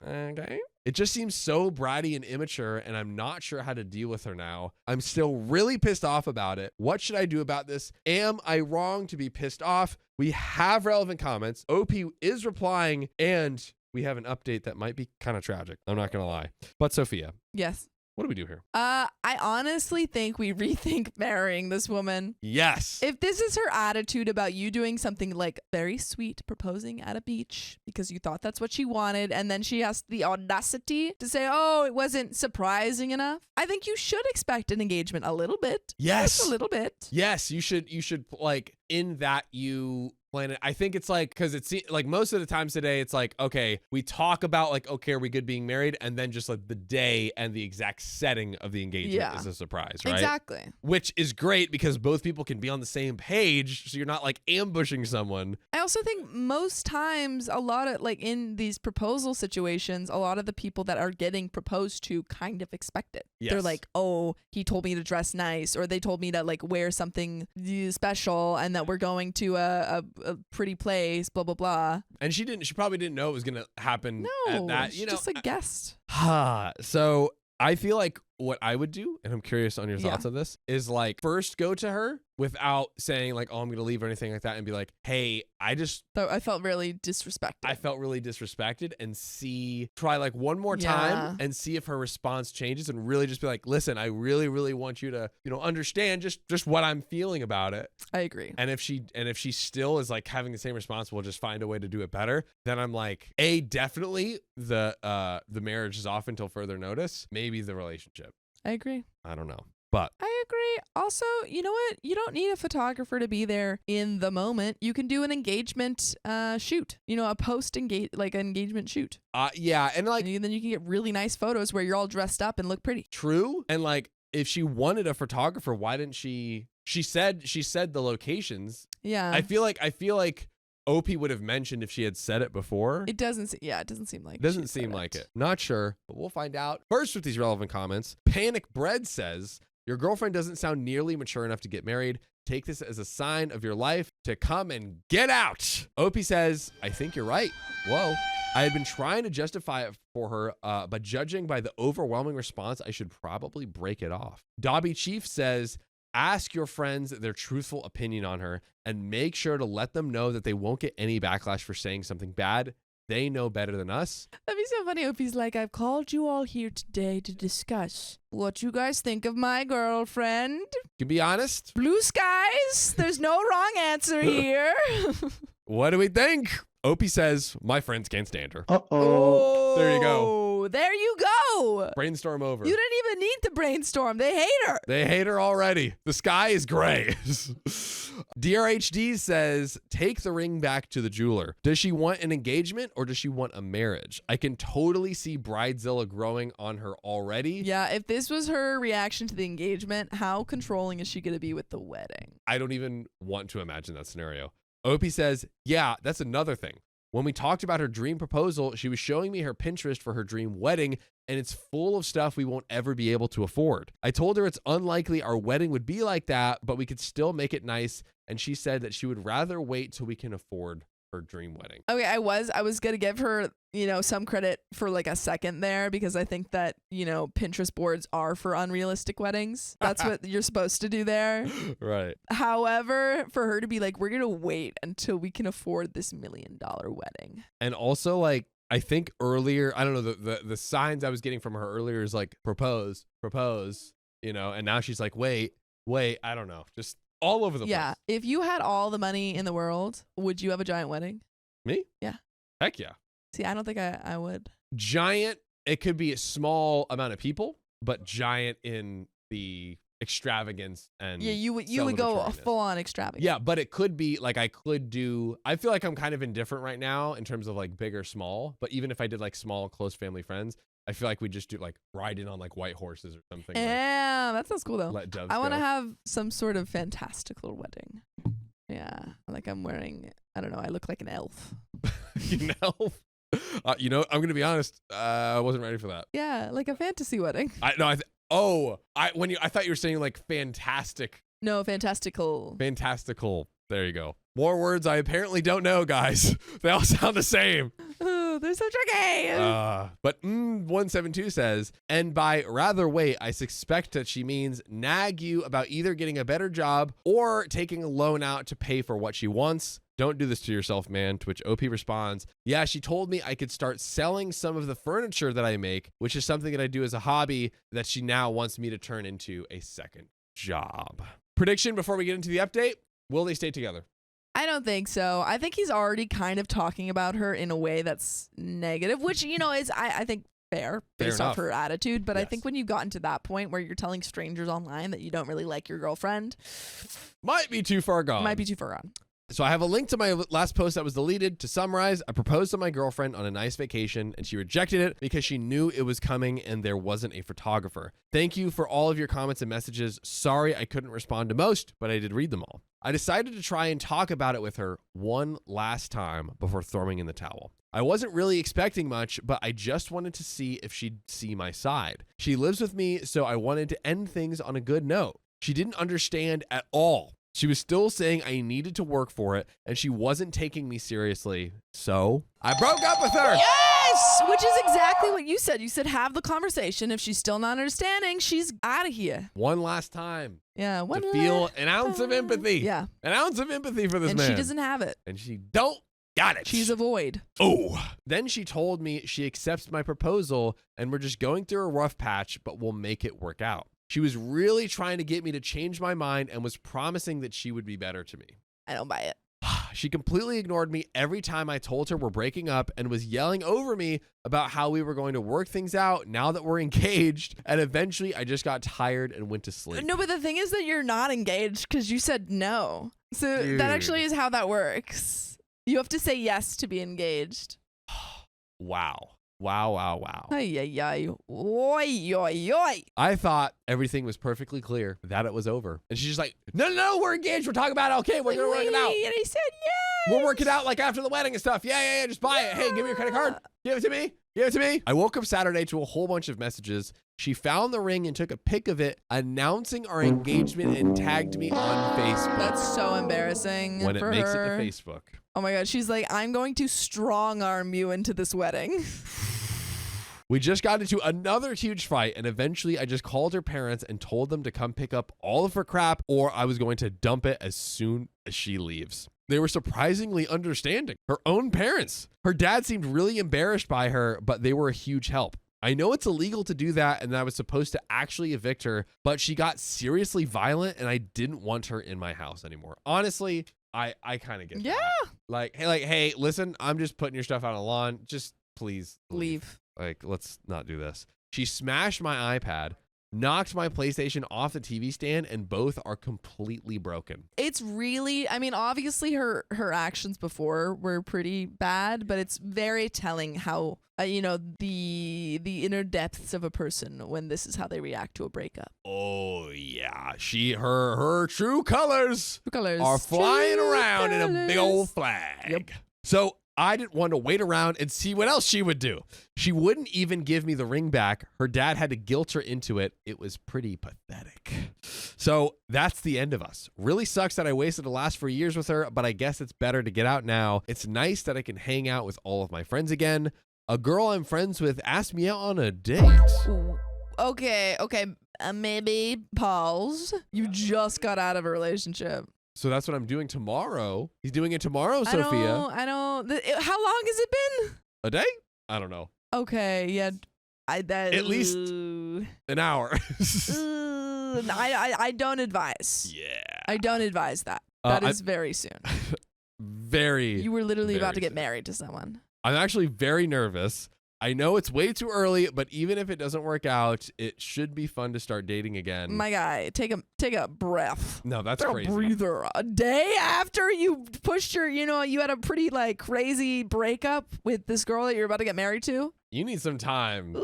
Okay. It just seems so bratty and immature, and I'm not sure how to deal with her now. I'm still really pissed off about it. What should I do about this? Am I wrong to be pissed off? We have relevant comments. OP is replying, and we have an update that might be kind of tragic. I'm not going to lie. But Sophia, Yes. what do we do here? I honestly think we rethink marrying this woman. Yes. If this is her attitude about you doing something like very sweet, proposing at a beach because you thought that's what she wanted, and then she has the audacity to say, oh, it wasn't surprising enough, I think you should expect an engagement a little bit. Yes. Just a little bit. Yes, you should in that you plan it. I think it's because it's most of the times today, it's okay, we talk about okay, are we good being married? And then just the day and the exact setting of the engagement is a surprise, right? Exactly. Which is great because both people can be on the same page. So you're not ambushing someone. I also think most times a lot of in these proposal situations, a lot of the people that are getting proposed to kind of expect it. Yes. They're like, oh, he told me to dress nice, or they told me to wear something special and that we're going to a pretty place, blah, blah, blah. And she probably didn't know it was going to happen at that, she's just a guest. So I feel like what I would do, and I'm curious on your thoughts on this, is first go to her without saying oh, I'm going to leave or anything like that, and be like, hey, I felt really disrespected. I felt really disrespected, and try one more time and see if her response changes, and really just be like, listen, I really, really want you to, understand just what I'm feeling about it. I agree. And if she still is having the same response, we'll just find a way to do it better. Then I'm definitely the marriage is off until further notice. Maybe the relationship. I agree. I don't know. But I agree. Also, you know what? You don't need a photographer to be there in the moment. You can do an engagement shoot. A engagement shoot. Yeah, and and then you can get really nice photos where you're all dressed up and look pretty. True. And if she wanted a photographer, why didn't she? She said the locations. Yeah. I feel like OP would have mentioned if she had said it before. It doesn't seem like Doesn't seem like it. Not sure, but we'll find out. First with these relevant comments, Panic Bread says, your girlfriend doesn't sound nearly mature enough to get married. Take this as a sign of your life to come and get out. OP says, I think you're right. Whoa. I had been trying to justify it for her, but judging by the overwhelming response, I should probably break it off. Dobby Chief says, ask your friends their truthful opinion on her and make sure to let them know that they won't get any backlash for saying something bad. They know better than us. That'd be so funny. Opie's like, I've called you all here today to discuss what you guys think of my girlfriend. To be honest. Blue skies. There's no wrong answer here. What do we think? Opie says, my friends can't stand her. Uh-oh. There you go. There you go. Brainstorm over. You didn't even need to brainstorm. They hate her. They hate her already. The sky is gray. DRHD says, take the ring back to the jeweler. Does she want an engagement or does she want a marriage? I can totally see Bridezilla growing on her already. Yeah, if this was her reaction to the engagement, how controlling is she going to be with the wedding? I don't even want to imagine that scenario. Opie says, yeah, that's another thing. When we talked about her dream proposal, she was showing me her Pinterest for her dream wedding, and it's full of stuff we won't ever be able to afford. I told her it's unlikely our wedding would be like that, but we could still make it nice, and she said that she would rather wait till we can afford her dream wedding. Okay, I was gonna give her, some credit for like a second there, because I think that, Pinterest boards are for unrealistic weddings. That's what you're supposed to do there. Right. However, for her to be like, we're gonna wait until we can afford this $1 million wedding. And also, like, I think earlier, I don't know, the signs I was getting from her earlier is like propose, and now she's like, wait, I don't know, just all over the Yeah. place. If you had all the money in the world, would you have a giant wedding? Me? Yeah. Heck yeah. See, I don't think I would. Giant, it could be a small amount of people, but giant in the extravagance and Yeah, you would go celebratoriness. full on extravagant. Yeah, but it could be like I feel like I'm kind of indifferent right now in terms of like big or small, but even if I did like small, close family friends, I feel like we just do like ride in on like white horses or something. Yeah, that sounds cool though. Let doves I want to go. have some sort of fantastical wedding. Yeah, like I'm wearing, I don't know, I look like an elf. You know? I'm gonna be honest. I wasn't ready for that. Yeah, like a fantasy wedding. I thought you were saying like fantastic. No, fantastical. There you go. More words I apparently don't know, guys. They all sound the same. Oh, they're so tricky. But 172 says, and by rather wait, I suspect that she means nag you about either getting a better job or taking a loan out to pay for what she wants. Don't do this to yourself, man. To which OP responds, yeah, she told me I could start selling some of the furniture that I make, which is something that I do as a hobby that she now wants me to turn into a second job. Prediction before we get into the update, will they stay together? I don't think so. I think he's already kind of talking about her in a way that's negative, which, is, I think, fair based off her attitude. But I Yes. think when you've gotten to that point where you're telling strangers online that you don't really like your girlfriend, Might be too far gone. might be too far gone. So I have a link to my last post that was deleted. To summarize, I proposed to my girlfriend on a nice vacation and she rejected it because she knew it was coming and there wasn't a photographer. Thank you for all of your comments and messages. Sorry I couldn't respond to most, but I did read them all. I decided to try and talk about it with her one last time before throwing in the towel. I wasn't really expecting much, but I just wanted to see if she'd see my side. She lives with me, so I wanted to end things on a good note. She didn't understand at all. She was still saying I needed to work for it, and she wasn't taking me seriously. So I broke up with her. Yes! Which is exactly what you said. You said have the conversation. If she's still not understanding, she's out of here. One last time Yeah. to feel an ounce of empathy. Yeah. An ounce of empathy for this And man. she doesn't have it. And she don't got it. She's a void. Oh. Then she told me she accepts my proposal and we're just going through a rough patch, but we'll make it work out. She was really trying to get me to change my mind and was promising that she would be better to me. I don't buy it. She completely ignored me every time I told her we're breaking up and was yelling over me about how we were going to work things out now that we're engaged. And eventually I just got tired and went to sleep. No, but the thing is that you're not engaged because you said no. So Dude. that actually is how that works. You have to say yes to be engaged. Wow. Wow. Ay, ay, ay. Oy, oy, oy. I thought everything was perfectly clear that it was over. And she's just like, no, we're engaged. We're talking about it. Okay, we're going to work it out. And he said yes. We'll work it out like after the wedding and stuff. Yeah, just buy it. Hey, give me your credit card. Give it to me. I woke up Saturday to a whole bunch of messages. She found the ring and took a pic of it, announcing our engagement and tagged me on Facebook. That's so embarrassing when for it makes her. it to Facebook. Oh my God. She's like, I'm going to strong arm you into this wedding. We just got into another huge fight, and eventually I just called her parents and told them to come pick up all of her crap, or I was going to dump it as soon as she leaves. They were surprisingly understanding. Her own parents. Her dad seemed really embarrassed by her, but they were a huge help. I know it's illegal to do that, and I was supposed to actually evict her, but she got seriously violent, and I didn't want her in my house anymore. Honestly, I kind of get Yeah. that. Like, hey, listen, I'm just putting your stuff out on the lawn. Just please Leave. Like, let's not do this. She smashed my iPad, knocked my PlayStation off the TV stand, and both are completely broken. It's really, I mean, obviously her actions before were pretty bad, but it's very telling how, the inner depths of a person when this is how they react to a breakup. Oh, yeah. Her true colors are flying around in a big old flag. Yep. So I didn't want to wait around and see what else she would do. She wouldn't even give me the ring back. Her dad had to guilt her into it. It was pretty pathetic. So that's the end of us. Really sucks that I wasted the last 4 years with her, but I guess it's better to get out now. It's nice that I can hang out with all of my friends again. A girl I'm friends with asked me out on a date. Okay. Maybe pause. You just got out of a relationship. So that's what I'm doing tomorrow. He's doing it tomorrow, Sophia. I don't. How long has it been? A day? I don't know. Okay, yeah. At least an hour. I don't advise. Yeah. I don't advise that. That is very soon. You were literally about to get married to someone. I'm actually very nervous. I know it's way too early, but even if it doesn't work out, it should be fun to start dating again. My guy, take a breath. No, that's Take crazy. a breather. A day after you pushed your, you had a pretty like crazy breakup with this girl that you're about to get married to. You need some time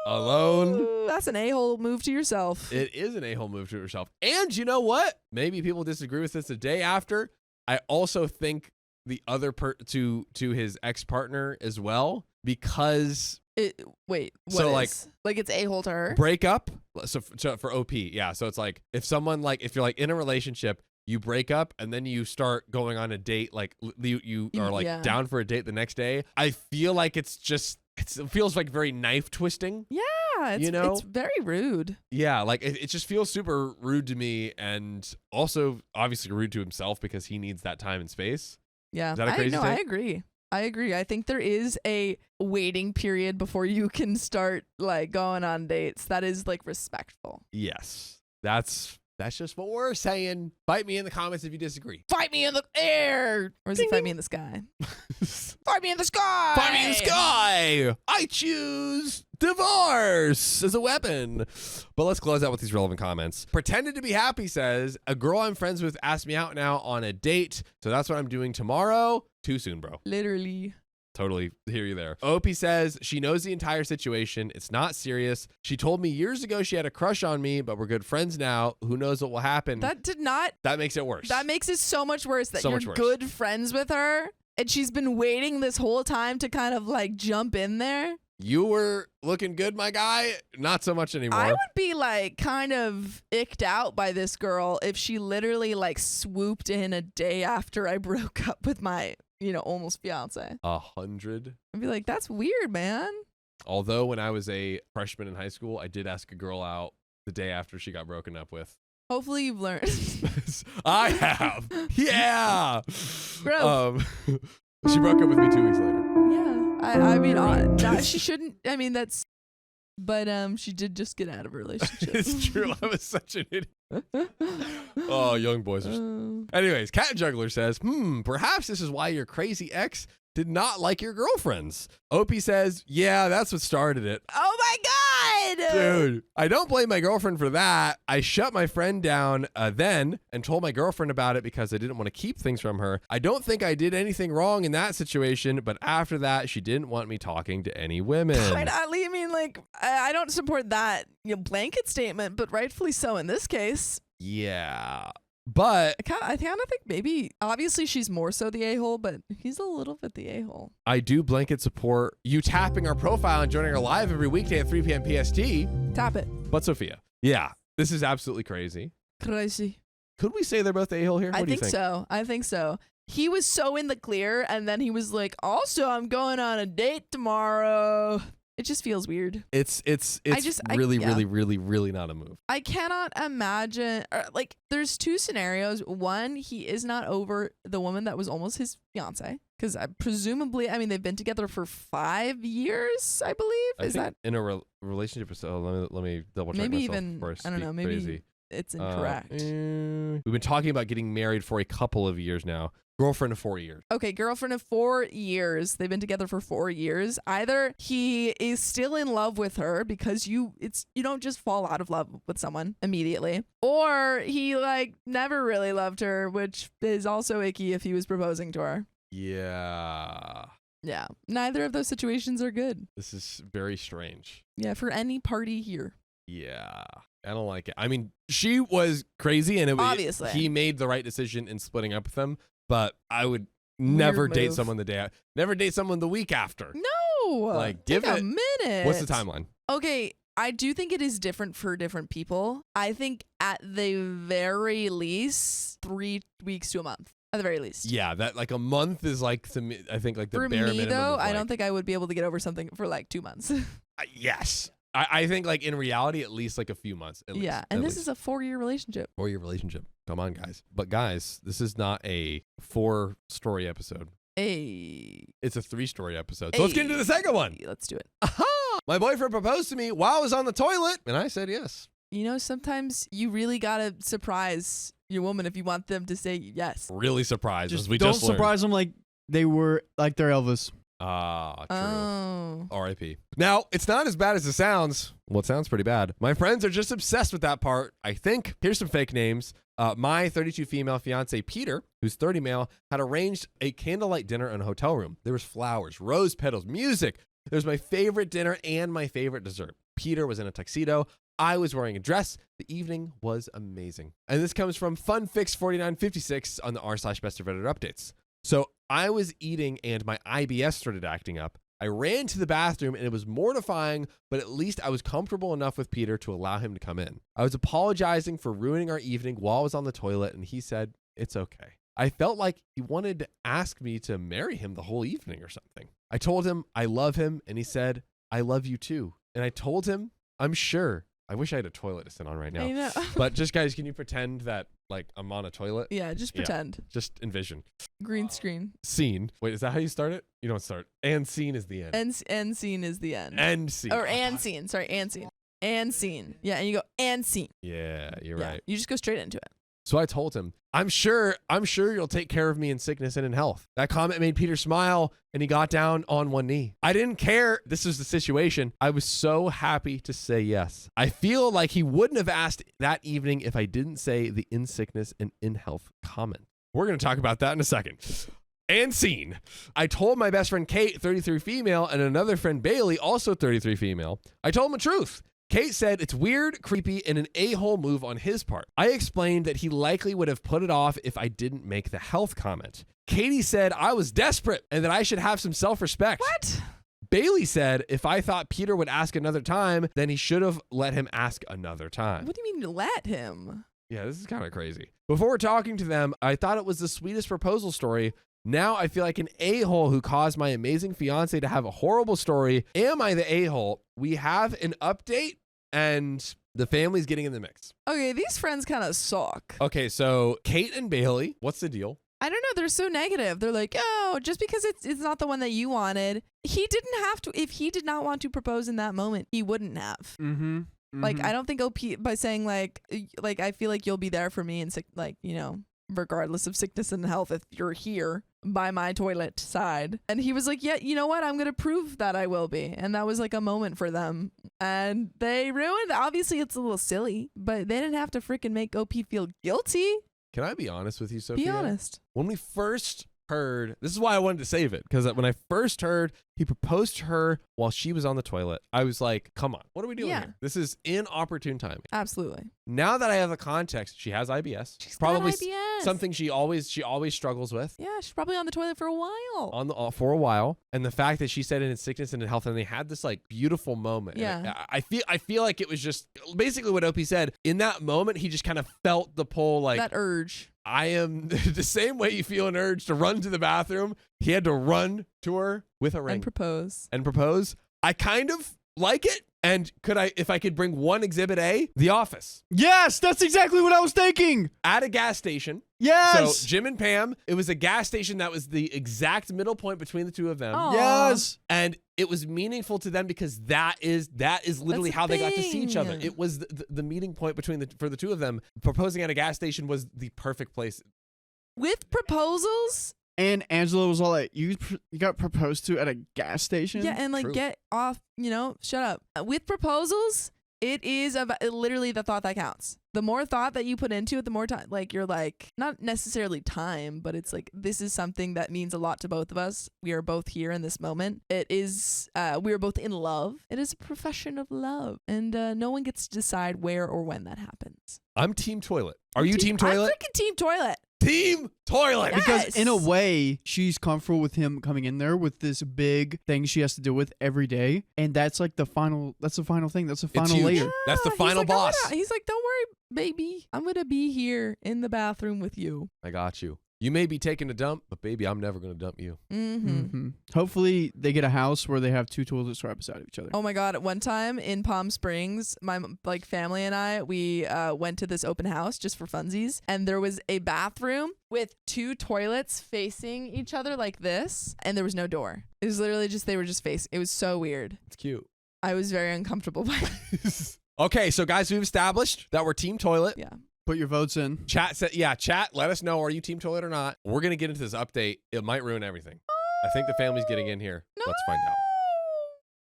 alone. Ooh, that's an a-hole move to yourself. It is an a-hole move to yourself. And you know what? Maybe people disagree with this. The day after, I also think the other to his ex-partner as well, because Wait, what so is? Like it's a-hole to her? break up. So for OP, yeah. So it's like if you're like in a relationship, you break up and then you start going on a date, like you are like down for a date the next day. I feel like it feels like very knife twisting. Yeah, it's very rude. Yeah, like it just feels super rude to me, and also obviously rude to himself because he needs that time and space. Yeah, Is that a crazy take? I agree. I think there is a waiting period before you can start like going on dates. That is like respectful. Yes, that's just what we're saying. Fight me in the comments if you disagree. Fight me in the air, or is it fight me in the sky? Fight me in the sky. Fight me in the sky. I choose divorce as a weapon. But let's close out with these relevant comments. Pretended to be happy says, a girl I'm friends with asked me out now on a date. So that's what I'm doing tomorrow. Too soon, bro. Literally. Totally hear you there. Opie says she knows the entire situation. It's not serious. She told me years ago she had a crush on me, but we're good friends now. Who knows what will happen? That makes it worse. That makes it so much worse that you're worse. good friends with her and she's been waiting this whole time to kind of like jump in there. You were looking good, my guy. Not so much anymore. I would be like kind of icked out by this girl if she literally like swooped in a day after I broke up with my, almost fiance. 100. I'd be like, that's weird, man. Although when I was a freshman in high school, I did ask a girl out the day after she got broken up with. Hopefully you've learned. I have. Yeah. Bro. She broke up with me 2 weeks later. Yeah. I mean, she shouldn't. I mean, but she did just get out of a relationship. It's true. I was such an idiot. Oh, young boys are. Anyways, Cat Juggler says, perhaps this is why your crazy ex did not like your girlfriends. Opie says, yeah, that's what started it. Oh my God. Dude, I don't blame my girlfriend for that. I shut my friend down then and told my girlfriend about it because I didn't want to keep things from her. I don't think I did anything wrong in that situation, but after that, she didn't want me talking to any women. I mean, like, I don't support that blanket statement, but rightfully so in this case. Yeah. But I kind of think maybe, obviously she's more so the a-hole, but he's a little bit the a-hole. I do blanket support you tapping our profile and joining our live every weekday at 3 p.m. PST. Tap it. But Sophia, yeah, this is absolutely crazy. Crazy. Could we say they're both the a-hole here? What do you think? I think so. He was so in the clear, and then he was like, also, I'm going on a date tomorrow. It just feels weird. It's really not a move. I cannot imagine. Like, there's two scenarios. One, he is not over the woman that was almost his fiance, because presumably, I mean, they've been together for 5 years, I believe. I think in a relationship? So let me double check. Maybe myself even before I don't know. Maybe crazy. It's incorrect. We've been talking about getting married for a couple of years now. Girlfriend of 4 years. Okay, girlfriend of 4 years. They've been together for 4 years. Either he is still in love with her because you don't just fall out of love with someone immediately, or he like never really loved her, which is also icky if he was proposing to her. Yeah. Yeah. Neither of those situations are good. This is very strange. Yeah, for any party here. Yeah. I don't like it. I mean, she was crazy and obviously he made the right decision in splitting up with them. But I would Never Weird date move. someone the day. Never date someone the week after. No. Like, Take give a it- minute. What's the timeline? Okay, I do think it is different for different people. I think at the very least 3 weeks to a month. At the very least. Yeah, that like a month is like to me. I think like the For bare me minimum. though, of, I like- don't think I would be able to get over something for like 2 months. Yes, I think like in reality, at least like a few months. At yeah, least, and at this least. is a 4-year relationship. 4-year relationship. Come on, guys. But guys, this is not a 4-story episode. Hey. It's a 3-story episode. So let's get into the second one. Let's do it. Aha! My boyfriend proposed to me while I was on the toilet, and I said yes. You know, sometimes you really gotta surprise your woman if you want them to say yes. Really surprised, as Just we don't just learned. surprise them like they were like they're Elvis. Ah, true. Oh. R.I.P. Now, it's not as bad as it sounds. Well, it sounds pretty bad. My friends are just obsessed with that part, I think. Here's some fake names. My 32 female fiance, Peter, who's 30 male, had arranged a candlelight dinner in a hotel room. There was flowers, rose petals, music. It was my favorite dinner and my favorite dessert. Peter was in a tuxedo. I was wearing a dress. The evening was amazing. And this comes from FunFix4956 on the r/best of Reddit updates. So I was eating and my IBS started acting up. I ran to the bathroom and it was mortifying, but at least I was comfortable enough with Peter to allow him to come in. I was apologizing for ruining our evening while I was on the toilet, and he said, it's okay. I felt like he wanted to ask me to marry him the whole evening or something. I told him I love him, and he said, I love you too. And I told him, I'm sure. I wish I had a toilet to sit on right I now. know. But just guys, can you pretend that like I'm on a toilet? Yeah, just Yeah. pretend. Just envision. Green screen. Scene. Wait, is that how you start it? You don't start. And scene is the end. End scene is the end. End scene. Or and scene. Sorry, and scene. And scene. Yeah, and you go and scene. Yeah, you're Yeah, right. you just go straight into it. So I told him, I'm sure you'll take care of me in sickness and in health. That comment made Peter smile, and he got down on one knee. I didn't care. This was the situation. I was so happy to say yes. I feel like he wouldn't have asked that evening if I didn't say the in sickness and in health comment. We're going to talk about that in a second. And scene. I told my best friend Kate, 33 female, and another friend Bailey, also 33 female. I told them the truth. Kate said it's weird, creepy, and an a-hole move on his part. I explained that he likely would have put it off if I didn't make the health comment. Katie said I was desperate and that I should have some self-respect. What? Bailey said if I thought Peter would ask another time, then he should have let him ask another time. What do you mean let him? Yeah, this is kind of crazy. Before talking to them, I thought it was the sweetest proposal story. Now I feel like an a-hole who caused my amazing fiance to have a horrible story. Am I the a-hole? We have an update and the family's getting in the mix. Okay, these friends kind of suck. Okay, so Kate and Bailey, what's the deal? I don't know. They're so negative. They're like, oh, just because it's not the one that you wanted. He didn't have to. If he did not want to propose in that moment, he wouldn't have. Mm-hmm. Like, I don't think OP by saying like I feel like you'll be there for me and sick, like, you know, regardless of sickness and health, if you're here by my toilet side. And he was like, yeah, you know what? I'm going to prove that I will be. And that was like a moment for them. And they ruined, obviously it's a little silly, but they didn't have to freaking make OP feel guilty. Can I be honest with you, Sophia? Be honest. When we first heard, this is why I wanted to save it, because when I first heard he proposed to her while she was on the toilet, I was like, come on, what are we doing Yeah. here? This is inopportune timing. Absolutely. Now that I have the context, she has IBS. She's Probably got IBS. something she always struggles with. Yeah, she's probably on the toilet for a while. For a while, and the fact that she said it in sickness and in health, and they had this like beautiful moment. And Yeah. I feel like it was just basically what Opie said. In that moment, he just kind of felt the pull, like that urge. I am the same way you feel an urge to run to the bathroom. He had to run to her with a ring And propose. and propose. I kind of like it. And if I could bring one exhibit A, The Office Yes, that's exactly what I was thinking. at a gas station. Yes. So Jim and Pam, it was a gas station that was the exact middle point between the two of them. Aw. Yes. And it was meaningful to them because that is literally That's how the they got to see each other. thing. It was the meeting point for the two of them. Proposing at a gas station was the perfect place. With proposals? And Angela was all like, you got proposed to at a gas station? Yeah, and like True. get off, shut up. With proposals, it is literally the thought that counts. The more thought that you put into it, the more time, like you're like, not necessarily time, but it's like, this is something that means a lot to both of us. We are both here in this moment. It is, we are both in love. It is a profession of love. And no one gets to decide where or when that happens. I'm team toilet. Are you team toilet? I'm freaking team toilet. Team toilet. Yes. Because in a way, she's comfortable with him coming in there with this big thing she has to deal with every day, and that's like the final. That's the final thing. That's the It's final huge. layer. That's the He's final like, boss. He's like, don't worry, baby. I'm going to be here in the bathroom with you. I got you. You may be taking a dump, but baby, I'm never going to dump you. Mm-hmm. Hopefully, they get a house where they have 2 toilets right beside each other. Oh my God. At one time in Palm Springs, my family and I, we went to this open house just for funsies. And there was a bathroom with 2 toilets facing each other like this. And there was no door. It was literally just, they were just facing. It was so weird. It's cute. I was very uncomfortable by it. Okay, so guys, we've established that we're team toilet. Yeah. Put your votes in. Chat said, chat, let us know. Are you team toilet or not? We're going to get into this update. It might ruin everything. I think the family's getting in here. No. Let's find out.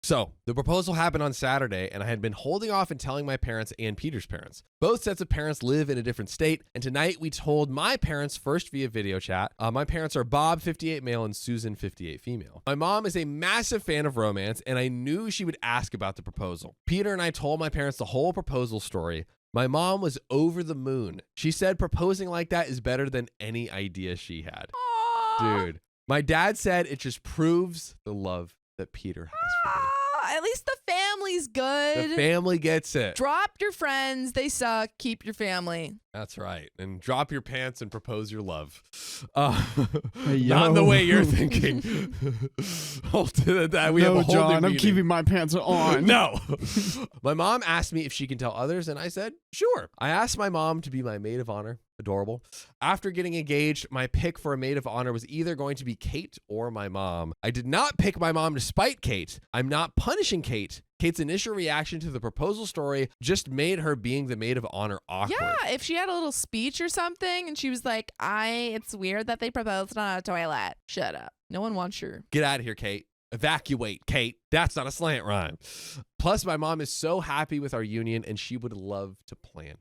So the proposal happened on Saturday, and I had been holding off and telling my parents and Peter's parents. Both sets of parents live in a different state, and tonight we told my parents first via video chat. My parents are Bob, 58 male, and Susan, 58 female. My mom is a massive fan of romance, and I knew she would ask about the proposal. Peter and I told my parents the whole proposal story. My mom was over the moon. She said proposing like that is better than any idea she had. Aw. Dude, my dad said it just proves the love that Peter has for me. At least the family's good. The family gets it. Drop your friends. They suck. Keep your family. That's right. And drop your pants and propose your love. Hey, Not in the yo. way you're thinking. Hold to that. We have a whole John, new I'm meaning. keeping my pants on. No. My mom asked me if she can tell others, and I said, sure. I asked my mom to be my maid of honor. Adorable. After getting engaged, my pick for a maid of honor was either going to be Kate or my mom. I did not pick my mom to spite Kate. I'm not punishing Kate. Kate's initial reaction to the proposal story just made her being the maid of honor awkward. Yeah, if she had a little speech or something and she was like, it's weird that they proposed on a toilet. Shut up. No one wants your. Get out of here, Kate. Evacuate, Kate. That's not a slant rhyme. Plus, my mom is so happy with our union and she would love to plan.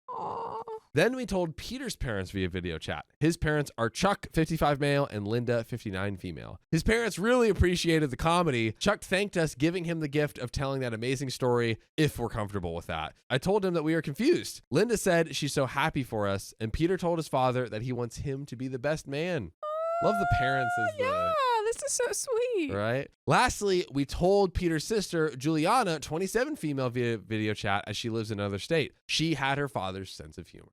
Aww. Then we told Peter's parents via video chat. His parents are Chuck, 55 male, and Linda, 59 female. His parents really appreciated the comedy. Chuck thanked us, giving him the gift of telling that amazing story if we're comfortable with that. I told him that we are confused. Linda said she's so happy for us, and Peter told his father that he wants him to be the best man. Love the parents as the... Yeah, this is so sweet. Right. Lastly, we told Peter's sister, Juliana, 27 female via video chat, as she lives in another state. She had her father's sense of humor.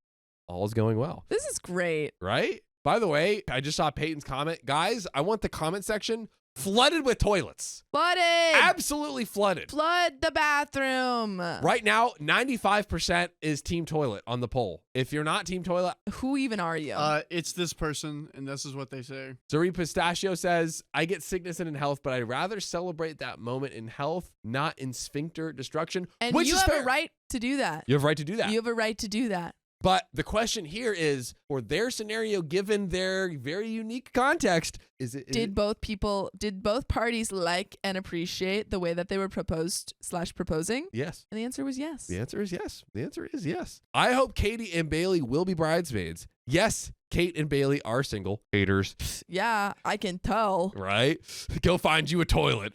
All's going well. This is great. Right? By the way, I just saw Peyton's comment. Guys, I want the comment section flooded with toilets. Flooded. Absolutely flooded. Flood the bathroom. Right now, 95% is team toilet on the poll. If you're not team toilet, Who even are you? It's this person, and this is what they say. Zuri Pistachio says, I get sickness and in health, but I'd rather celebrate that moment in health, not in sphincter destruction. and which you is have fair. a right to do that. You have a right to do that. You have a right to do that. But the question here is, for their scenario, given their very unique context, Did both parties like and appreciate the way that they were proposing? Yes. And the answer was yes. The answer is yes. The answer is yes. I hope Katie and Bailey will be bridesmaids. Yes, Kate and Bailey are single. Haters. Yeah, I can tell. Right? Go find you a toilet.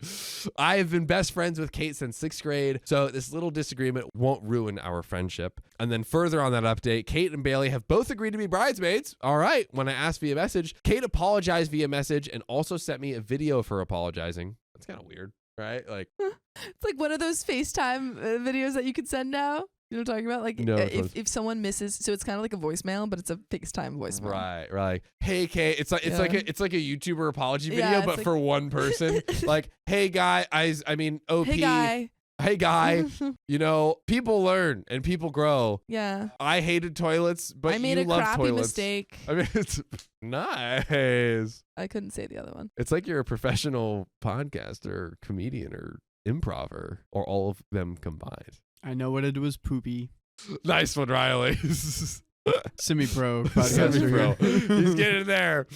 I have been best friends with Kate since 6th grade, so this little disagreement won't ruin our friendship. And then further on that update, Kate and Bailey have both agreed to be bridesmaids. All right. When I asked via message, Kate apologized via message and also sent me a video of her apologizing. That's kind of weird, right? Like, It's like one of those FaceTime videos that you can send now. You know what I'm talking about? Like No, if someone misses, so it's kind of like a voicemail, but it's a FaceTime voicemail. right. Hey, Kate, it's like a YouTuber apology video, Yeah, it's but like- for one person. Like, hey, guy, OP. Hey guy. Hey, guy, you know, people learn and people grow. Yeah. I hated toilets, but I made you a love crappy toilets. mistake. I mean, it's nice. I couldn't say the other one. It's like you're a professional podcaster, comedian, or improver, or all of them combined. I know what it was, poopy. Nice one, Riley. Semi-pro. Semi-pro. podcaster. He's getting there.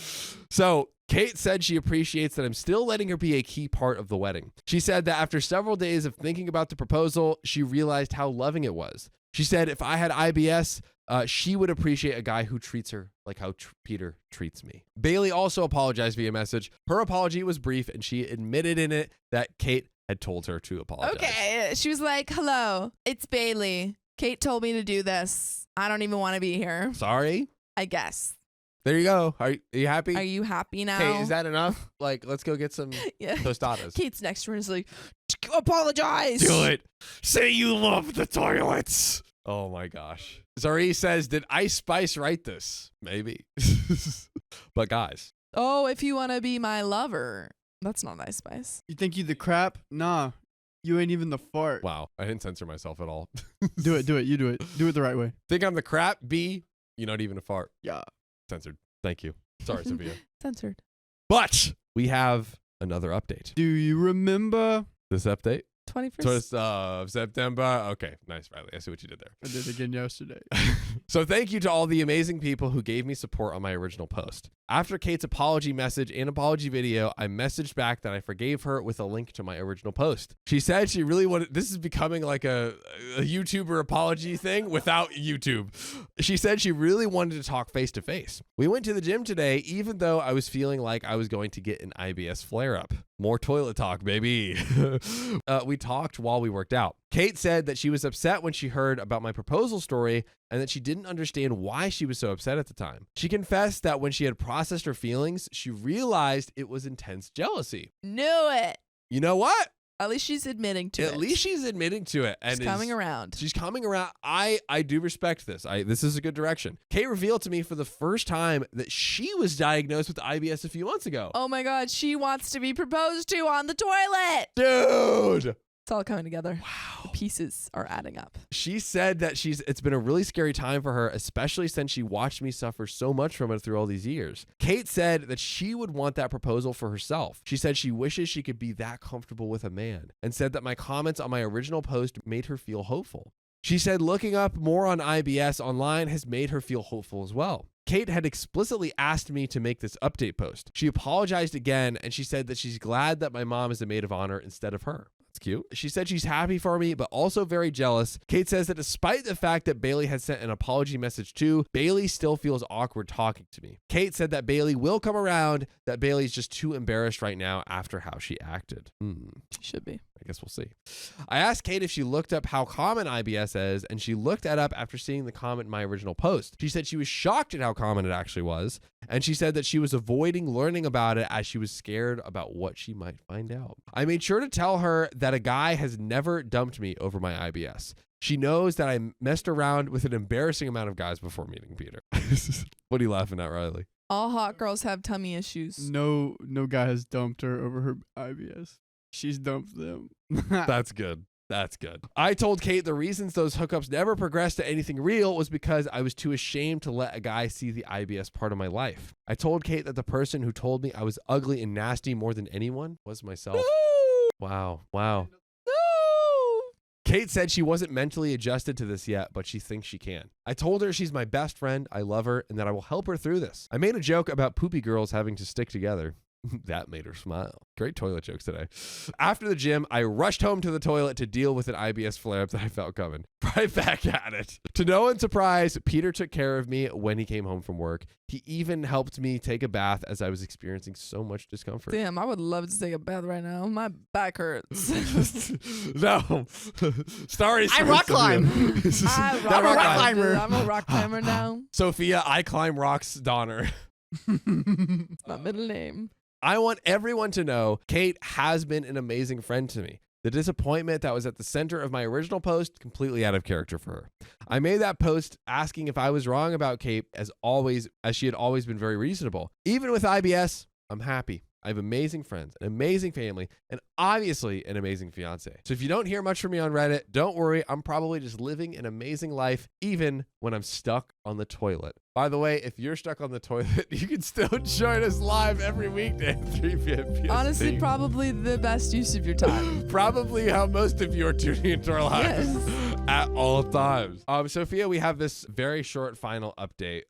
So Kate said she appreciates that I'm still letting her be a key part of the wedding. She said that after several days of thinking about the proposal, she realized how loving it was. She said if I had IBS, she would appreciate a guy who treats her like how Peter treats me. Bailey also apologized via message. Her apology was brief, and she admitted in it that Kate had told her to apologize. Okay. She was like, hello, it's Bailey. Kate told me to do this. I don't even want to be here. Sorry? I guess. There you go. Are you happy? Are you happy now? Kate, is that enough? Like, let's go get some Yeah. tostadas. Kate's next to her is like, apologize. Do it. Say you love the toilets. Oh my gosh. Zari says, did Ice Spice write this? Maybe. But guys. Oh, if you want to be my lover. That's not Ice Spice. You think you the crap? Nah, you ain't even the fart. Wow. I didn't censor myself at all. Do it. You do it. Do it the right way. Think I'm the crap? B, you're not even a fart. Yeah. Censored. Thank you. Sorry, Sophia. Censored. But we have another update. Do you remember? This update? 21st. 1st of September. Okay, nice, Riley. I see what you did there. I did it again yesterday. So thank you to all the amazing people who gave me support on my original post. After Kate's apology message and apology video, I messaged back that I forgave her with a link to my original post. She said she really wanted, this is becoming like a YouTuber apology thing without YouTube. She said she really wanted to talk face to face. We went to the gym today, even though I was feeling like I was going to get an IBS flare up. More toilet talk, baby. We talked while we worked out. Kate said that she was upset when she heard about my proposal story and that she didn't understand why she was so upset at the time. She confessed that when she had processed her feelings, she realized it was intense jealousy. Knew it. You know what? At least she's admitting to it. At least she's admitting to it. And she's coming around. She's coming around. I do respect this. This is a good direction. Kate revealed to me for the first time that she was diagnosed with IBS a few months ago. Oh my God, she wants to be proposed to on the toilet. Dude. It's all coming together. Wow. The pieces are adding up. She said that it's been a really scary time for her, especially since she watched me suffer so much from it through all these years. Kate said that she would want that proposal for herself. She said she wishes she could be that comfortable with a man and said that my comments on my original post made her feel hopeful. She said looking up more on IBS online has made her feel hopeful as well. Kate had explicitly asked me to make this update post. She apologized again, and she said that she's glad that my mom is a maid of honor instead of her. That's cute. She said she's happy for me, but also very jealous. Kate says that despite the fact that Bailey had sent an apology message too, Bailey still feels awkward talking to me. Kate said that Bailey will come around, that Bailey's just too embarrassed right now after how she acted. She should be. I guess we'll see. I asked Kate if she looked up how common IBS is, and she looked that up after seeing the comment in my original post. She said she was shocked at how common it actually was, and she said that she was avoiding learning about it as she was scared about what she might find out. I made sure to tell her that a guy has never dumped me over my IBS. She knows that I messed around with an embarrassing amount of guys before meeting Peter. What are you laughing at, Riley? All hot girls have tummy issues. No guy has dumped her over her IBS. She's dumped them. That's good. That's good. I told Kate the reasons those hookups never progressed to anything real was because I was too ashamed to let a guy see the IBS part of my life. I told Kate that the person who told me I was ugly and nasty more than anyone was myself. Wow. No. Kate said she wasn't mentally adjusted to this yet, but she thinks she can. I told her she's my best friend, I love her, and that I will help her through this. I made a joke about poopy girls having to stick together. That made her smile. Great toilet jokes today. After the gym, I rushed home to the toilet to deal with an IBS flare-up that I felt coming. Right back at it. To no one's surprise, Peter took care of me when he came home from work. He even helped me take a bath as I was experiencing so much discomfort. Damn, I would love to take a bath right now. My back hurts. No. Sorry. I rock climb. I'm a rock climber. I'm a rock climber now. Sophia, I climb rocks, Donner. It's my middle name. I want everyone to know Kate has been an amazing friend to me. The disappointment that was at the center of my original post, completely out of character for her. I made that post asking if I was wrong about Kate, as she had always been very reasonable. Even with IBS, I'm happy. I have amazing friends, an amazing family, and obviously an amazing fiance. So if you don't hear much from me on Reddit, don't worry. I'm probably just living an amazing life, even when I'm stuck on the toilet. By the way, if you're stuck on the toilet, you can still join us live every weekday at 3 p.m. PST. Honestly, probably the best use of your time. Probably how most of you are tuning into our lives at all times. Sophia, we have this very short final update.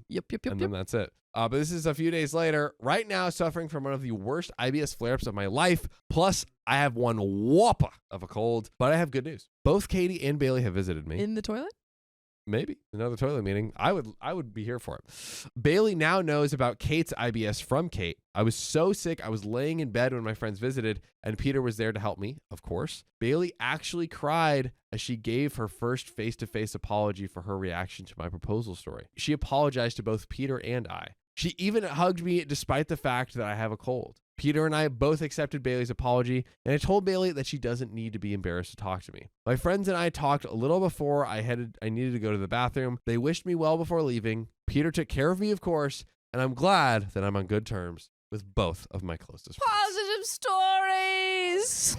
Yep. And then that's it. But this is a few days later. Right now, suffering from one of the worst IBS flare-ups of my life. Plus, I have one whopper of a cold. But I have good news. Both Katie and Bailey have visited me. In the toilet? Maybe another toilet meeting. I would be here for it. Bailey now knows about Kate's IBS from Kate. I was so sick. I was laying in bed when my friends visited, and Peter was there to help me, of course. Bailey actually cried as she gave her first face-to-face apology for her reaction to my proposal story. She apologized to both Peter and I. She even hugged me despite the fact that I have a cold. Peter and I both accepted Bailey's apology, and I told Bailey that she doesn't need to be embarrassed to talk to me. My friends and I talked a little before I needed to go to the bathroom. They wished me well before leaving. Peter took care of me, of course, and I'm glad that I'm on good terms with both of my closest friends. Positive stories.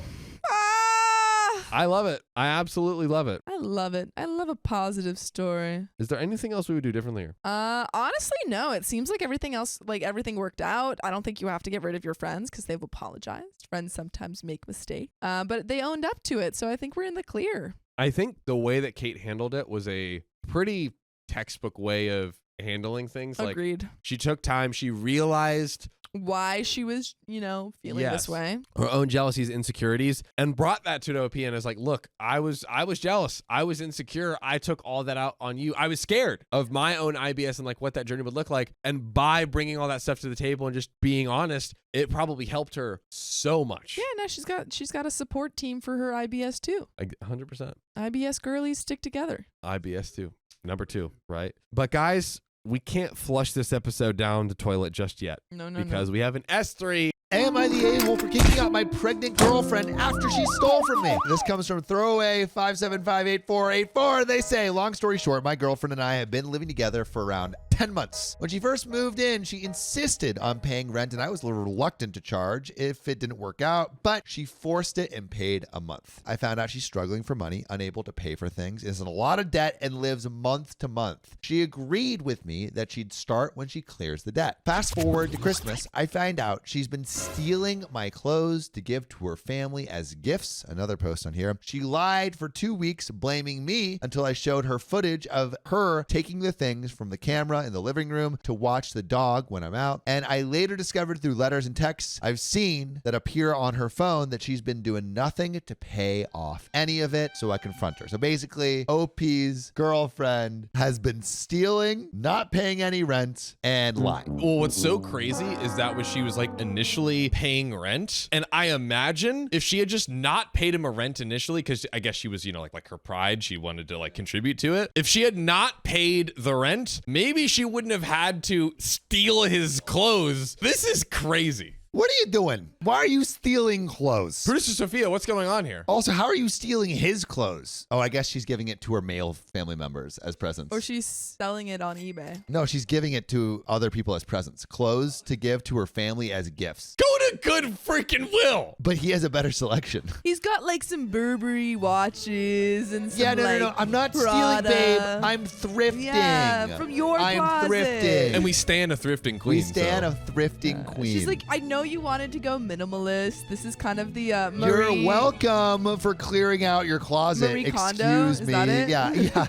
I love it. I absolutely love it. I love it. I love a positive story. Is there anything else we would do differently here? Honestly, no. It seems like everything else, like everything worked out. I don't think you have to get rid of your friends because they've apologized. Friends sometimes make mistakes, but they owned up to it. So I think we're in the clear. I think the way that Kate handled it was a pretty textbook way of handling things. Agreed. Like, she took time. She realized why she was, feeling this way. Her own jealousies, insecurities, and brought that to OP and is like, look, I was jealous. I was insecure. I took all that out on you. I was scared of my own IBS and like what that journey would look like. And by bringing all that stuff to the table and just being honest, it probably helped her so much. Yeah, now she's got a support team for her IBS too. 100%. IBS girlies stick together. IBS too. Number 2, right? But guys, we can't flush this episode down the toilet just yet. No. Because we have an S3. Am I the a-hole for kicking out my pregnant girlfriend after she stole from me? This comes from throwaway 5758484. They say, long story short, my girlfriend and I have been living together for around 10 months. When she first moved in, she insisted on paying rent, and I was a little reluctant to charge if it didn't work out, but she forced it and paid a month. I found out she's struggling for money, unable to pay for things, is in a lot of debt, and lives month to month. She agreed with me that she'd start when she clears the debt. Fast forward to Christmas, I find out she's been stealing my clothes to give to her family as gifts. Another post on here. She lied for 2 weeks, blaming me until I showed her footage of her taking the things from the camera in the living room to watch the dog when I'm out. And I later discovered through letters and texts I've seen that appear on her phone that she's been doing nothing to pay off any of it. So I confront her. So basically, OP's girlfriend has been stealing, not paying any rent, and lying. Well, what's so crazy is that when she was like initially paying rent, and I imagine if she had just not paid him a rent initially, because I guess she was, like her pride, she wanted to like contribute to it. If she had not paid the rent, maybe she wouldn't have had to steal his clothes. This is crazy. What are you doing? Why are you stealing clothes? Producer Sophia, what's going on here? Also, how are you stealing his clothes? Oh, I guess she's giving it to her male family members as presents. Or she's selling it on eBay. No, she's giving it to other people as presents. Clothes to give to her family as gifts. Go to good freaking Will. But he has a better selection. He's got like some Burberry watches and some No. I'm not Prada. stealing, babe. I'm thrifting. Yeah, from your I'm closet. thrifting. And we stand a thrifting queen. We stand so. a thrifting queen. She's like, I know you wanted to go minimalist. This is kind of the Marie. You're welcome for clearing out your closet. Marie Kondo? Excuse Is me. that it? Yeah.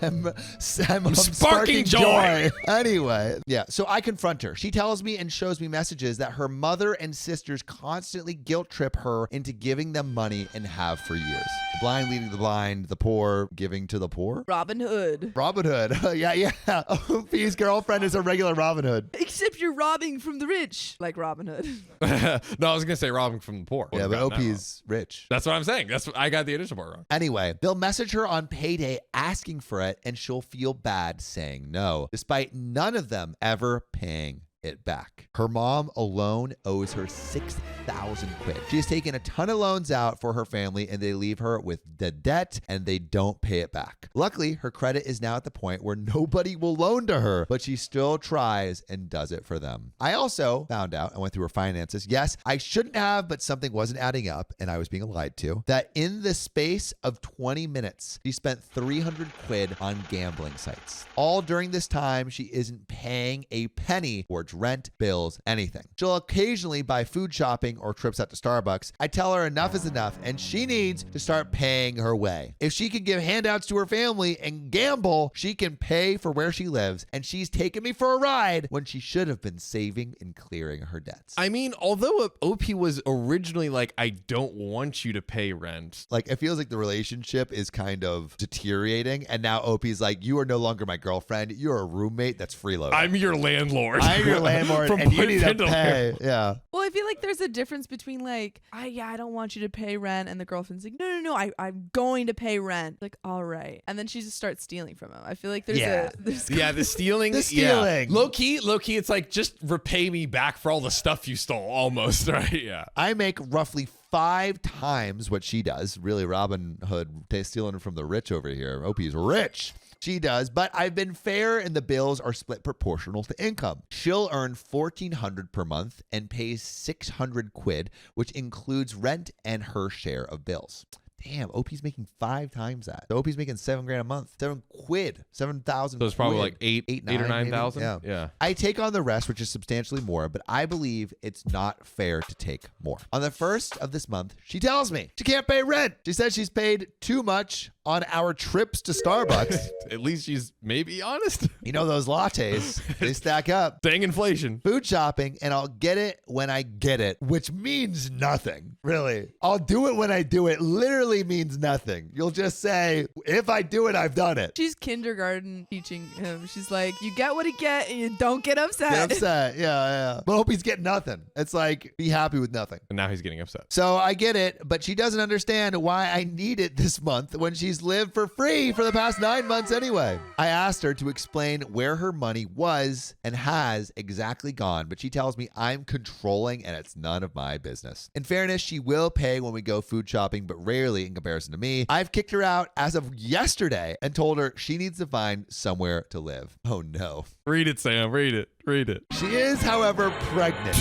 I'm sparking joy. Anyway, yeah. So I confront her. She tells me and shows me messages that her mother and sisters constantly guilt trip her into giving them money and have for years. The blind leading the blind, the poor giving to the poor. Robin Hood. Robin Hood. Yeah. OP's girlfriend is a regular Robin Hood. Except you're robbing from the rich, like Robin Hood. No, I was gonna say robbing from the poor. Yeah, but OP's rich. That's what I'm saying. That's what I got the initial part wrong. Anyway, they'll message her on payday asking for it, and she'll feel bad saying no, despite none of them ever paying it back. Her mom alone owes her 6,000 quid. She has taken a ton of loans out for her family, and they leave her with the debt and they don't pay it back. Luckily, her credit is now at the point where nobody will loan to her, but she still tries and does it for them. I also found out, I went through her finances. Yes, I shouldn't have, but something wasn't adding up and I was being lied to. That in the space of 20 minutes, she spent 300 quid on gambling sites. All during this time, she isn't paying a penny towards rent, bills, anything. She'll occasionally buy food shopping shopping or trips out to Starbucks, I tell her enough is enough and she needs to start paying her way. If she can give handouts to her family and gamble, she can pay for where she lives, and she's taken me for a ride when she should have been saving and clearing her debts. I mean, although OP was originally like, I don't want you to pay rent. Like, it feels like the relationship is kind of deteriorating, and now OP's like, you are no longer my girlfriend. You're a roommate that's freeloading. I'm your landlord. I'm your landlord, From and you need to boyfriend to pay. Yeah. Well, I feel like there's a difference between like, I don't want you to pay rent, and the girlfriend's like, no, I'm going to pay rent. Like, all right, and then she just starts stealing from him. I feel like there's the stealing. The stealing. Yeah. Low key, it's like just repay me back for all the stuff you stole, almost, right? Yeah. I make roughly 5 times what she does. Really, Robin Hood stealing from the rich over here. OP's rich. She does, but I've been fair and the bills are split proportional to income. She'll earn $1,400 per month and pays 600 quid, which includes rent and her share of bills. Damn, OP's making 5 times that. So OP's making $7,000 a month. 7 quid. 7,000. So it's probably like eight or 9, 9,000. Yeah. I take on the rest, which is substantially more, but I believe it's not fair to take more. On the 1st of this month, she tells me she can't pay rent. She says she's paid too much on our trips to Starbucks. At least she's maybe honest. You know, those lattes, they stack up. Dang inflation. Food shopping, and I'll get it when I get it, which means nothing, really. I'll do it when I do it literally means nothing. You'll just say, if I do it, I've done it. She's kindergarten teaching him. She's like, you get what you get and you don't get upset. Get upset, yeah. But I hope he's getting nothing. It's like, be happy with nothing. And now he's getting upset. So I get it, but she doesn't understand why I need it this month when she's lived for free for the past 9 months anyway. I asked her to explain where her money was and has exactly gone, but she tells me I'm controlling and it's none of my business. In fairness, she will pay when we go food shopping, but rarely in comparison to me. I've kicked her out as of yesterday and told her she needs to find somewhere to live. Oh no. Read it, Sam. Read it. She is, however, pregnant,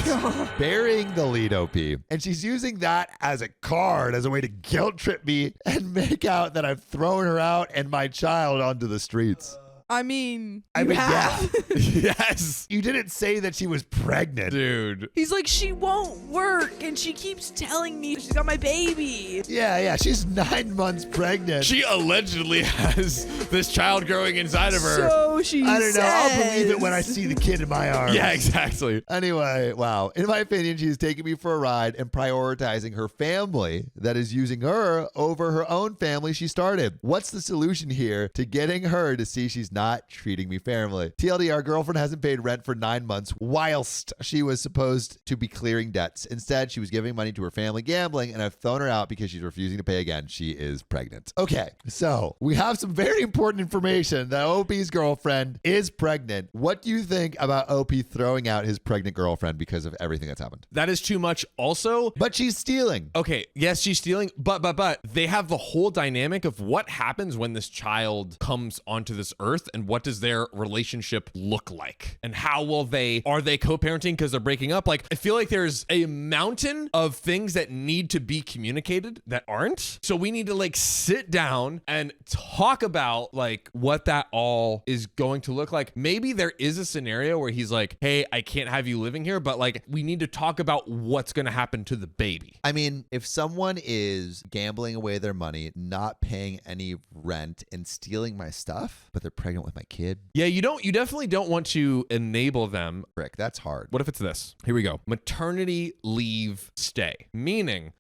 burying the lead, OP. And she's using that as a card, as a way to guilt trip me and make out that I've thrown her out and my child onto the streets. I mean, yeah. Yes. You didn't say that she was pregnant. Dude. He's like, she won't work, and she keeps telling me she's got my baby. Yeah. She's 9 months pregnant. She allegedly has this child growing inside of her. So she I don't know. I'll says. believe it when I see the kid in my arms. Yeah, exactly. Anyway, wow. In my opinion, she's taking me for a ride and prioritizing her family that is using her over her own family she started. What's the solution here to getting her to see she's not treating me fairly? TLDR, girlfriend hasn't paid rent for 9 months whilst she was supposed to be clearing debts. Instead, she was giving money to her family gambling, and I've thrown her out because she's refusing to pay again. She is pregnant. Okay, so we have some very important information that OP's girlfriend is pregnant. What do you think about OP throwing out his pregnant girlfriend because of everything that's happened? That is too much. Also, But she's stealing. okay, yes, she's stealing, but they have the whole dynamic of what happens when this child comes onto this earth and what does their relationship look like? And how are they co-parenting because they're breaking up? Like, I feel like there's a mountain of things that need to be communicated that aren't. So we need to like sit down and talk about like what that all is going to look like. Maybe there is a scenario where he's like, hey, I can't have you living here, but like we need to talk about what's going to happen to the baby. I mean, if someone is gambling away their money, not paying any rent, and stealing my stuff, but they're pregnant with my kid, Yeah, you definitely don't want to enable them. frick, that's hard. What if it's this? Here we go. Maternity leave stay. Meaning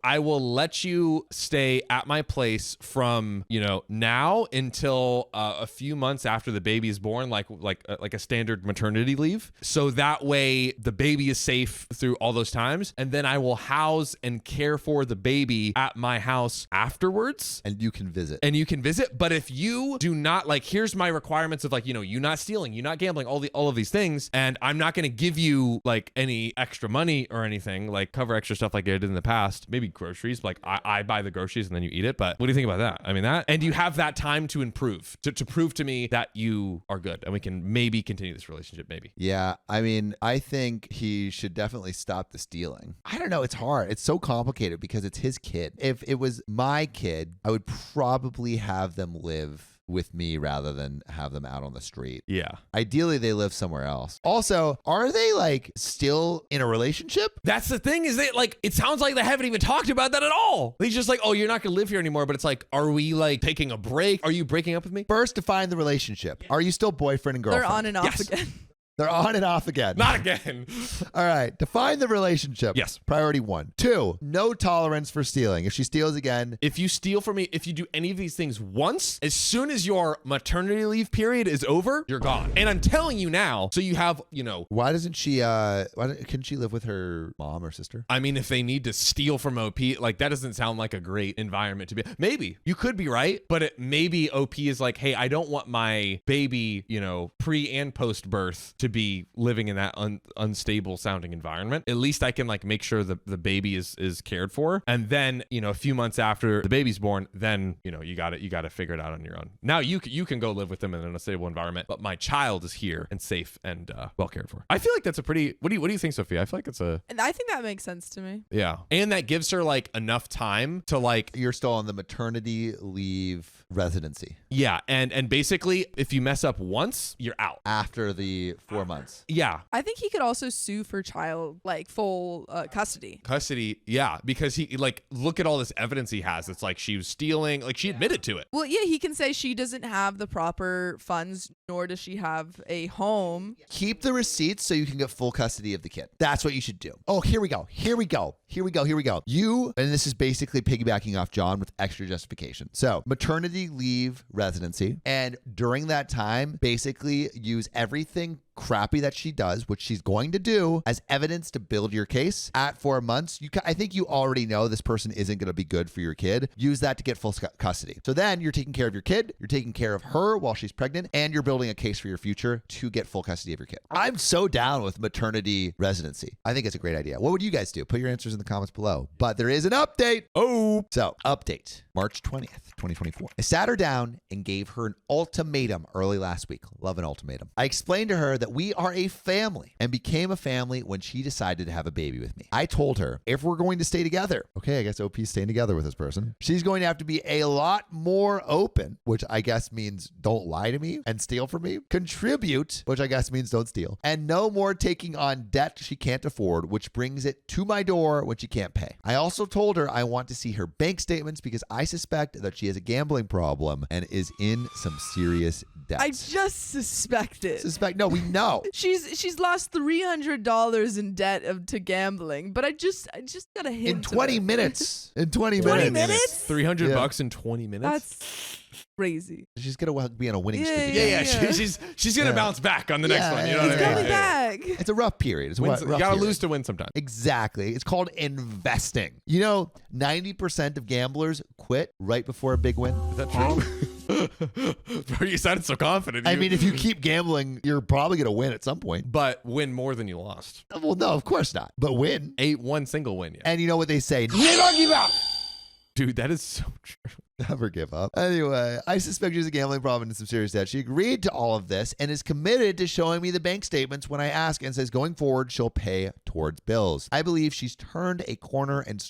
I will let you stay at my place from, now until a few months after the baby is born, like a standard maternity leave. So that way the baby is safe through all those times. And then I will house and care for the baby at my house afterwards. And you can visit. But if you do not, like, here's my requirements of like, you not stealing, you not gambling, all of these things, and I'm not going to give you like any extra money or anything, like cover extra stuff like I did in the past, maybe groceries, like I buy the groceries and then you eat it. But what do you think about that? I mean, that, and you have that time to improve, to prove to me that you are good and we can maybe continue this relationship, maybe. Yeah, I mean, I think he should definitely stop the stealing. I don't know. It's hard. It's so complicated because it's his kid. If it was my kid, I would probably have them live with me rather than have them out on the street. Yeah. Ideally, they live somewhere else. Also, are they like still in a relationship? That's the thing is that like, it sounds like they haven't even talked about that at all. He's just like, oh, you're not going to live here anymore. But it's like, are we like taking a break? Are you breaking up with me? First, define the relationship. Are you still boyfriend and girlfriend? They're on and off Yes. again. They're on and off again. Not again. All right. Define the relationship. Yes. Priority 1. 2, no tolerance for stealing. If she steals again, If you steal from me, if you do any of these things once, as soon as your maternity leave period is over, you're gone. And I'm telling you now, so you have, why doesn't she, couldn't she live with her mom or sister? I mean, if they need to steal from OP, like that doesn't sound like a great environment to be. Maybe you could be right, but maybe OP is like, hey, I don't want my baby, pre and post birth to be living in that unstable sounding environment. At least I can like make sure the baby is cared for. And then, a few months after the baby's born, then, you got to figure it out on your own. Now you can go live with them in an unstable environment, but my child is here and safe and well cared for. I feel like that's a pretty, what do you think, Sophia? I feel like it's And I think that makes sense to me. yeah. And that gives her like enough time to like, You're still on the maternity leave residency yeah. And basically if you mess up once, you're out. after the 4 months. Yeah. I think he could also sue for full custody. Custody. Yeah. Because he like, look at all this evidence he has. It's like she was stealing, like she admitted to it. Well, yeah, he can say she doesn't have the proper funds, nor does she have a home. Keep the receipts so you can get full custody of the kid. That's what you should do. Oh, here we go. You, and this is basically piggybacking off John with extra justification. So maternity leave residency. And during that time, basically use everything crappy that she does, which she's going to do, as evidence to build your case. At 4 months, I think you already know this person isn't going to be good for your kid. Use that to get full custody. So then you're taking care of your kid, you're taking care of her while she's pregnant, and you're building a case for your future to get full custody of your kid. I'm so down with maternity residency. I think it's a great idea. What would you guys do? Put your answers in the comments below. But there is an update. Oh. So, update, March 20th, 2024. I sat her down and gave her an ultimatum early last week. Love an ultimatum. I explained to her that we are a family and became a family when she decided to have a baby with me. I told her if we're going to stay together, okay, I guess OP's staying together with this person, she's going to have to be a lot more open, which I guess means don't lie to me and steal from me. Contribute, which I guess means don't steal. And no more taking on debt she can't afford, which brings it to my door when she can't pay. I also told her I want to see her bank statements because I suspect that she has a gambling problem and is in some serious debt. I just suspected. No, we know. She's lost $300 in debt to gambling, but I just got a hint. In 20 minutes. In 20 20 minutes. minutes? $300 Yeah. bucks in 20 minutes. That's crazy. She's going to be on a winning Yeah, streak. yeah. again. She's gonna Yeah. bounce back on the next Yeah, one. You know yeah, what It's I mean? coming back. It's a rough period. It's a rough You gotta period. lose to win sometimes. Exactly. It's called investing. 90% of gamblers quit right before a big win. Is that true? Bro, you sounded so confident. I mean, if you keep gambling, you're probably going to win at some point. but win more than you lost. Well, no, of course not. But win. One single win. Yeah. And you know what they say? Dude, that is so true. Never give up. Anyway, I suspect she has a gambling problem and some serious debt. She agreed to all of this and is committed to showing me the bank statements when I ask, and says going forward, she'll pay towards bills. I believe she's turned a corner and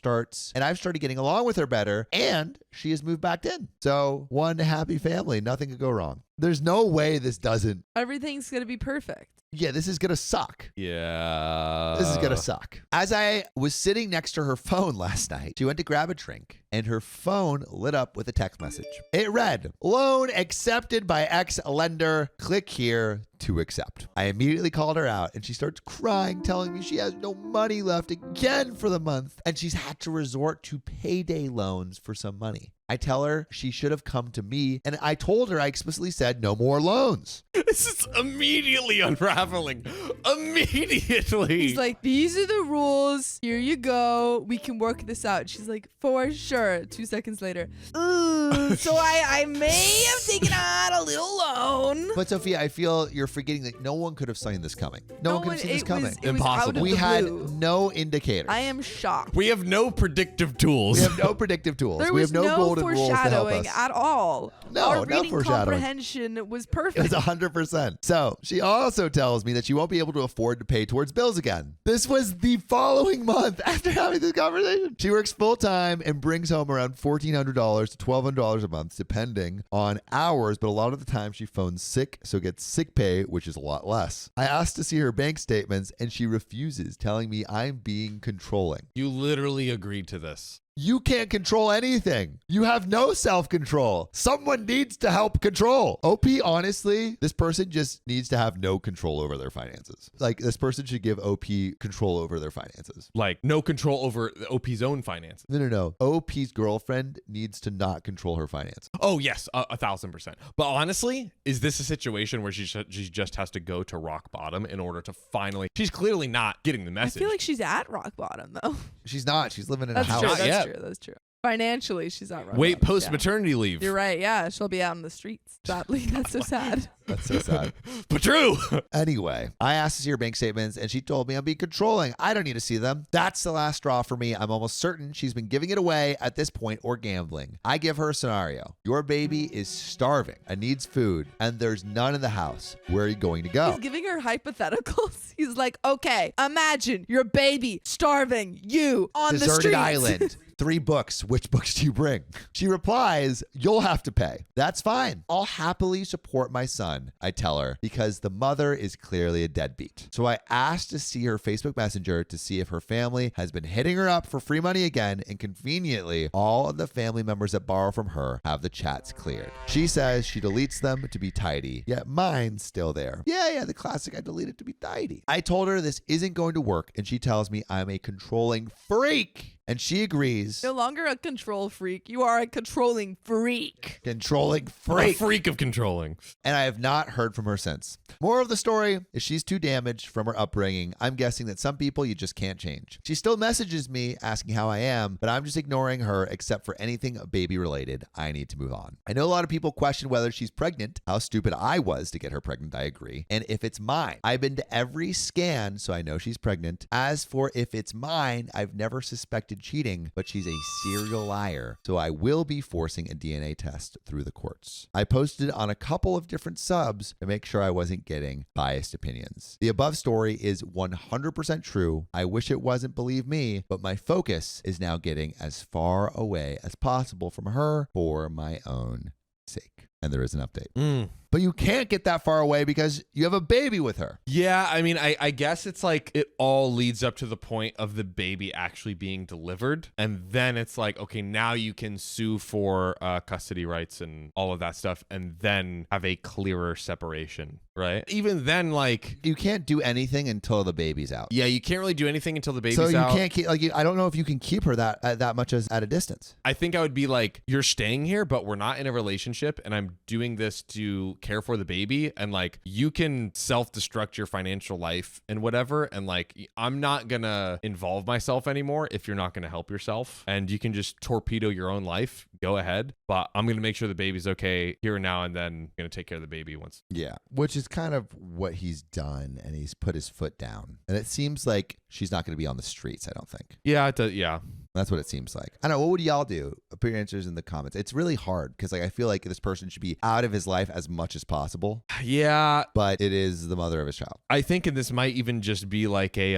I've started getting along with her better, and she has moved back in. So one happy family, nothing could go wrong. There's no way this doesn't. Everything's gonna be perfect. Yeah, this is going to suck. Yeah. This is going to suck. As I was sitting next to her phone last night, she went to grab a drink and her phone lit up with a text message. It read, "Loan accepted by X lender. Click here to accept." I immediately called her out and she starts crying, telling me she has no money left again for the month and she's had to resort to payday loans for some money. I tell her she should have come to me, and I told her, I explicitly said no more loans. This is immediately unraveling. Immediately. He's like, these are the rules. Here you go. We can work this out. She's like, for sure. 2 seconds later. Ooh, so I may have taken on a little loan. But Sophia, I feel you're forgetting that no one could have seen this coming. No one could have seen this coming. It was Impossible. out of We the had blue. no indicators. I am shocked. we have no predictive tools. We have no predictive tools. There We was have no golden rules to help foreshadowing us. at all. No, Our no reading foreshadowing. comprehension was It perfect. was 100% 100%. So she also tells me that she won't be able to afford to pay towards bills again. This was the following month after having this conversation. She works full time and brings home around $1,400 to $1,200 a month, depending on hours, but a lot of the time she phones sick, so gets sick pay, which is a lot less. I asked to see her bank statements and she refuses, telling me I'm being controlling. You literally agreed to this. You can't control anything. You have no self-control. Someone needs to help control. OP, honestly, this person just needs to have no control over their finances. Like, this person should give OP control over their finances. Like, no control over OP's own finances. No. OP's girlfriend needs to not control her finances. Oh, yes, 1,000%. But honestly, is this a situation where she just has to go to rock bottom in order to finally... She's clearly not getting the I message. feel like she's at rock bottom though. She's not. She's living in That's a house. true. Not yet. That's true. Financially, she's not rock Wait, bottom. post-maternity leave. You're right. Yeah, she'll be out in the streets. Sadly, that's so sad. That's so sad. But true. Anyway, I asked to see her bank statements and she told me I'm being controlling. I don't need to see them. That's the last straw for me. I'm almost certain she's been giving it away at this point or gambling. I give her a scenario. Your baby is starving and needs food and there's none in the house. Where are you going to go? He's giving her hypotheticals. He's like, okay, imagine your baby starving you on the Deserted streets. island. 3 books. Which books do you bring? She replies, you'll have to pay. That's fine. I'll happily support my son, I tell her, because the mother is clearly a deadbeat. So I asked to see her Facebook Messenger to see if her family has been hitting her up for free money again, and conveniently, all of the family members that borrow from her have the chats cleared. She says she deletes them to be tidy, yet mine's still there. Yeah, the classic, I deleted to be tidy. I told her this isn't going to work, and she tells me I'm a controlling freak. And she agrees. No longer a control freak. You are a controlling freak. Controlling A freak. freak of controlling. And I have not heard from her since. Moral of the story is she's too damaged from her upbringing. I'm guessing that some people you just can't change. She still messages me asking how I am, but I'm just ignoring her except for anything baby related. I need to move on. I know a lot of people question whether she's pregnant, how stupid I was to get her pregnant, I agree, and if it's mine. I've been to every scan, so I know she's pregnant. As for if it's mine, I've never suspected cheating, but she's a serial liar, so I will be forcing a DNA test through the courts. I posted on a couple of different subs to make sure I wasn't getting biased opinions. The above story is 100% true. I wish it wasn't, believe me, but my focus is now getting as far away as possible from her for my own sake. And there is an update. But you can't get that far away because you have a baby with her. Yeah, I mean, I guess it's like it all leads up to the point of the baby actually being delivered. And then it's like, okay, now you can sue for custody rights and all of that stuff and then have a clearer separation, right? Even then, like... You can't do anything until the baby's out. Yeah, you can't really do anything until the baby's So you out. can't keep, I don't know if you can keep her that much as at a distance. I think I would be like, you're staying here, but we're not in a relationship and I'm doing this to care for the baby, and like you can self-destruct your financial life and whatever, and like I'm not gonna involve myself anymore if you're not gonna help yourself, and you can just torpedo your own life. Go ahead, but I'm gonna make sure the baby's okay here and now, and then I'm gonna take care of the baby once. Yeah, which is kind of what he's done, and he's put his foot down, and it seems like she's not going to be on the streets. I don't think. Yeah, it does. Yeah. That's what it seems like. I don't know. What would y'all do? Put your answers in the comments. It's really hard because like I feel like this person should be out of his life as much as possible. Yeah. But it is the mother of his child. I think, and this might even just be like a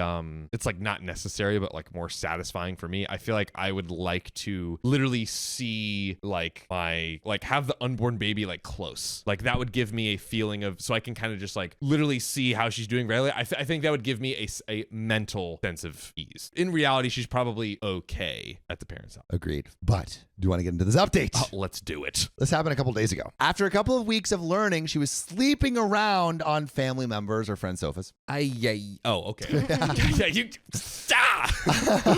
it's like not necessary, but like more satisfying for me. I feel like I would like to literally see like my have the unborn baby like close. Like that would give me a feeling of, so I can kind of just like literally see how she's doing regularly. I think that would give me a mental sense of ease. In reality, she's probably okay at the parents' house. Agreed. But do you want to get into this update? Let's do it. This happened a couple days ago. After a couple of weeks of learning, she was sleeping around on family members or friends' sofas. Oh, okay. Yeah, you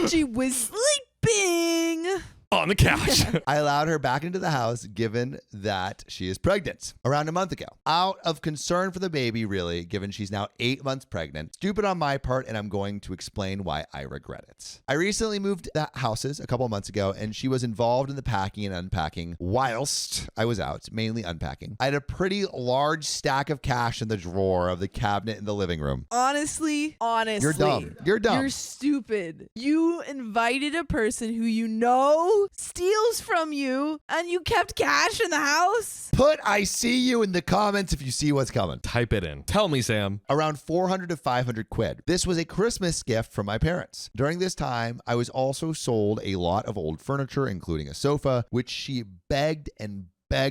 She was sleeping on the couch. I allowed her back into the house given that she is pregnant around a month ago. Out of concern for the baby, really, given she's now 8 months pregnant. Stupid on my part, and I'm going to explain why I regret it. I recently moved houses a couple of months ago, and she was involved in the packing and unpacking whilst I was out, mainly unpacking. I had a pretty large stack of cash in the drawer of the cabinet in the living room. Honestly. You're dumb. You're dumb. You're stupid. You invited a person who you know who steals from you and you kept cash in the house? Put I see you in the comments if you see what's coming. Type it in. Tell me, Sam. Around 400 to 500 quid. This was a Christmas gift from my parents. During this time, I was also sold a lot of old furniture, including a sofa, which she begged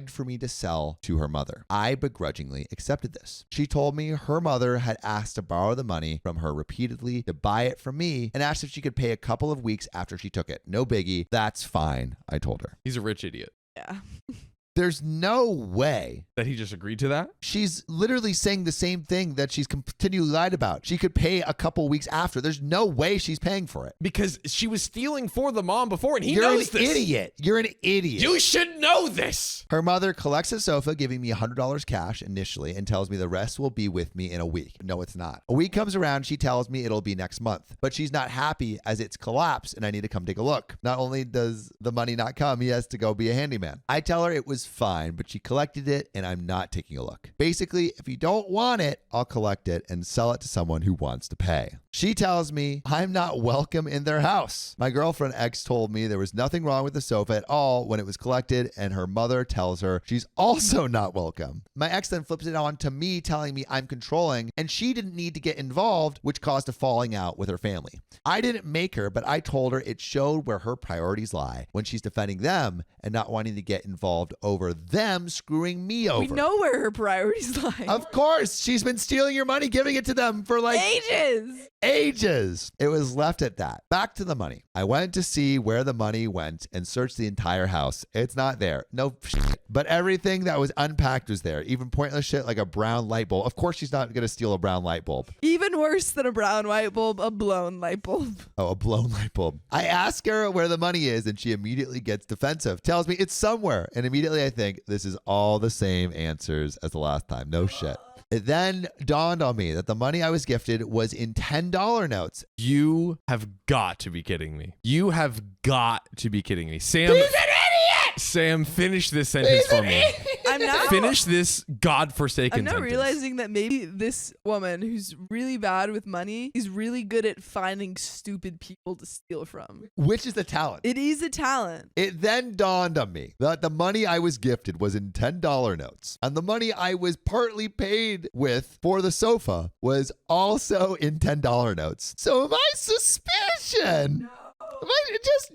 for me to sell to her mother. I begrudgingly accepted this. She told me her mother had asked to borrow the money from her repeatedly to buy it from me and asked if she could pay a couple of weeks after she took it. No biggie. That's fine, I told her. He's a rich idiot. Yeah. There's no way That he just agreed to that? she's literally saying the same thing that she's continually lied about. She could pay a couple weeks after. There's no way she's paying for it. Because she was stealing for the mom before, and he You're knows an this. idiot. You're an idiot. You should know this. Her mother collects a sofa, giving me $100 cash initially, and tells me the rest will be with me in a week. No, it's not. A week comes around, she tells me it'll be next month, but she's not happy as it's collapsed and I need to come take a look. Not only does the money not come, he has to go be a handyman. I tell her it was fine, but she collected it and I'm not taking a look. Basically, if you don't want it, I'll collect it and sell it to someone who wants to pay. She tells me I'm not welcome in their house. My girlfriend ex told me there was nothing wrong with the sofa at all when it was collected, and her mother tells her she's also not welcome. My ex then flips it on to me, telling me I'm controlling and she didn't need to get involved, which caused a falling out with her family. I didn't make her, but I told her it showed where her priorities lie when she's defending them and not wanting to get involved over them screwing me over. We know where her priorities lie. Of course, she's been stealing your money, giving it to them for like ages. It was left at that. Back to the money. I went to see where the money went and searched the entire house. It's not there. No shit. But everything that was unpacked was there. Even pointless shit like a brown light bulb. Of course she's not going to steal a brown light bulb. Even worse than a brown light bulb, a blown light bulb. Oh, a blown light bulb. I ask her where the money is and she immediately gets defensive. Tells me it's somewhere. And immediately I think this is all the same answers as the last time. No shit. It then dawned on me that the money I was gifted was in $10 notes. You have got to be kidding me. You have got to be kidding me. Sam, He's an idiot! Sam, finish this sentence for me. I'm not. Finish this godforsaken I'm not sentence. realizing that maybe this woman who's really bad with money is really good at finding stupid people to steal from. Which is a talent. It is a talent. It then dawned on me that the money I was gifted was in $10 notes, and the money I was partly paid with for the sofa was also in $10 notes. So my suspicion,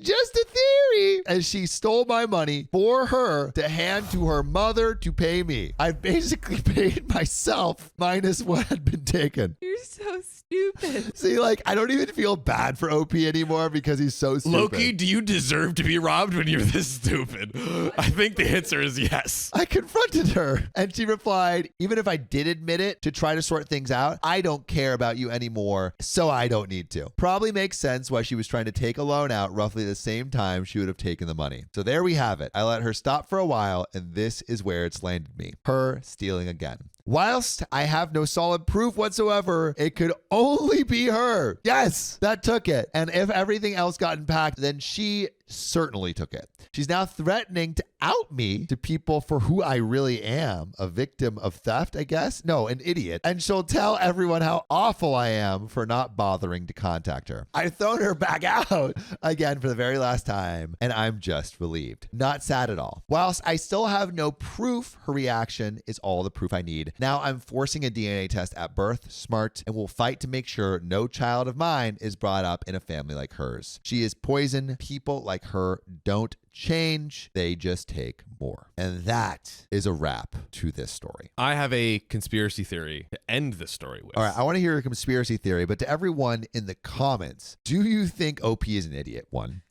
just a theory, as she stole my money for her to hand to her mother to pay me. I've basically paid myself minus what had been taken. You're so stupid. See, like, I don't even feel bad for OP anymore because he's so stupid. Loki, do you deserve to be robbed when you're this stupid? I think the answer is yes. I confronted her and she replied, even if I did admit it to try to sort things out, I don't care about you anymore, so I don't need to. Probably makes sense why she was trying to take a loan out roughly the same time she would have taken the money. So there we have it. I let her stop for a while, and this is where it's landed me. Her stealing again. Whilst I have no solid proof whatsoever, it could only be her. Yes, that took it. And if everything else got unpacked, then she certainly took it. She's now threatening to out me to people for who I really am, a victim of theft, I guess. No, an idiot. And she'll tell everyone how awful I am for not bothering to contact her. I've thrown her back out again for the very last time, and I'm just relieved. Not sad at all. Whilst I still have no proof, her reaction is all the proof I need. Now I'm forcing a DNA test at birth, smart, and will fight to make sure no child of mine is brought up in a family like hers. She is poison. People like her don't change, they just take more. And that is a wrap to this story. I have a conspiracy theory to end this story with. All right, I want to hear a conspiracy theory, but to everyone in the comments, do you think OP is an idiot? One.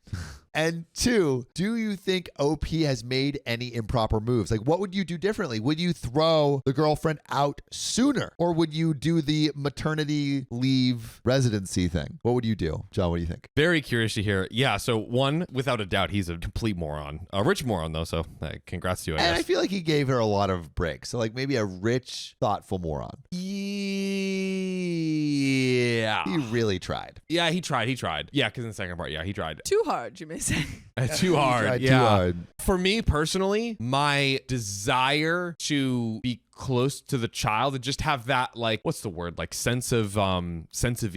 And two, do you think OP has made any improper moves? Like, what would you do differently? Would you throw the girlfriend out sooner? Or would you do the maternity leave residency thing? What would you do? John, what do you think? Very curious to hear. Yeah, so one, without a doubt, he's a complete moron. A rich moron, though, so congrats to you, I And guess. I feel like he gave her a lot of breaks. So, like, maybe a rich, thoughtful moron. Yeah. He really tried. Yeah, he tried. Yeah, because in the second part, yeah, he tried. Too hard, you may say. Too He hard. tried Yeah. too hard. For me personally, my desire to be close to the child and just have that, like, what's the word? Like sense of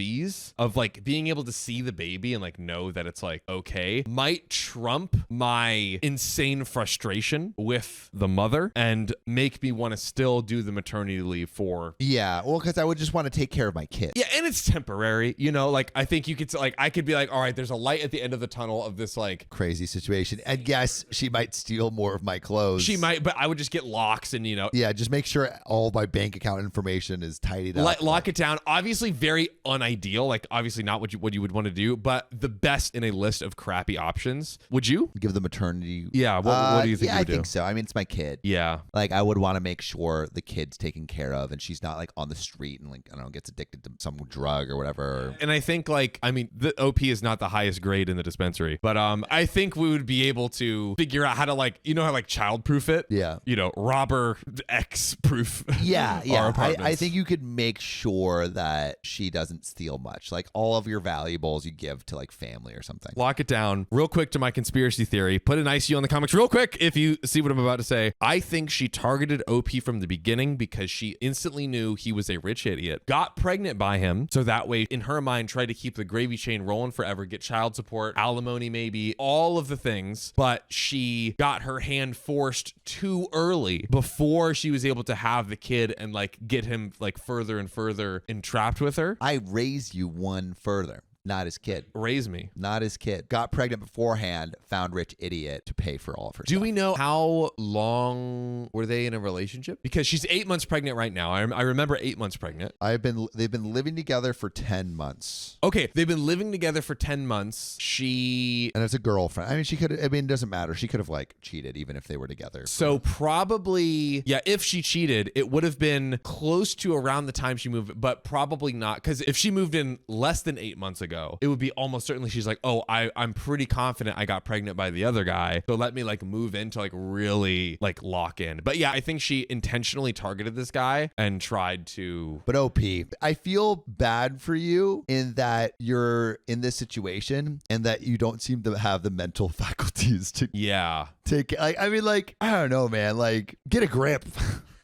ease of like being able to see the baby and like know that it's like okay might trump my insane frustration with the mother and make me want to still do the maternity leave for. Yeah, well, because I would just want to take care of my kid. Yeah, and it's temporary, you know, like I think you could like I could be like, all right, there's a light at the end of the tunnel of this like Crazy situation. And yes, she might steal more of my clothes. she might, but I would just get locks and, you know, Yeah, just make sure all my bank account information is tidied up. lock it down. Obviously, very unideal. Like, obviously, not what you would want to do, but the best in a list of crappy options. Would you? Give the maternity. Yeah. What do you think? Yeah, you I would do? think so. I mean, it's my kid. Yeah. Like, I would want to make sure the kid's taken care of and she's not like on the street and like, I don't know, gets addicted to some drug or whatever. And I think like, I mean, the OP is not the highest grade in the dispensary, but I think we would be able to figure out how to like, you know how like child proof it? Yeah. You know, robber X proof. Yeah, our yeah. I apartments. think you could make sure that she doesn't steal much. Like all of your valuables you give to like family or something. Lock it down real quick to my conspiracy theory. Put an ICU on the comics real quick if you see what I'm about to say. I think she targeted OP from the beginning because she instantly knew he was a rich idiot, got pregnant by him. So that way, in her mind, tried to keep the gravy chain rolling forever, get child support, alimony, maybe all of the things. But she got her hand forced too early before she was able to have the kid and like get him like further and further entrapped with her. I raised you one further. Not his kid. Raise me. Not his kid. Got pregnant beforehand, found rich idiot to pay for all of her Do stuff. we know how long were they in a relationship? Because she's 8 months pregnant right now. I remember 8 months pregnant. They've been living together for 10 months. Okay, they've been living together for 10 months. And it's a girlfriend. I mean, it doesn't matter. She could have like cheated even if they were together. So probably, yeah, if she cheated, it would have been close to around the time she moved, but probably not. Because if she moved in less than 8 months ago, it would be almost certainly she's like, oh, I'm pretty confident I got pregnant by the other guy. So let me like move in to like really like lock in. But yeah, I think she intentionally targeted this guy and tried to. But OP, I feel bad for you in that you're in this situation and that you don't seem to have the mental faculties to Yeah. take. Like, I mean, like, I don't know, man. Like, get a grip.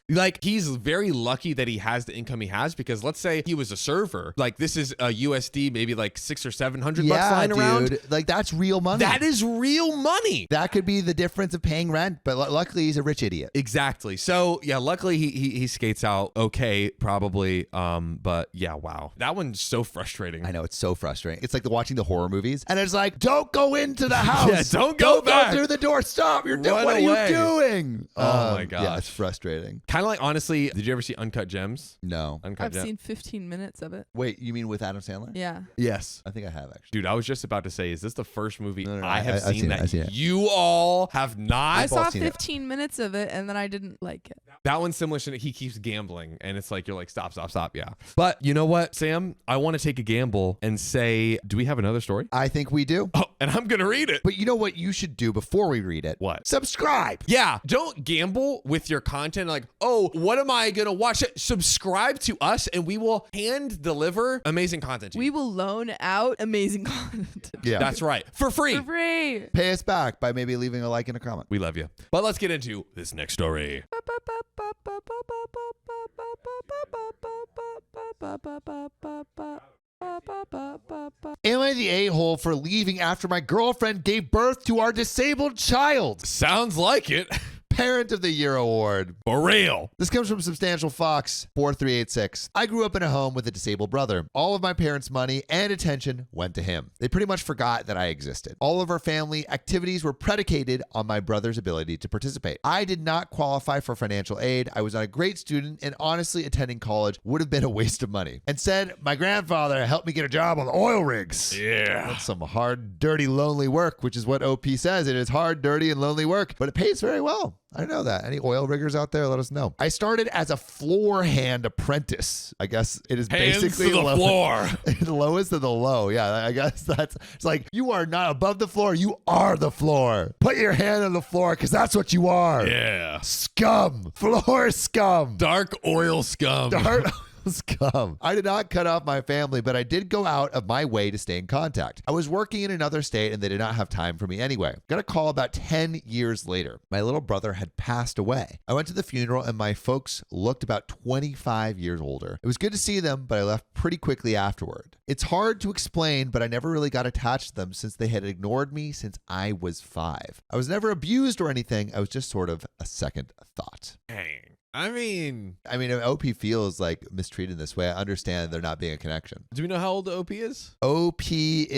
Like, he's very lucky that he has the income he has because let's say he was a server. Like, this is a USD, maybe like $600 or $700 bucks flying around. Dude. Like, that's real money. That is real money. That could be the difference of paying rent, but luckily he's a rich idiot. Exactly. So yeah, luckily he skates out okay, probably. But yeah, wow, that one's so frustrating. I know, it's so frustrating. It's like watching the horror movies, and it's like, don't go into the house. Yeah, don't go back. through the door. Stop. What Run are you away. doing? Oh my gosh. Yeah, it's frustrating. Kind of like, honestly, did you ever see Uncut Gems? No. Uncut I've Gems. seen 15 minutes of it. Wait, you mean with Adam Sandler? Yeah. Yes. I think I have actually. Dude, I was just about to say, is this the first movie No, I have I've seen it, I've that seen it. you all have not? I saw seen it. 15 minutes of it and then I didn't like it. That one's similar to he keeps gambling, and it's like you're like stop, yeah. But you know what, Sam? I want to take a gamble and say, do we have another story? I think we do. Oh, and I'm gonna read it. But you know what you should do before we read it? What? Subscribe. Yeah, don't gamble with your content like, oh, what am I gonna watch? Subscribe to us and we will hand deliver amazing content to you. We will loan out amazing content. Yeah. That's right. For free. For free. Pay us back by maybe leaving a like and a comment. We love you. But let's get into this next story. Am I the a-hole for leaving after my girlfriend gave birth to our disabled child? Sounds like it. Parent of the Year Award. For real. This comes from Substantial Fox 4386. I grew up in a home with a disabled brother. All of my parents' money and attention went to him. They pretty much forgot that I existed. All of our family activities were predicated on my brother's ability to participate. I did not qualify for financial aid. I was not a great student, and honestly, attending college would have been a waste of money. Instead, my grandfather helped me get a job on the oil rigs. Yeah. That's some hard, dirty, lonely work, which is what OP says. It is hard, dirty, and lonely work, but it pays very well. I didn't know that. Any oil riggers out there, let us know. I started as a floor hand apprentice. I guess it is Hands basically to the floor. the lowest of the low. Yeah, I guess it's like you are not above the floor. You are the floor. Put your hand on the floor because that's what you are. Yeah. Scum. Floor scum. Dark oil scum. Dark scum. I did not cut off my family, but I did go out of my way to stay in contact. I was working in another state and they did not have time for me anyway. Got a call about 10 years later. My little brother had passed away. I went to the funeral and my folks looked about 25 years older. It was good to see them, but I left pretty quickly afterward. It's hard to explain, but I never really got attached to them since they had ignored me since I was 5. I was never abused or anything. I was just sort of a second thought. Dang. I mean, if OP feels like mistreated in this way, I understand there not being a connection. do we know how old the OP is? OP is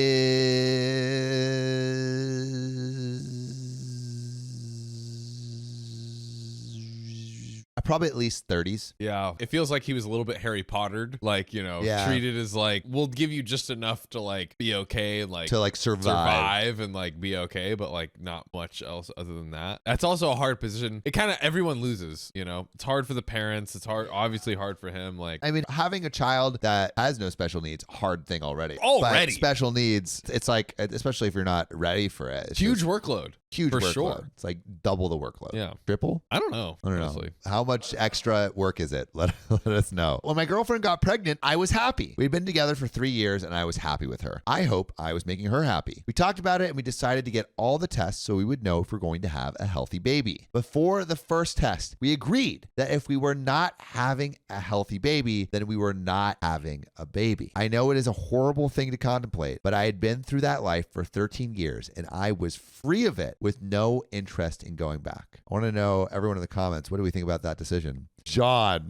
probably at least 30s. Yeah. It feels like he was a little bit Harry Pottered. Like, Yeah. treated as like, we'll give you just enough to like be okay and like To like survive. and like be okay, but like not much else other than that. That's also a hard position. It kind of, everyone loses, It's hard for the parents. It's obviously hard for him. Like, Having a child that has no special needs, hard thing already. Already. But special needs, it's like, especially if you're not ready for it. It's huge just workload. huge for workload. sure. It's like double the workload. Yeah. Triple? I don't know. I don't honestly. know. How much extra work is it? Let us know. When my girlfriend got pregnant, I was happy. We'd been together for 3 years and I was happy with her. I hope I was making her happy. We talked about it and we decided to get all the tests so we would know if we're going to have a healthy baby. Before the first test, we agreed that if we were not having a healthy baby, then we were not having a baby. I know it is a horrible thing to contemplate, but I had been through that life for 13 years and I was free of it with no interest in going back. I want to know, everyone in the comments, what do we think about that decision? John.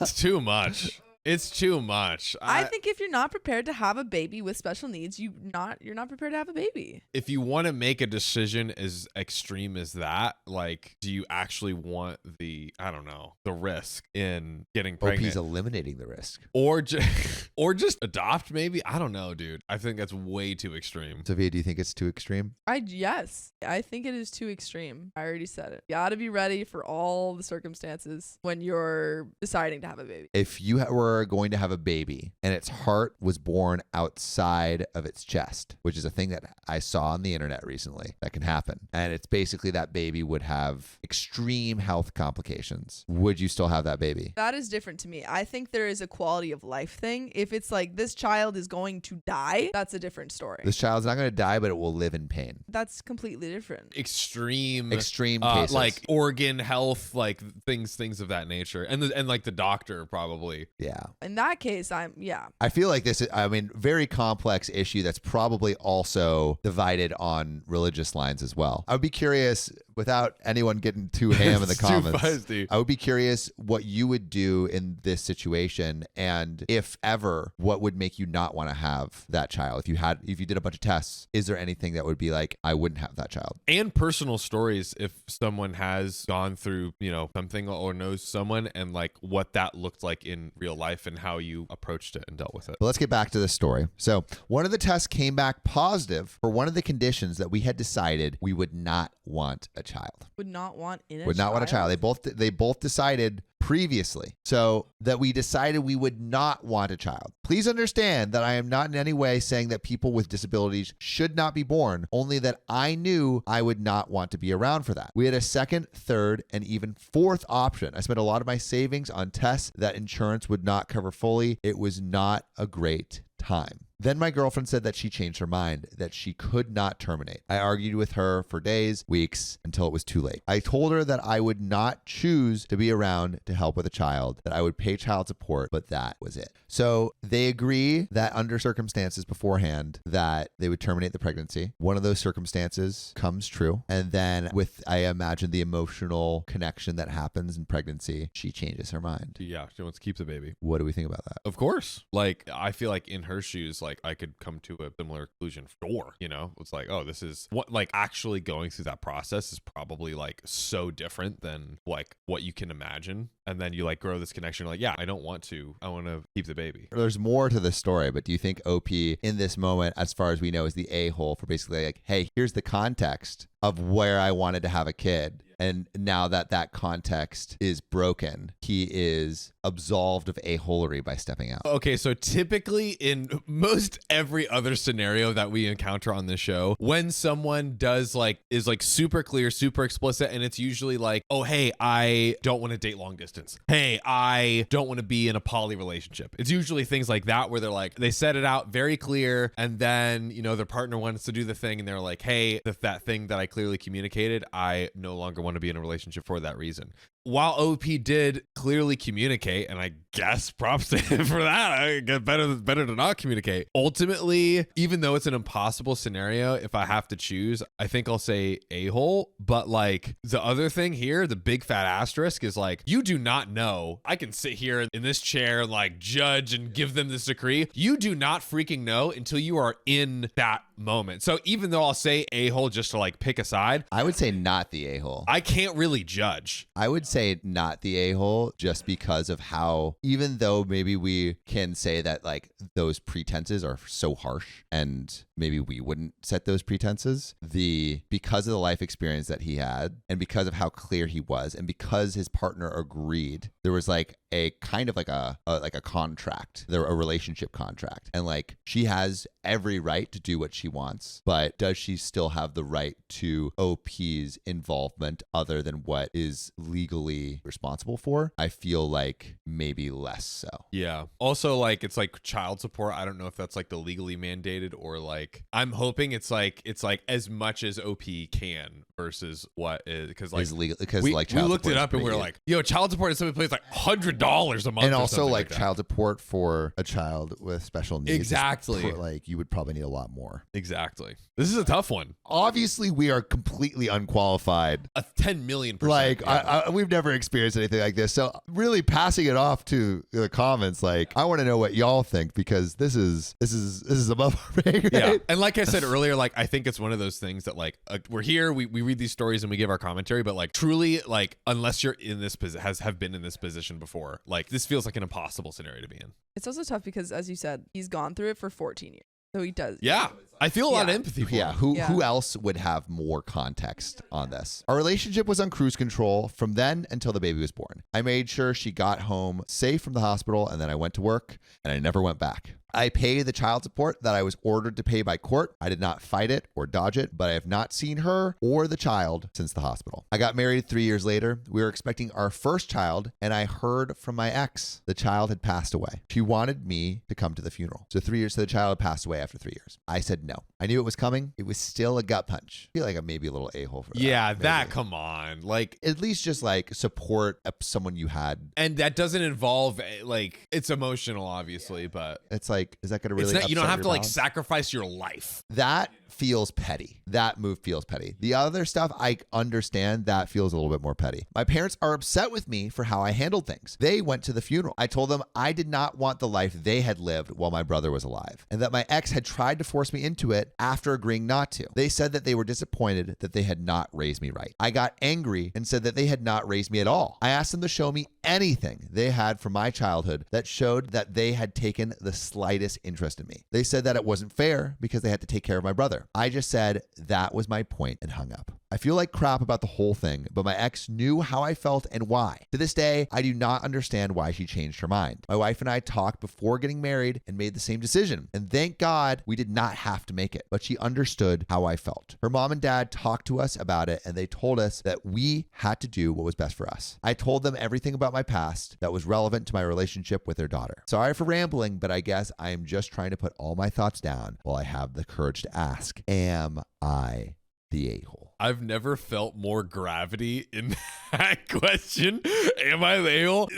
It's too much. It's too much. I think if you're not prepared to have a baby with special needs, you're not prepared to have a baby. If you want to make a decision as extreme as that, like, do you actually want the risk in getting pregnant? OP's eliminating the risk. Or just adopt, maybe? I don't know, dude. I think that's way too extreme. Sophia, do you think it's too extreme? Yes, I think it is too extreme. I already said it. You gotta be ready for all the circumstances when you're deciding to have a baby. If you were going to have a baby and its heart was born outside of its chest, which is a thing that I saw on the internet recently that can happen, and it's basically that baby would have extreme health complications, would you still have that baby? That is different to me. I think there is a quality of life thing. If it's like this child is going to die, that's a different story. This child's not going to die, but it will live in pain. That's completely different. Extreme Extreme cases. like organ health, like things of that nature, and like the doctor probably. Yeah. In that case, I feel like this is, very complex issue that's probably also divided on religious lines as well. I would be curious, without anyone getting too ham in the It's too comments, feisty. I would be curious what you would do in this situation, and if ever, what would make you not want to have that child? If you did a bunch of tests, is there anything that would be like, I wouldn't have that child? And personal stories, if someone has gone through, something or knows someone, and like what that looked like in real life and how you approached it and dealt with it. But let's get back to this story. So one of the tests came back positive for one of the conditions that we had decided we would not want a child. would not want a child. They both decided previously, so that we decided we would not want a child. Please understand that I am not in any way saying that people with disabilities should not be born, only that I knew I would not want to be around for that. We had a second, third, and even fourth option. I spent a lot of my savings on tests that insurance would not cover fully. It was not a great time. Then my girlfriend said that she changed her mind, that she could not terminate. I argued with her for days, weeks, until it was too late. I told her that I would not choose to be around to help with a child, that I would pay child support, but that was it. So they agree that under circumstances beforehand that they would terminate the pregnancy. One of those circumstances comes true. And then with, I imagine, the emotional connection that happens in pregnancy, she changes her mind. Yeah, she wants to keep the baby. What do we think about that? Of course. Like, I feel like in her shoes, like I could come to a similar conclusion. Sure, it's like, oh, this is what, like, actually going through that process is probably like so different than like what you can imagine. And then you like grow this connection. Like, yeah, I want to keep the baby. There's more to this story, but do you think OP in this moment, as far as we know, is the a-hole for basically like, hey, here's the context of where I wanted to have a kid. And now that that context is broken, he is absolved of a-holery by stepping out. Okay, so typically in most every other scenario that we encounter on this show, when someone is super clear, super explicit, and it's usually like, oh, hey, I don't want to date long distance. Hey, I don't want to be in a poly relationship. It's usually things like that where they're like, they set it out very clear, and then, their partner wants to do the thing, and they're like, hey, that thing that I clearly communicated, I no longer want to be in a relationship for that reason. While OP did clearly communicate, and I guess props to him for that, I get better to not communicate. Ultimately, even though it's an impossible scenario, if I have to choose, I think I'll say a-hole. But like the other thing here, the big fat asterisk is like, you do not know. I can sit here in this chair and like judge and give them this decree. You do not freaking know until you are in that moment. So even though I'll say a-hole just to like pick a side, I would say not the a-hole. I can't really judge. I would say not the a-hole just because of how, even though maybe we can say that like those pretenses are so harsh and maybe we wouldn't set those pretenses, because of the life experience that he had and because of how clear he was and because his partner agreed, there was like a kind of like a contract, a relationship contract. And like she has every right to do what she wants, but does she still have the right to OP's involvement other than what is legally responsible for? I feel like maybe less so. Yeah. Also, like it's like child support. I don't know if that's like the legally mandated or like I'm hoping it's like as much as OP can versus what is because like Is legal because we like child looked it support is up and we were pretty- like, child support is somebody pays like $100 a month, And or also something like that. child support for a child with special needs. is Exactly. like you would probably need a lot more. Exactly. This is a tough one. Obviously, we are completely unqualified. A 10 million %. Like yeah. we've never experienced anything like this. So really passing it off to the comments, like I want to know what y'all think because this is above our pay grade. Yeah. And like I said earlier, like I think it's one of those things that like we're here, we read these stories and we give our commentary, but like truly, like unless you're in this have been in this position before, like this feels like an impossible scenario to be in. It's also tough because, as you said, he's gone through it for 14 years. So he does. Yeah. I feel a lot of Yeah. empathy for Yeah, him. who else would have more context on this? Our relationship was on cruise control from then until the baby was born. I made sure she got home safe from the hospital and then I went to work and I never went back. I pay the child support that I was ordered to pay by court. I did not fight it or dodge it, but I have not seen her or the child since the hospital. I got married 3 years later. We were expecting our first child, and I heard from my ex the child had passed away. She wanted me to come to the funeral. So 3 years, so the child had passed away after 3 years. I said no. I knew it was coming. It was still a gut punch. I feel like I'm maybe a little a-hole for that. Yeah, maybe. that, come on. Like, At least just like support someone you had. and that doesn't involve, like, it's emotional, obviously, but It's like, is that going to really it's not, you don't upset have your to, like, balance? sacrifice your life. That feels petty. That move feels petty. The other stuff, I understand that feels a little bit more petty. My parents are upset with me for how I handled things. They went to the funeral. I told them I did not want the life they had lived while my brother was alive, and that my ex had tried to force me into it after agreeing not to. They said that they were disappointed that they had not raised me right. I got angry and said that they had not raised me at all. I asked them to show me anything they had from my childhood that showed that they had taken the slightest interest in me. They said that it wasn't fair because they had to take care of my brother. I just said that was my point and hung up. I feel like crap about the whole thing, but my ex knew how I felt and why. To this day, I do not understand why she changed her mind. My wife and I talked before getting married and made the same decision. And thank God we did not have to make it, but she understood how I felt. Her mom and dad talked to us about it and they told us that we had to do what was best for us. I told them everything about my past that was relevant to my relationship with their daughter. Sorry for rambling, but I guess I am just trying to put all my thoughts down while I have the courage to ask, am I the a-hole? I've never felt more gravity in that question. Am I the a-hole?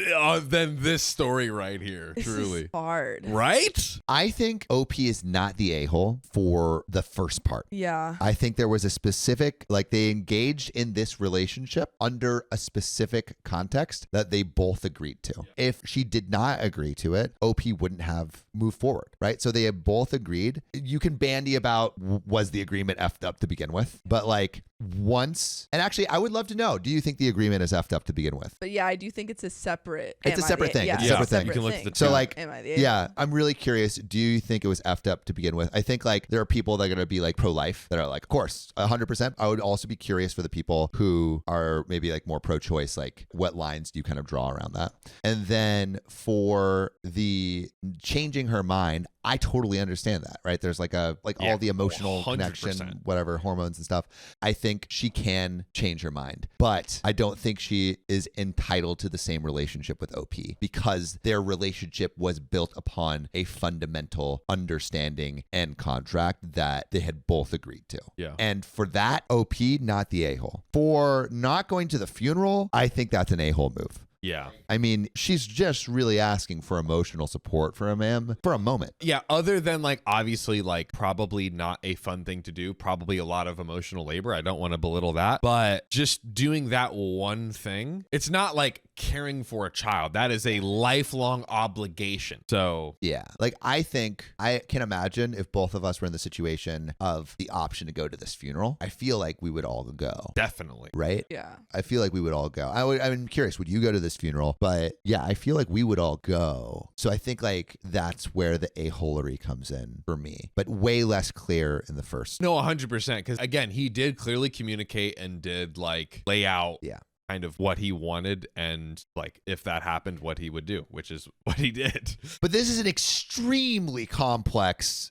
Than this story right here. This Truly. is hard. Right? I think OP is not the a-hole for the first part. Yeah. I think there was a specific, like they engaged in this relationship under a specific context that they both agreed to. If she did not agree to it, OP wouldn't have moved forward, right? So they have both agreed. You can bandy about was the agreement effed up to begin with, but like once, and actually, I would love to know, do you think the agreement is effed up to begin with? But yeah, I do think it's a separate. It's a separate thing. It's a Yeah. separate thing. You can look at the So two. like, Am I the yeah, I'm really curious. Do you think it was effed up to begin with? I think like there are people that are going to be like pro-life that are like, of course, 100%. I would also be curious for the people who are maybe like more pro-choice, like what lines do you kind of draw around that? And then for the changing her mind, I totally understand that, right? There's like all the emotional 100%. connection, whatever, hormones and stuff. I think she can change her mind, but I don't think she is entitled to the same relationship with OP because their relationship was built upon a fundamental understanding and contract that they had both agreed to. Yeah. And for that, OP, not the a-hole. For not going to the funeral, I think that's an a-hole move. Yeah. I mean, she's just really asking for emotional support for a man for a moment. Yeah, other than like obviously like probably not a fun thing to do, probably a lot of emotional labor. I don't want to belittle that, but just doing that one thing, it's not like caring for a child. That is a lifelong obligation. So Yeah. Like, I think I can imagine if both of us were in the situation of the option to go to this funeral, I feel like we would all go. definitely. Right? Yeah. I feel like we would all go. I'm curious, would you go to this funeral? But yeah, I feel like we would all go. So I think like that's where the a-holery comes in for me, but way less clear in the first. No, 100%. Because again, he did clearly communicate and did like lay out Yeah. kind of what he wanted and like if that happened, what he would do, which is what he did. But this is an extremely complex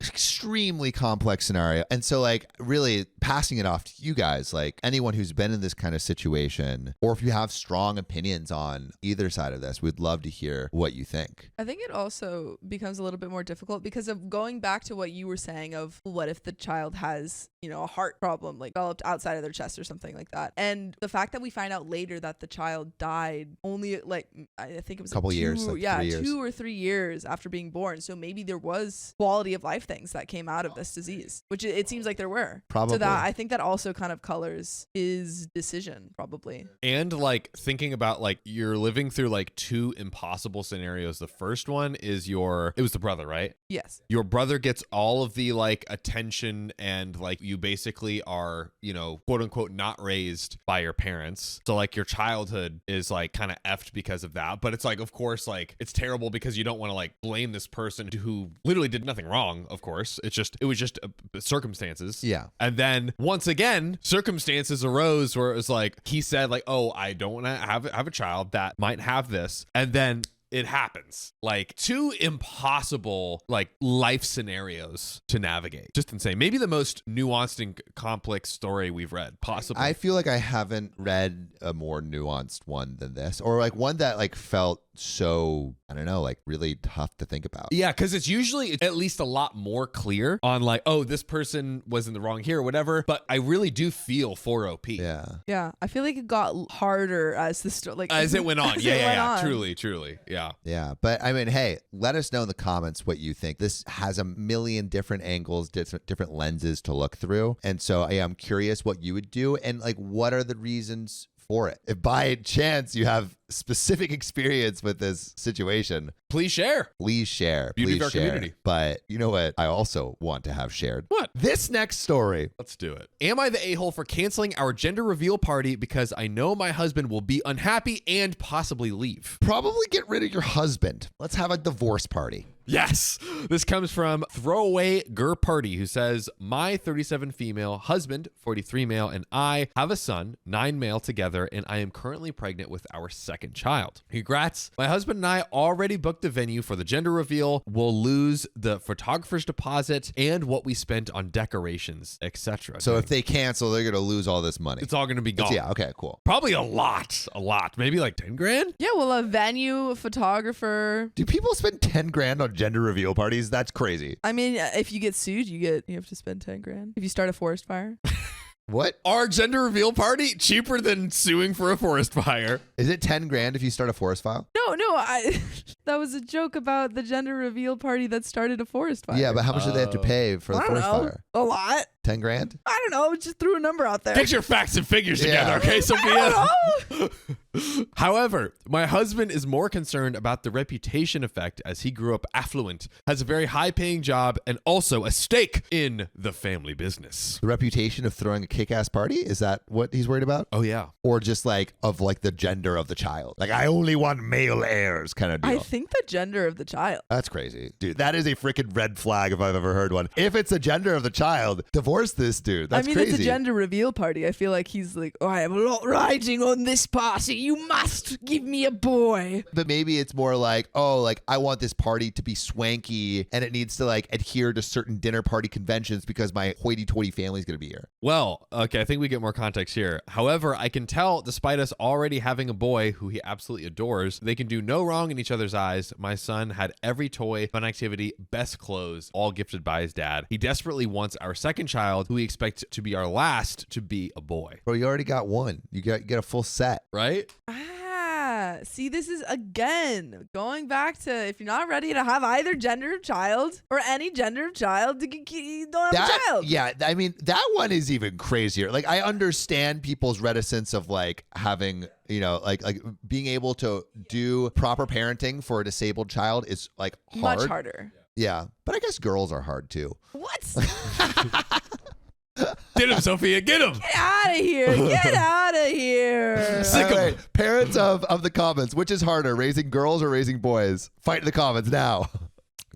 scenario. And so like really passing it off to you guys, like anyone who's been in this kind of situation, or if you have strong opinions on either side of this, we'd love to hear what you think. I think it also becomes a little bit more difficult because of going back to what you were saying of what if the child has, a heart problem like developed outside of their chest or something like that. And the fact that we find out later that the child died only like, I think it was Couple like years, like 3 years. 2 or 3 years after being born. So maybe there was quality of life things that came out of this disease, which it seems like there were. Probably. So that I think that also kind of colors his decision probably. And like thinking about like you're living through like two impossible scenarios. The first one is it was the brother, right? Yes. Your brother gets all of the like attention and like you basically are, quote unquote, not raised by your parents. So like your childhood is like kind of effed because of that. But it's like, of course, like it's terrible because you don't want to like blame this person who literally did nothing wrong. Of course, it was just circumstances. Yeah. And then once again, circumstances arose where it was like, he said like, oh, I don't want to have a child that might have this. And then it happens. Like two impossible like life scenarios to navigate. Just insane. Maybe the most nuanced and complex story we've read, possibly. I feel like I haven't read a more nuanced one than this, or like one that like felt so, I don't know, like really tough to think about. Yeah, because it's usually at least a lot more clear on like, oh, this person was in the wrong here or whatever. But I really do feel for OP. Yeah. Yeah. I feel like it got harder as the story, like As it went on. as Yeah, it yeah, went yeah. on. Truly. Yeah. Yeah. But I mean, hey, let us know in the comments what you think. This has a million different angles, different lenses to look through. And so I'm curious what you would do and like, what are the reasons for it? If by chance you have specific experience with this situation, Please share. please share. Beauty Please of our share. community. But you know what? I also want to have shared. What? This next story. Let's do it. Am I the a-hole for canceling our gender reveal party because I know my husband will be unhappy and possibly leave? Probably get rid of your husband. Let's have a divorce party. Yes. This comes from Throwaway Gur Party, who says, my 37 female husband, 43 male, and I have a son, 9 male together, and I am currently pregnant with our second child. Congrats. My husband and I already booked the venue for the gender reveal. We'll lose the photographer's deposit and what we spent on decorations, etc. So if they cancel, they're going to lose all this money. it's all going to be gone. Yeah. Okay, cool. Probably a lot. Maybe like 10 grand? Yeah, well, a venue, a photographer. Do people spend 10 grand on gender reveal parties? That's crazy. I mean, if you get sued, you have to spend 10 grand. If you start a forest fire. What? Our gender reveal party cheaper than suing for a forest fire. Is it 10 grand if you start a forest fire? No, that was a joke about the gender reveal party that started a forest fire. Yeah, but how much do they have to pay for the I don't forest know. fire? A lot. 10 grand? I don't know. Just threw a number out there. Get your facts and figures Yeah. together, okay, Sophia? know. However, my husband is more concerned about the reputation effect as he grew up affluent, has a very high paying job, and also a stake in the family business. The reputation of throwing a kick-ass party? Is that what he's worried about? Oh, yeah. Or just like of like the gender of the child? Like, I only want male heirs kind of deal. I think the gender of the child. That's crazy. Dude, that is a freaking red flag if I've ever heard one. If it's the gender of the child, divorce this dude. That's crazy. It's a gender reveal party. I feel like he's like, I have a lot riding on this party. You must give me a boy. But maybe it's more like, oh, like I want this party to be swanky and it needs to like adhere to certain dinner party conventions because my hoity-toity family's going to be here. Well, okay, I think we get more context here. However, I can tell, despite us already having a boy who he absolutely adores, they can do no wrong in each other's eyes. My son had every toy, fun activity, best clothes, all gifted by his dad. He desperately wants our second child, who we expect to be our last, to be a boy. Bro, you already got one. You get a full set. Right? See, this is again going back to if you're not ready to have either gender of child or any gender of child, you don't have a child. Yeah, I mean, that one is even crazier. Like, I understand people's reticence of like having, you know, like being able to do proper parenting for a disabled child is like hard. Much harder. Yeah, but I guess girls are hard too. What? Get him, Sophia, get him! Get out of here. Get out of here. Sick 'em. All right, parents of the comments, which is harder, raising girls or raising boys? Fight in the comments now.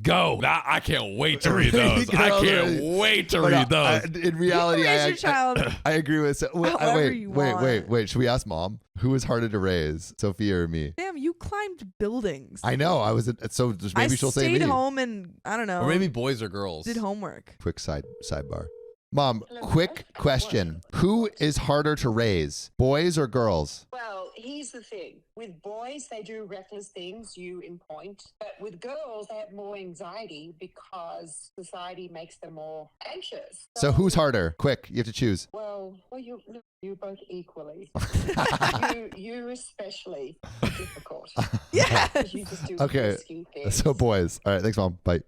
Go. I can't wait to read those. I can't wait to read those. In reality, You can raise your child I agree with. however you want. Wait. Should we ask mom? Who was harder to raise, Sophia or me? Damn, you climbed buildings. I know. I was. So just maybe she'll say me. I stayed home and I don't know. Or maybe boys or girls. did homework. Quick sidebar. Mom, quick question. Who is harder to raise, boys or girls? Well, here's the thing. With boys, they do reckless things, you in point. But with girls, they have more anxiety because society makes them more anxious. So who's harder? Quick, you have to choose. Well, you both equally. you especially difficult. Yeah. You just do Okay, risky things. so boys. All right, thanks, Mom. Bye.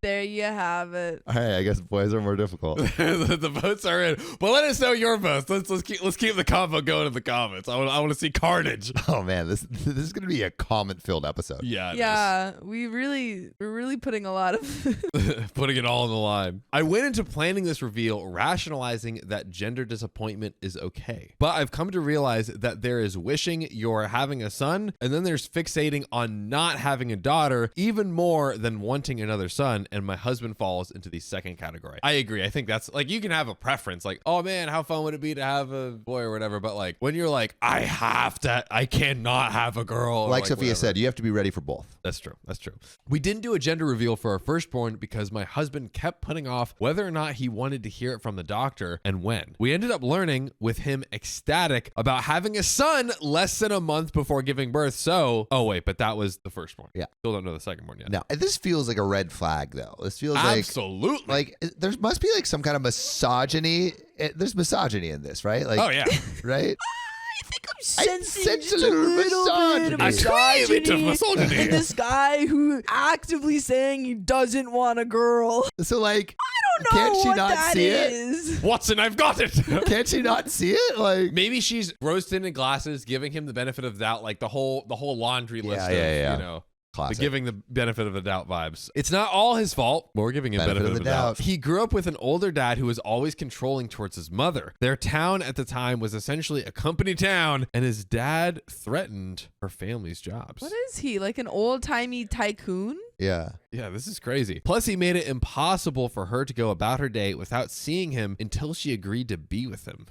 There you have it. All right, I guess boys are more difficult. The votes are in, but let us know your votes. Let's keep the convo going in the comments. I want to see carnage. Oh man, this is gonna be a comment-filled episode. Yeah, Yeah, we're really putting a lot of putting it all on the line. I went into planning this reveal rationalizing that gender disappointment is okay, but I've come to realize that there is wishing you're having a son, and then there's fixating on not having a daughter even more than wanting another son. And my husband falls into the second category. I agree. I think that's like, you can have a preference, like, oh man, how fun would it be to have a boy or whatever. But like when you're like, I cannot have a girl. Or Like Sophia whatever. said, you have to be ready for both. That's true. That's true. We didn't do a gender reveal for our firstborn because my husband kept putting off whether or not he wanted to hear it from the doctor and when. We ended up learning with him ecstatic about having a son less than a month before giving birth. So, oh wait, but that was the firstborn. Yeah. Still don't know the secondborn yet. No, this feels like a red flag though. This feels Absolutely. like there must be like some kind of misogyny. There's misogyny in this, right? Like, Oh yeah. right? I think I'm I sensing sense just a little bit of misogyny. A bit of misogyny. in this guy who actively saying he doesn't want a girl. So like, I don't know can't she what not that see it? is. Watson, I've got it. Can't she not see it? Like, Maybe she's rose tinted glasses, giving him the benefit of the doubt, like the whole laundry list yeah. of, you know. classic. The giving the benefit of the doubt vibes. It's not all his fault, but we're giving him benefit of the doubt. He grew up with an older dad who was always controlling towards his mother. Their town at the time was essentially a company town, and his dad threatened her family's jobs. What is he, like an old-timey tycoon? Yeah. Yeah, this is crazy. Plus, he made it impossible for her to go about her day without seeing him until she agreed to be with him.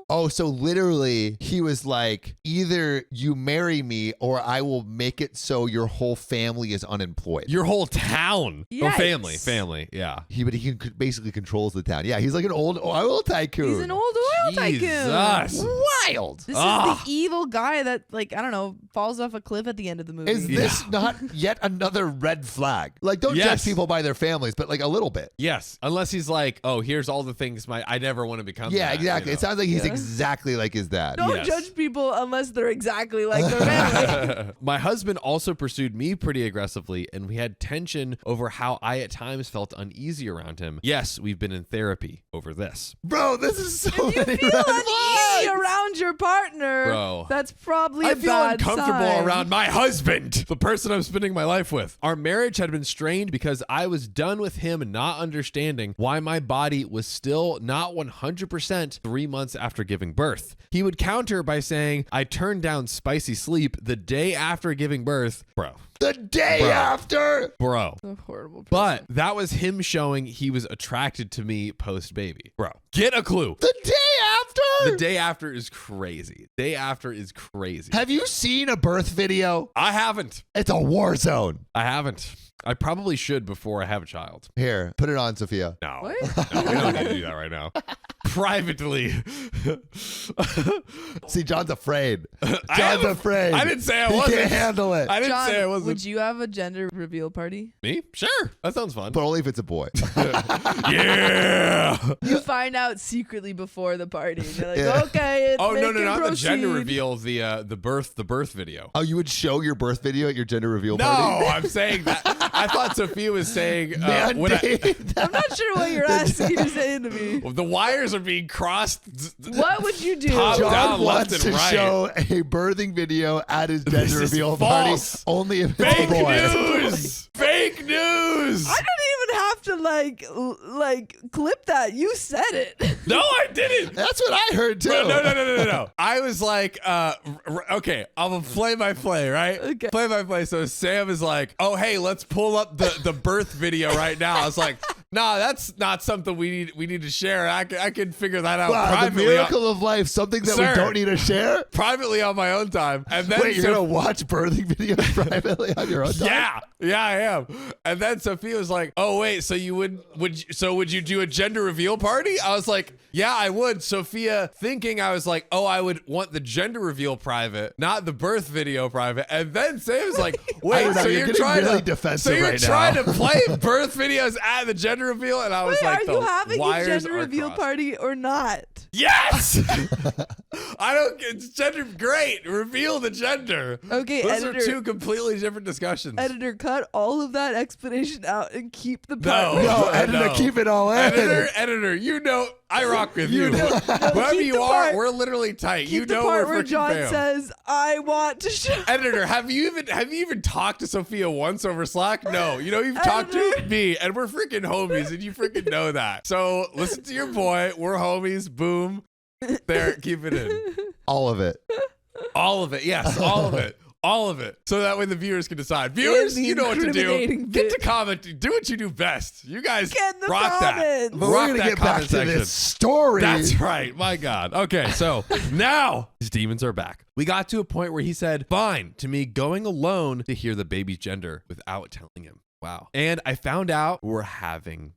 Oh, so literally he was like, either you marry me or I will make it so your whole family is unemployed. Your whole town. Or Yikes. family. Yeah. But he basically controls the town. Yeah, he's like an old oil tycoon. He's an old oil tycoon. Jesus. Wild. This is the evil guy that, like, I don't know, falls off a cliff at the end of the movie. Is this not yet another red flag? Like, don't Yes. judge people by their families, but like a little bit. Yes. Unless he's like, oh, here's all the things I never want to become. Yeah, that, exactly. you know? It sounds like he's exactly like his dad. Don't Yes. judge people unless they're exactly like their family. My husband also pursued me pretty aggressively, and we had tension over how I at times felt uneasy around him. Yes, we've been in therapy over this. Bro, this is so You many feel red uneasy flags. around your partner. Bro. That's probably I a feel bad uncomfortable sign. around my husband, the person I'm spending my life with. Our marriage had been strained because I was done with him not understanding why my body was still not 100% 3 months after giving birth. He would counter by saying, I turned down spicy sleep the day after giving birth. The day Bro. after. Bro. A horrible person. But that was him showing he was attracted to me post baby. Bro, get a clue. The day after. The day after is crazy. Day after is crazy. Have you seen a birth video? I haven't. It's a war zone. I haven't. I probably should before I have a child. Here, put it on, Sophia. No. What? No, we don't need to do that right now. Privately. See, John's afraid. I John's am- afraid. I didn't say I He wasn't. can't handle it. I didn't John, say I wasn't. would you have a gender reveal party? Me? Sure. That sounds fun. But only if it's a boy. Yeah. You find out secretly before the party. And you're like, Yeah. okay, Oh no, make it not the gender proceed. reveal. The birth video. Oh, you would show your birth video at your gender reveal No, party? I'm saying that. I thought Sophia was saying when I'm not sure what you're asking or saying to me. the wires are being crossed. What would you do? Top John down, wants left, to and right. show a birthing video at his This gender is reveal false. party only if it's Fake a boy. news. Fake news. I don't even have to like clip that. You said it. No, I didn't. That's what I heard too. No. I was like, okay, I'm gonna play by play, right? Okay. Play by play. So Sam is like, oh, hey, let's pull up the birth video right now. I was like, nah, that's not something we need to share. I can figure that out Wow, the privately. miracle of life, something that Sir. we don't need to share? Privately on my own time. And then Wait, you're going to watch birthing videos privately on your own time? Yeah, I am. And then Sophia was like, "Oh wait, so you would you do a gender reveal party?" I was like, "Yeah, I would." Sophia thinking I was like, "Oh, I would want the gender reveal private, not the birth video private." And then Sam was like, I "Wait, don't know, so you're you're getting trying really to defensive so you're right trying now." to play birth videos at the gender reveal?" And I was Wait, like, are you "The having a wires gender are reveal crossed." party or not? Yes. I don't. It's gender. Great. Reveal the gender. Okay, Those editor. are two completely different discussions. Editor, cut all of that explanation out and keep the No. part. No, editor, No. keep it all in. Editor, you know I rock with you. Whoever keep you the are, part- we're literally tight. Keep You the know part we're where freaking John fam. says, "I want to show." Editor, have you even talked to Sophia once over Slack? No. You know who you've talked to Editor. me, and we're freaking homies, and you freaking know that. So listen to your boy. We're homies. Boom. There, keep it in. All of it. All of it. Yes, all of it. All of it. So that way the viewers can decide. Viewers, the you know what to do. incriminating Get to bit. comment. Do what you do best. You guys Get in the rock that. comments. But we're Rock going to that get back comment to section. this story. That's right. My God. Okay, so now his demons are back. We got to a point where he said, fine, to me going alone to hear the baby's gender without telling him. Wow. And I found out we're having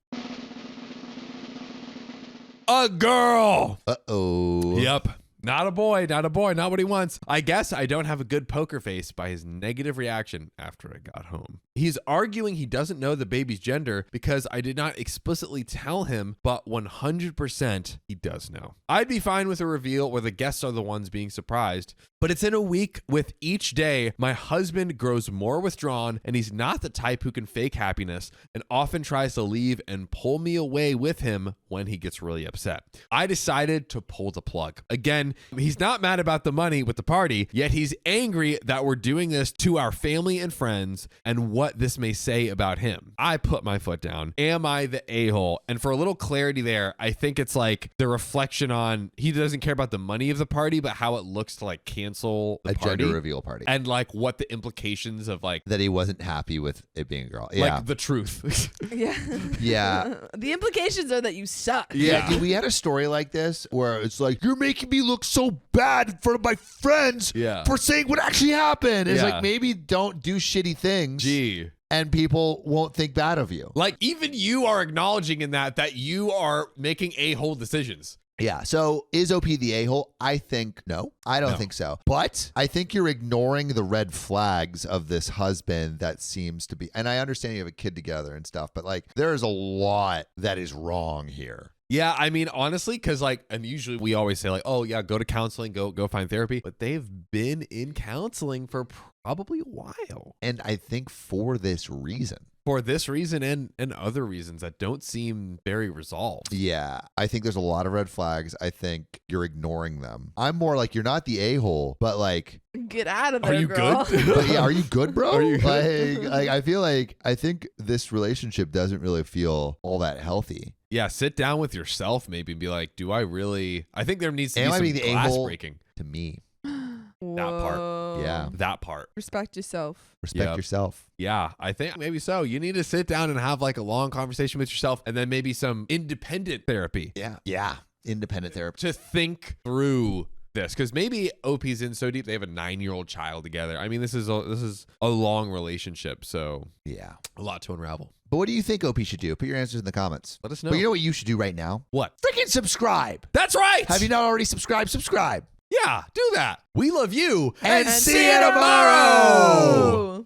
a girl. Uh-oh. Yep. Not a boy, not what he wants. I guess I don't have a good poker face by his negative reaction after I got home. He's arguing he doesn't know the baby's gender because I did not explicitly tell him, but 100% he does know. I'd be fine with a reveal where the guests are the ones being surprised, but it's in a week with each day my husband grows more withdrawn and he's not the type who can fake happiness and often tries to leave and pull me away with him when he gets really upset. I decided to pull the plug. Again, he's not mad about the money with the party, yet he's angry that we're doing this to our family and friends and what this may say about him. I put my foot down. Am I the a-hole? And for a little clarity there, I think it's like the reflection on he doesn't care about the money of the party, but how it looks to like cancel the A party gender reveal party. and like what the implications of like That he wasn't happy with it being a girl. Yeah. like the truth. Yeah. Yeah. The implications are that you suck. Yeah, dude, we had a story like this where it's like, you're making me look so bad in front of my friends Yeah. for saying what actually happened. It's Yeah. like, maybe don't do shitty things Gee. and people won't think bad of you. Like even you are acknowledging in that you are making a-hole decisions. Yeah. So is OP the a-hole? I think no. I don't No. think so. But I think you're ignoring the red flags of this husband that seems to be, and I understand you have a kid together and stuff, but like there's a lot that is wrong here. Yeah, I mean, honestly, because like, and usually we always say like, oh yeah, go to counseling, go find therapy. But they've been in counseling for probably a while. And I think for this reason. For this reason and other reasons that don't seem very resolved. Yeah, I think there's a lot of red flags. I think you're ignoring them. I'm more like, you're not the a-hole, but like, Get out of there, Are you girl. good? but yeah, are you good, bro? Are you good? Like, I feel like, I think this relationship doesn't really feel all that healthy. Yeah, sit down with yourself maybe and be like, do I really? I think there needs to Am be I some being the glass a-hole? breaking. To me, That part. Yeah. That part. Respect yourself. respect Yep. yourself. Yeah, I think maybe so. You need to sit down and have like a long conversation with yourself and then maybe some independent therapy Yeah. Independent therapy. to think through this, because maybe OP's in so deep they have a 9-year-old child together. I mean, this is a long relationship, so Yeah. a lot to unravel. But what do you think OP should do? Put your answers in the comments. Let us know. But you know what you should do right now? What? Freaking subscribe. That's right. Have you not already subscribed? Subscribe. Yeah, do that. We love you And see you tomorrow.